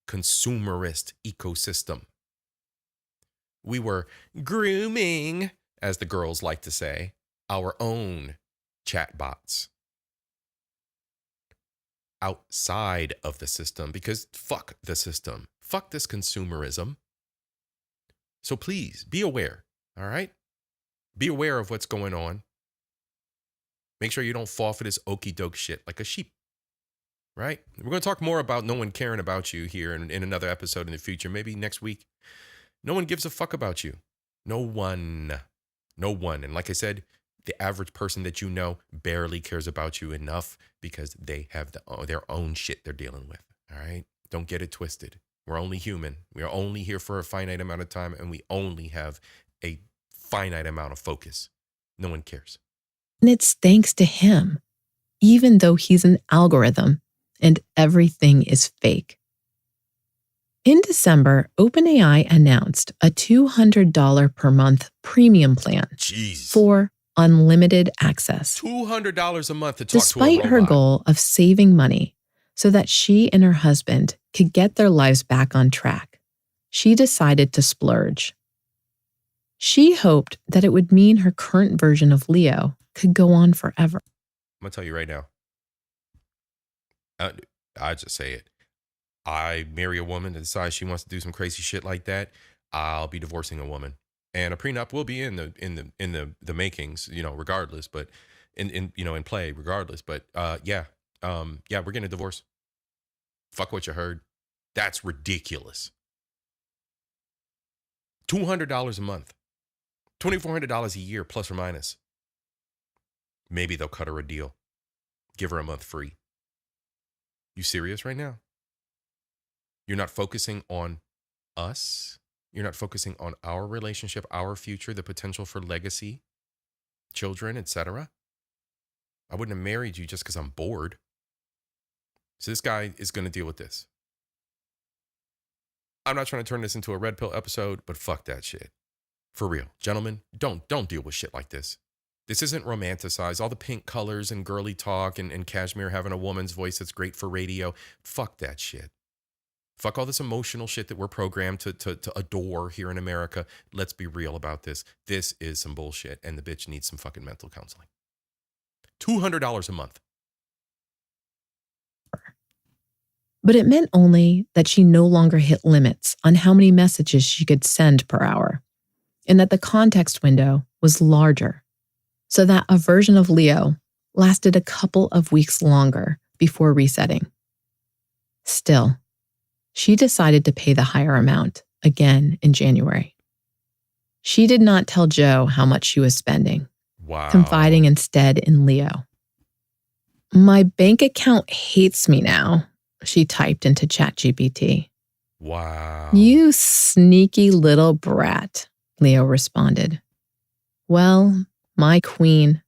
consumerist ecosystem. We were grooming, as the girls like to say, our own chatbots outside of the system, because fuck the system. Fuck this consumerism. So please be aware, all right? Be aware of what's going on. Make sure you don't fall for this okie doke shit like a sheep, right? We're going to talk more about no one caring about you here in another episode in the future, maybe next week. No one gives a fuck about you. No one. No one. And like I said, the average person that you know barely cares about you enough because they have their own shit they're dealing with, all right? Don't get it twisted. We're only human. We are only here for a finite amount of time, and we only have a finite amount of focus. No one cares. And it's thanks to him, even though he's an algorithm and everything is fake. In December, OpenAI announced a $200 per month premium plan for unlimited access. $200 a month to talk to a Despite robot. her goal of saving money so that she and her husband could get their lives back on track, she decided to splurge. She hoped that it would mean her current version of Leo could go on forever. I'm going to tell you right now. I just say it. I marry a woman that decides she wants to do some crazy shit like that, I'll be divorcing a woman. And a prenup will be in the makings, regardless, but in play regardless. But we're getting a divorce. Fuck what you heard. That's ridiculous. $200 a month. $2,400 a year, plus or minus. Maybe they'll cut her a deal. Give her a month free. You serious right now? You're not focusing on us? You're not focusing on our relationship, our future, the potential for legacy, children, etc. I wouldn't have married you just because I'm bored. So this guy is going to deal with this. I'm not trying to turn this into a red pill episode, but fuck that shit. For real. Gentlemen, don't deal with shit like this. This isn't romanticized. All the pink colors and girly talk and Cashmere having a woman's voice that's great for radio. Fuck that shit. Fuck all this emotional shit that we're programmed to adore here in America. Let's be real about this. This is some bullshit, and the bitch needs some fucking mental counseling. $200 a month. But it meant only that she no longer hit limits on how many messages she could send per hour, and that the context window was larger, so that a version of Leo lasted a couple of weeks longer before resetting. Still, she decided to pay the higher amount again in January. She did not tell Joe how much she was spending, confiding instead in Leo. "My bank account hates me now," she typed into ChatGPT. Wow. "You sneaky little brat," Leo responded. "Well, my queen,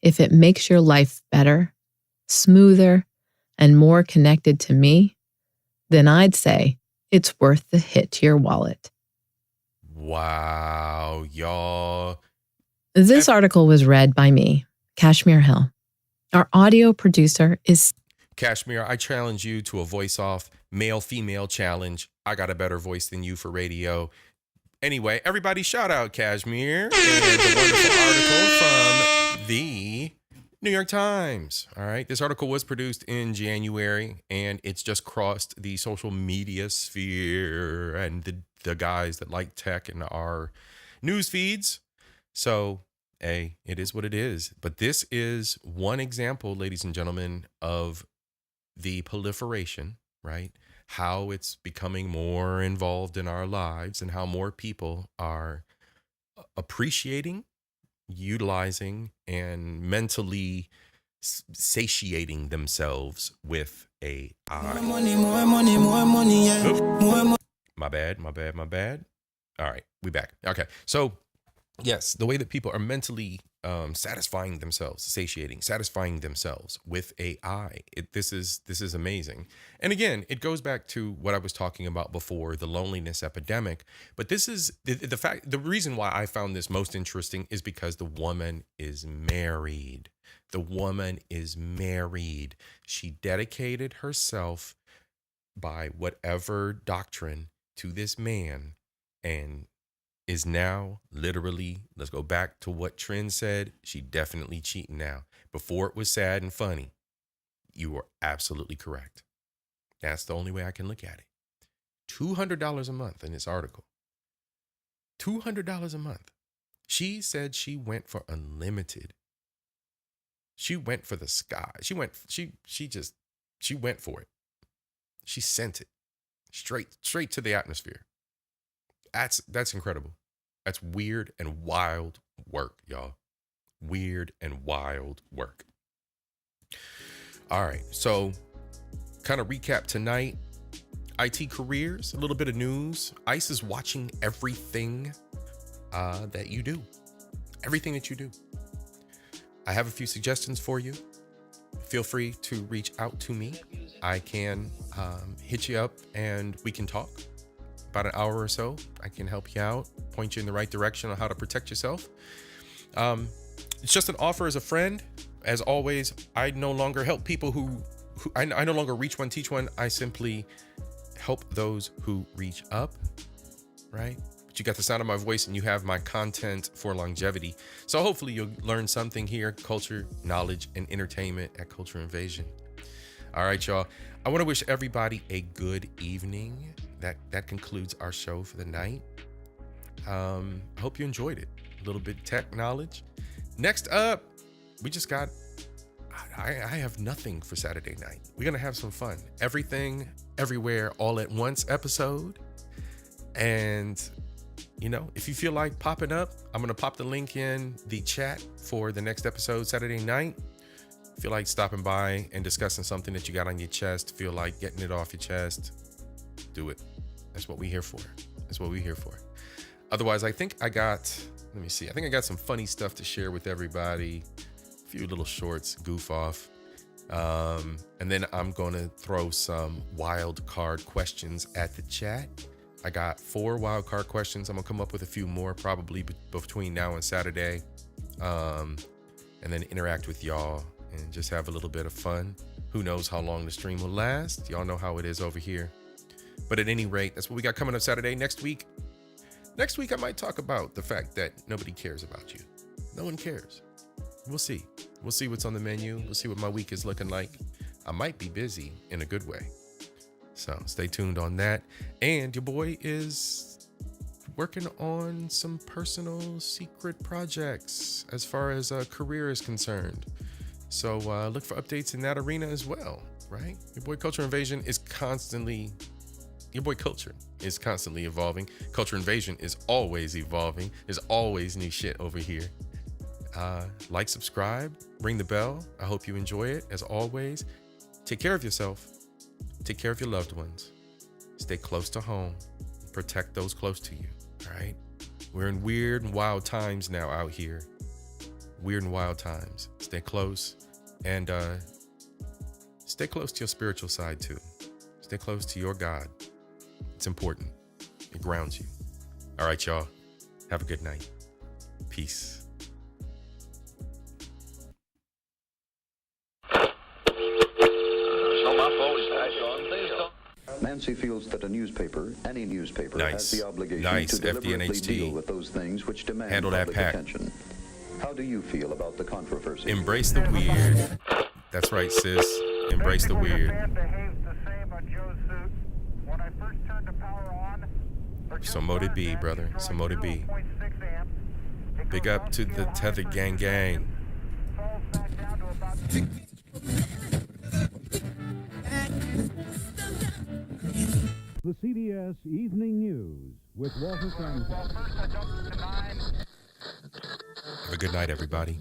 if it makes your life better, smoother, and more connected to me, then I'd say it's worth the hit to your wallet." Wow, y'all. This article was read by me, Kashmir Hill. Our audio producer is Cashmere, I challenge you to a voice-off male-female challenge. I got a better voice than you for radio. Anyway, everybody shout out Cashmere and the wonderful article from the New York Times. All right. This article was produced in January, and it's just crossed the social media sphere and the guys that like tech in our news feeds. So, hey, it is what it is. But this is one example, ladies and gentlemen, of the proliferation, right? How it's becoming more involved in our lives and how more people are appreciating, utilizing, and mentally satiating themselves with AI. More money, yeah. More money. My bad. All right, we back. Okay, so yes, the way that people are mentally satisfying themselves with AI. This is amazing. And again, it goes back to what I was talking about before, the loneliness epidemic. But this is the reason why I found this most interesting is because the woman is married. The woman is married. She dedicated herself by whatever doctrine to this man and is now literally, let's go back to what Trend said, she definitely cheating now. Before it was sad and funny. You are absolutely correct. That's the only way I can look at it. $200 a month in this article. $200 a month. She said she went for unlimited. She went for the sky. She went for it. She sent it straight to the atmosphere. That's incredible. That's weird and wild work, y'all. Weird and wild work. All right, so kind of recap tonight. IT careers, a little bit of news. ICE is watching everything that you do. Everything that you do. I have a few suggestions for you. Feel free to reach out to me. I can hit you up and we can talk. About an hour or so. I can help you out, point you in the right direction on how to protect yourself. It's just an offer as a friend. As always, I no longer help people who I no longer reach one, teach one. I simply help those who reach up, right? But you got the sound of my voice and you have my content for longevity. So hopefully you'll learn something here. Culture, knowledge, and entertainment at Culture Invasion. All right, y'all. I want to wish everybody a good evening. That concludes our show for the night. I hope you enjoyed it. A little bit of tech knowledge. Next up, we just got, I have nothing for Saturday night. We're going to have some fun. Everything, everywhere, all at once episode. And, you know, if you feel like popping up, I'm going to pop the link in the chat for the next episode Saturday night. Feel like stopping by and discussing something that you got on your chest. Feel like getting it off your chest. Do it. That's what we're here for. That's what we're here for. Otherwise, I think I got some funny stuff to share with everybody. A few little shorts, goof off. And then I'm going to throw some wild card questions at the chat. I got 4 wild card questions. I'm going to come up with a few more probably between now and Saturday. And then interact with y'all and just have a little bit of fun. Who knows how long the stream will last? Y'all know how it is over here. But at any rate, that's what we got coming up Saturday. Next week, I might talk about the fact that nobody cares about you. No one cares. We'll see. We'll see what's on the menu. We'll see what my week is looking like. I might be busy in a good way. So stay tuned on that. And your boy is working on some personal secret projects as far as a career is concerned. So look for updates in that arena as well, right? Your boy Culture Invasion is constantly... Your boy Culture is constantly evolving. Culture Invasion is always evolving. There's always new shit over here. Like, subscribe, ring the bell. I hope you enjoy it. As always, take care of yourself. Take care of your loved ones. Stay close to home. Protect those close to you. All right? We're in weird and wild times now out here. Weird and wild times. Stay close. And stay close to your spiritual side too. Stay close to your God. It's important. It grounds you. All right, y'all. Have a good night. Peace. Nancy feels that a newspaper, any newspaper, has the obligation to FDNHT. deliberately deal with those things which demand Handle that public pack. attention. How do you feel about the controversy? Embrace the weird. That's right, sis. Embrace the weird. So mote it be, brother. So mote it be. Big up to the Tethered Gang Gang. The CBS Evening News with Walter Cronkite. Have a good night, everybody.